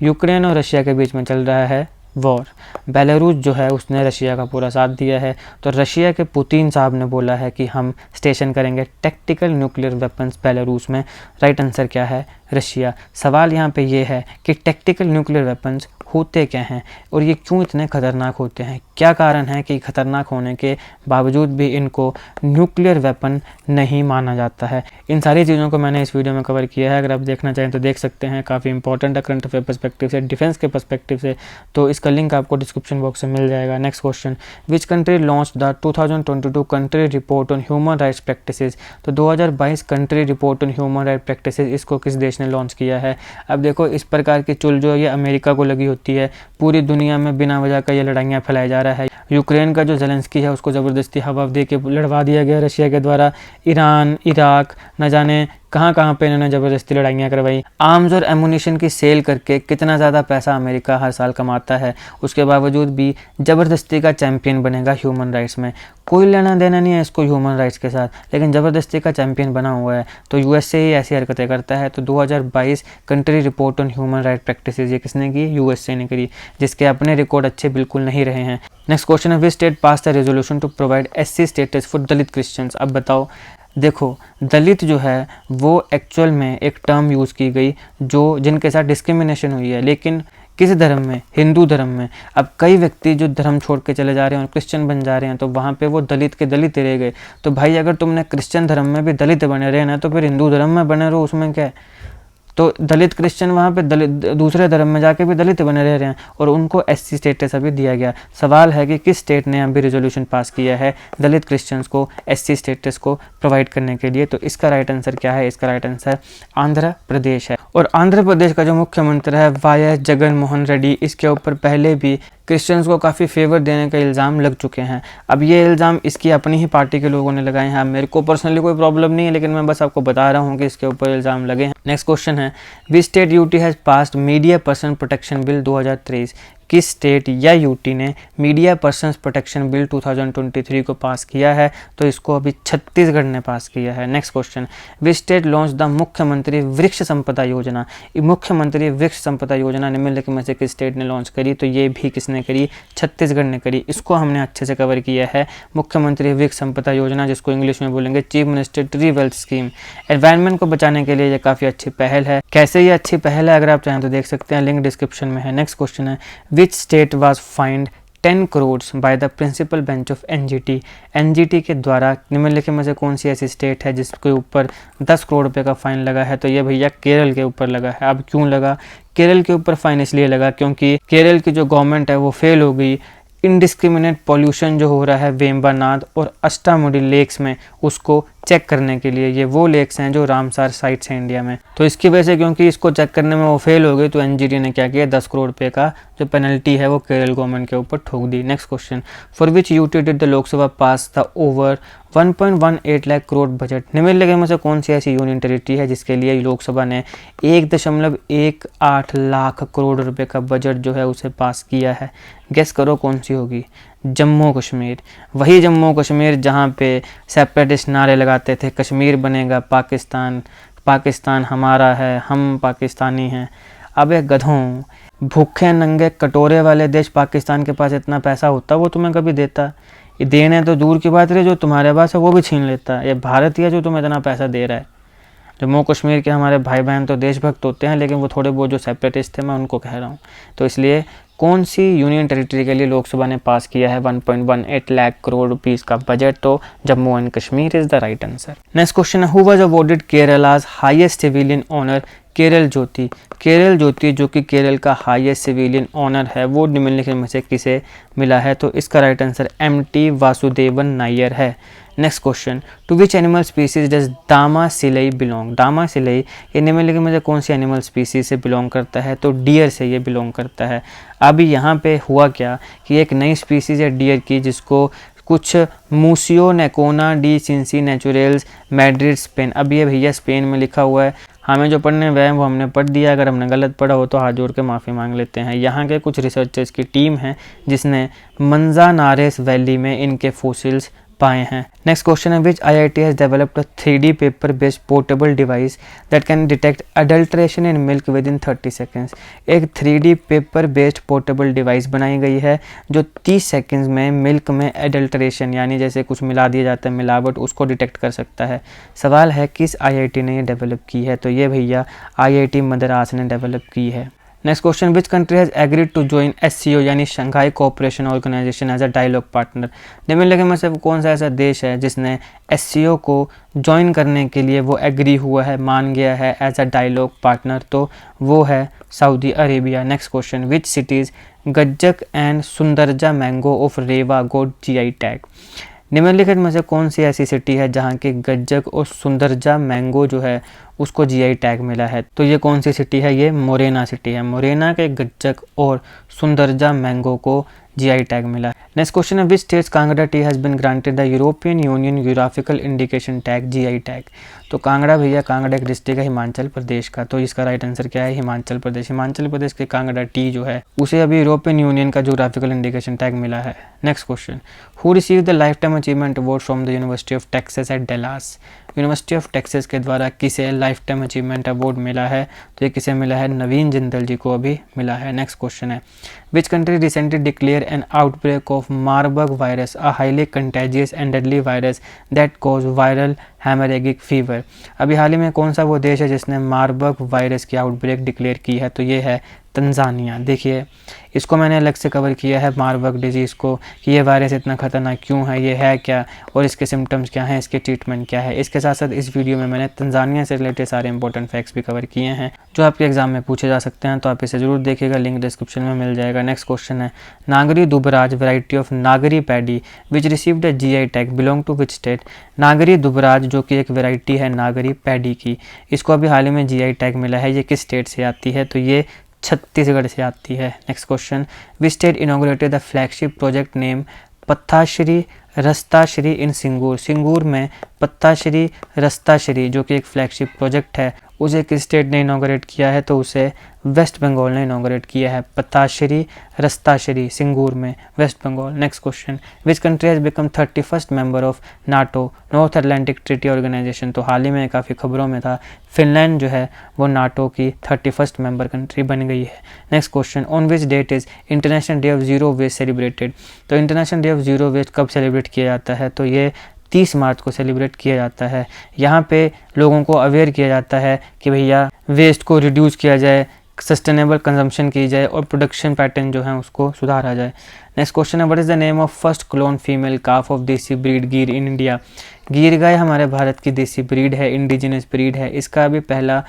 यूक्रेन और रशिया के बीच में चल रहा है वॉर। बेलारूस जो है उसने रशिया का पूरा साथ दिया है, तो रशिया के पुतिन साहब ने बोला है कि हम स्टेशन करेंगे टैक्टिकल न्यूक्लियर वेपन्स बेलारूस में। राइट आंसर क्या है? रशिया। सवाल यहाँ पे ये है कि टैक्टिकल न्यूक्लियर वेपन्स होते क्या हैं और ये क्यों इतने ख़तरनाक होते हैं? क्या कारण है कि ख़तरनाक होने के बावजूद भी इनको न्यूक्लियर वेपन नहीं माना जाता है? इन सारी चीज़ों को मैंने इस वीडियो में कवर किया है। अगर आप देखना चाहें तो देख सकते हैं, काफ़ी इंपॉर्टेंट है करंट अफेयर पर्सपेक्टिव से, डिफेंस के पर्सपेक्टिव से, तो इसका लिंक आपको डिस्क्रिप्शन बॉक्स में मिल जाएगा। Next question, which country launch the 2022 country report on human rights practices? तो 2022 country report on human rights practices इसको किस देश ने लॉन्च किया है? अब देखो, इस प्रकार की चुल जो है ये अमेरिका को लगी होती है। पूरी दुनिया में बिना वजह का ये लड़ाइयाँ फैलाई जा रहा है। यूक्रेन का जो ज़ेलेंस्की है उसको ज़बरदस्ती हवा दे के लड़वा दिया गया रशिया के द्वारा। ईरान, इराक, न जाने कहाँ कहाँ पे इन्होंने ज़बरदस्ती लड़ाइयाँ करवाई। आर्म्स और एमुनिशन की सेल करके कितना ज़्यादा पैसा अमेरिका हर साल कमाता है, उसके बावजूद भी ज़बरदस्ती का चैम्पियन बनेगा ह्यूमन राइट्स में। कोई लेना देना नहीं है इसको ह्यूमन राइट्स के साथ, लेकिन ज़बरदस्ती का चैम्पियन बना हुआ है। तो यूएसए ही ऐसी हरकतें करता है। तो 2022 country report on human right practices ये किसने की? यूएसए ने करी, जिसके अपने रिकॉर्ड अच्छे बिल्कुल नहीं रहे हैं। नेक्स्ट क्वेश्चन है, which state pass the resolution to provide SC status for Dalit Christians? अब बताओ, देखो दलित जो है वो एक्चुअल में एक टर्म यूज़ की गई जो जिनके साथ डिस्क्रिमिनेशन हुई है, लेकिन किस धर्म में? हिंदू धर्म में। अब कई व्यक्ति जो धर्म छोड़ के चले जा रहे हैं और क्रिश्चियन बन जा रहे हैं, तो वहाँ पे वो दलित के दलित रह गए। तो भाई अगर तुमने क्रिश्चियन धर्म में भी दलित बने रहे ना, तो फिर हिंदू धर्म में बने रहो, उसमें क्या है? तो दलित क्रिश्चियन वहाँ पे दलित दूसरे धर्म में जाके भी दलित बने रह रहे हैं और उनको एससी स्टेटस अभी दिया गया। सवाल है कि किस स्टेट ने अभी रेजोल्यूशन पास किया है दलित क्रिश्चियंस को एससी स्टेटस को प्रोवाइड करने के लिए? तो इसका राइट आंसर क्या है? इसका राइट आंसर आंध्र प्रदेश है। और आंध्र प्रदेश का जो मुख्यमंत्री है वाई जगन मोहन रेड्डी, इसके ऊपर पहले भी क्रिश्चियंस को काफ़ी फेवर देने का इल्ज़ाम लग चुके हैं। अब ये इल्ज़ाम इसकी अपनी ही पार्टी के लोगों ने लगाए हैं। मेरे को पर्सनली कोई प्रॉब्लम नहीं है, लेकिन मैं बस आपको बता रहा हूँ कि इसके ऊपर इल्ज़ाम लगे हैं। नेक्स्ट क्वेश्चन है, which state UT has passed media person protection bill 2023? किस स्टेट या यूटी ने मीडिया पर्सन्स प्रोटेक्शन बिल 2023 को पास किया है? तो इसको अभी छत्तीसगढ़ ने पास किया है। Next question, which state launch the मुख्यमंत्री वृक्ष संपदा योजना? मुख्यमंत्री वृक्ष संपदा योजना निम्नलिखित में से किस स्टेट ने लॉन्च करी? तो ये भी किसने करी? छत्तीसगढ़ ने करी। इसको हमने अच्छे से कवर किया है, मुख्यमंत्री वृक्ष संपदा योजना, जिसको इंग्लिश में बोलेंगे chief minister tree wealth scheme. Environment को बचाने के लिए ये काफ़ी अच्छी पहल है। कैसे ये अच्छी पहल है अगर आप चाहें तो देख सकते हैं, लिंक डिस्क्रिप्शन में है। नेक्स्ट क्वेश्चन है, Which state was fined 10 crores by the principal bench of NGT? NGT के द्वारा निम्नलिखित में से कौन सी ऐसी स्टेट है जिसके ऊपर 10 करोड़ रुपए का फाइन लगा है? तो ये भैया केरल के ऊपर लगा है। अब क्यों लगा? केरल के ऊपर फाइन इसलिए लगा क्योंकि केरल की जो गवर्नमेंट है वो फेल हो गई। इनडिस्क्रिमिनेट पॉल्यूशन जो हो रहा है वेम्बनाड और अष्टामुडी लेक्स में, उसको चेक करने के लिए। ये वो लेक्स हैं जो रामसार साइट्स हैं इंडिया में। तो इसकी वजह से क्योंकि इसको चेक करने में वो फेल हो गई, तो एनजीटी ने क्या किया, 10 करोड़ रुपए का जो पेनल्टी है वो केरल गवर्नमेंट के ऊपर ठोक दी। Next question, for which UT did the Lok Sabha pass the over 1.18 lakh crore budget? निम्नलिखित में से कौन सी ऐसी यूनियन टेरिटरी है जिसके लिए लोकसभा ने 1.18 लाख करोड़ रुपए का बजट जो है उसे पास किया है? गेस करो कौन सी होगी? जम्मू कश्मीर। वही जम्मू कश्मीर जहाँ पे सेपरेटिस्ट नारे लगाते थे, कश्मीर बनेगा पाकिस्तान, पाकिस्तान हमारा है, हम पाकिस्तानी हैं। अबे गधों, भूखे नंगे कटोरे वाले देश पाकिस्तान के पास इतना पैसा होता वो तुम्हें कभी देता? ये देने तो दूर की बात रही, जो तुम्हारे पास है वो भी छीन लेता। ये भारत ही है जो तुम्हें इतना पैसा दे रहा है। जम्मू कश्मीर के हमारे भाई बहन तो देशभक्त होते हैं, लेकिन वो थोड़े बहुत जो सेपरेटिस्ट थे, मैं उनको कह रहा हूँ। तो इसलिए कौन सी यूनियन टेरिटरी के लिए लोकसभा ने पास किया है 1.18 लाख करोड़ रुपीस का बजट? तो Jammu and Kashmir is the right answer. Next question है, who was awarded Kerala's highest civilian honour? Kerala Jyoti. Kerala Jyoti जो कि केरल का हाईएस्ट सिविलियन ऑनर है वो निम्नलिखित में से किसे मिला है? तो इसका right answer MT Vasudevan Nair है। Next question, to which animal species does Damasilai belong? Damasilai ये निम्नलिखित में से कौन सी एनिमल स्पीसीज से बिलोंग करता है? तो डियर से ये बिलोंग करता है। अभी यहाँ पे हुआ क्या कि एक नई स्पीसीज है डियर की जिसको कुछ मूसियो नेकोना डी सिंसी नेचुरल्स मैड्रिड स्पेन, अब ये भैया स्पेन में लिखा हुआ है, हमें जो पढ़ने वह वो हमने पढ़ दिया, अगर हमने गलत पढ़ा हो तो हाथ जोड़ के माफ़ी मांग लेते हैं। यहाँ के कुछ रिसर्चर्स की टीम है जिसने मंजानारेस वैली में इनके फॉसिल्स पाए हैं। नेक्स्ट क्वेश्चन है, विच IIT has developed a 3D paper based portable device that can detect adulteration in milk with in 30 seconds. एक 3D paper based portable device बनाई गई है जो 30 सेकेंड्स में मिल्क में एडल्ट्रेशन यानी जैसे कुछ मिला दिया जाता है मिलावट, उसको डिटेक्ट कर सकता है। सवाल है किस IIT ने ये डेवलप की है? तो ये भैया IIT मद्रास ने डेवलप की है। Next question, which country has agreed to join SCO यानी Shanghai cooperation organisation as a dialogue partner? निम्नलिखित में से कौन सा ऐसा देश है जिसने SCO को ज्वाइन करने के लिए वो एग्री हुआ है, मान गया है एज अ डायलॉग पार्टनर? तो वो है Saudi Arabia. Next question, which cities gajak and Sundarja mango of Rewa got GI tag? निम्नलिखित में से कौन सी ऐसी सिटी है जहाँ के गज्जक और सुंदरजा मैंगो जो है उसको GI टैग मिला है? तो ये कौन सी सिटी है? ये मोरेना सिटी है। मोरेना के गज्जक और सुंदरजा मैंगो को GI टैग मिला है। नेक्स्ट क्वेश्चन है, which states Kangra tea has been granted the European union geographical indication tag GI tag? तो कांगड़ा भैया, कांगड़ा एक डिस्ट्रिक्ट है हिमाचल प्रदेश का, तो इसका राइट आंसर क्या है? हिमाचल प्रदेश। हिमाचल प्रदेश के कांगड़ा टी जो है उसे अभी यूरोपियन यूनियन का जोग्राफिकल इंडिकेशन टैग मिला है। Next question, who receive the life time achievement award from the University of Texas at Dallas? University of Texas के द्वारा किसे लाइफ टाइम अचीवमेंट अवार्ड मिला है? तो ये किसे मिला है? नवीन जिंदल जी को अभी मिला है। नेक्स्ट क्वेश्चन है, which country recently declare an outbreak of Marburg virus, a highly contagious and deadly virus that cause viral haemorrhagic fever? अभी हाल ही में कौन सा वो देश है जिसने मार्बर्ग वायरस की आउटब्रेक डिक्लेयर की है? तो ये है तंजानिया। देखिए इसको मैंने अलग से कवर किया है मार्बर्ग डिजीज़ को कि ये वायरस इतना खतरनाक क्यों है, ये है क्या और इसके सिम्टम्स क्या हैं, इसके ट्रीटमेंट क्या है। इसके साथ साथ इस वीडियो में मैंने तंजानिया से रिलेटेड सारे इंपॉर्टेंट फैक्ट्स भी कवर किए हैं जो आपके एग्जाम में पूछे जा सकते हैं, तो आप इसे ज़रूर देखिएगा, लिंक डिस्क्रिप्शन में मिल जाएगा। नेक्स्ट क्वेश्चन है, Nagri Dubraj variety of Nagri paddy which received a GI tag belong to which state? Nagri Dubraj जो कि एक वैरायटी है नागरी पैडी की, इसको अभी हाल ही में GI टैग मिला है। ये किस स्टेट से आती है? तो ये छत्तीसगढ़ से आती है। Next question, which state inaugurated the flagship project name Pathashree Rastashree in Singur? Singur में पत्थाश्री रस्ताश्री जो कि एक फ्लैगशिप प्रोजेक्ट है उसे किस स्टेट ने इनॉग्रेट किया है? तो उसे वेस्ट बंगाल ने इनॉग्रेट किया है। पत्थाश्री रस्ताश्री सिंगूर में, West Bengal. Next question, which country has become 31st member of NATO North Atlantic Treaty Organisation? तो हाल ही में काफ़ी खबरों में था, फिनलैंड जो है वो नाटो की 31st मेंबर कंट्री बन गई है। Next question, on which date is international day of zero waste celebrated? तो international day of zero waste कब सेलिब्रेट किया जाता है? तो ये 30 मार्च को सेलिब्रेट किया जाता है। यहाँ पे लोगों को अवेयर किया जाता है कि भैया वेस्ट को रिड्यूस किया जाए, सस्टेनेबल कंजम्पशन की जाए और प्रोडक्शन पैटर्न जो है उसको सुधारा जाए। नेक्स्ट क्वेश्चन है, what is the name of first clone female calf of देसी ब्रीड गिर इन इंडिया? गिर गाय हमारे भारत की देसी ब्रीड है, इंडिजिनस ब्रीड है। इसका अभी पहला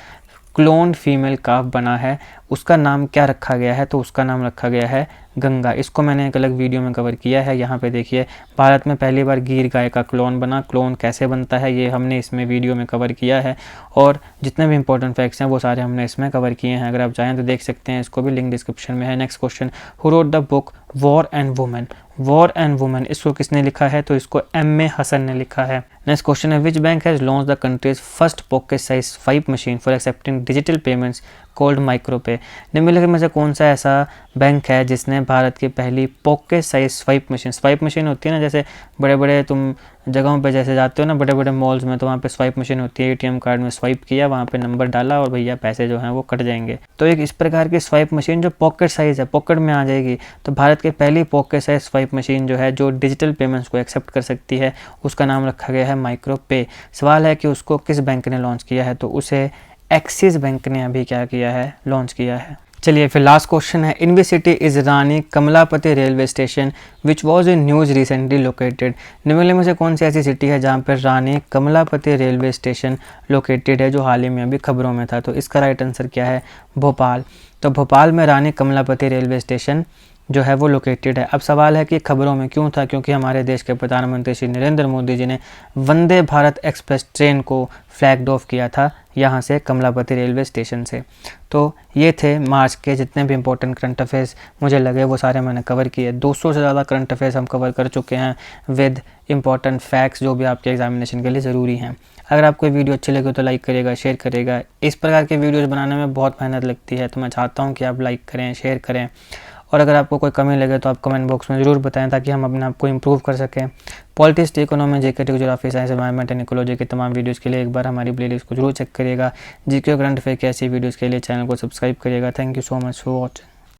क्लोन फीमेल काफ बना है, उसका नाम क्या रखा गया है? तो उसका नाम रखा गया है गंगा। इसको मैंने एक अलग वीडियो में कवर किया है। यहाँ पे देखिए, भारत में पहली बार गिर गाय का क्लोन बना। क्लोन कैसे बनता है ये हमने इसमें वीडियो में कवर किया है और जितने भी इंपॉर्टेंट फैक्ट्स हैं वो सारे हमने इसमें कवर किए हैं। अगर आप चाहें तो देख सकते हैं, इसको भी लिंक डिस्क्रिप्शन में है। Next question, who wrote the book war and women? War and women इसको किसने लिखा है? तो इसको M.A. हसन ने लिखा है। नेक्स्ट क्वेश्चन है, which bank has launch the country's first pocket size swipe machine for accepting digital payments called MicroPay? निम्नलिखित में से कौन सा ऐसा बैंक है जिसने भारत की पहली पॉकेट साइज स्वाइप मशीन होती है ना, जैसे बड़े बड़े तुम जगहों पे जैसे जाते हो ना, बड़े बड़े मॉल्स में, तो वहाँ पे स्वाइप मशीन होती है। ATM कार्ड में स्वाइप किया, वहाँ पे नंबर डाला और भैया पैसे जो हैं वो कट जाएंगे। तो एक इस प्रकार की स्वाइप मशीन जो पॉकेट साइज है, पॉकेट में आ जाएगी, तो भारत की पहली पॉकेट साइज स्वाइप मशीन जो है जो डिजिटल पेमेंट्स को एक्सेप्ट कर सकती है, उसका नाम रखा गया है माइक्रोपे। सवाल है कि उसको किस बैंक ने लॉन्च किया है? तो उसे एक्सिस बैंक ने अभी क्या किया है? लॉन्च किया है। चलिए फिर लास्ट क्वेश्चन है, in which city is Rani Kamlapati railway station which was in news recently located. निम्नलिखित में से कौन सी ऐसी सिटी है जहाँ पर रानी कमलापति रेलवे स्टेशन लोकेटेड है, जो हाल ही में अभी खबरों में था। तो इसका राइट आंसर क्या है, भोपाल। तो भोपाल में रानी कमलापति रेलवे स्टेशन जो है वो लोकेटेड है। अब सवाल है कि खबरों में क्यों था, क्योंकि हमारे देश के प्रधानमंत्री श्री नरेंद्र मोदी जी ने वंदे भारत एक्सप्रेस ट्रेन को फ्लैग्ड ऑफ किया था यहाँ से, कमलापति रेलवे स्टेशन से। तो ये थे मार्च के जितने भी इंपॉर्टेंट करंट अफेयर्स मुझे लगे वो सारे मैंने कवर किए। 200 से ज़्यादा करंट अफेयर्स हम कवर कर चुके हैं विद इंपॉर्टेंट फैक्ट्स जो भी आपके एग्जामिनेशन के लिए ज़रूरी हैं। अगर आपको वीडियो अच्छी लगे तो लाइक करिएगा, शेयर करिएगा। इस प्रकार के वीडियोज़ बनाने में बहुत मेहनत लगती है, तो मैं चाहता हूँ कि आप लाइक करें, शेयर करें। और अगर आपको कोई कमी लगे तो आप कमेंट बॉक्स में ज़रूर बताएं ताकि हम अपने आप को इम्प्रूव कर सकें। Politics, economy, GK, geography, science, environment and ecology के तमाम वीडियोस के लिए एक बार हमारी प्लेलिस्ट को जरूर चेक करिएगा। जीके करंट अफेयर के ऐसी वीडियोस के लिए चैनल को सब्सक्राइब करिएगा। Thank you so much for watching.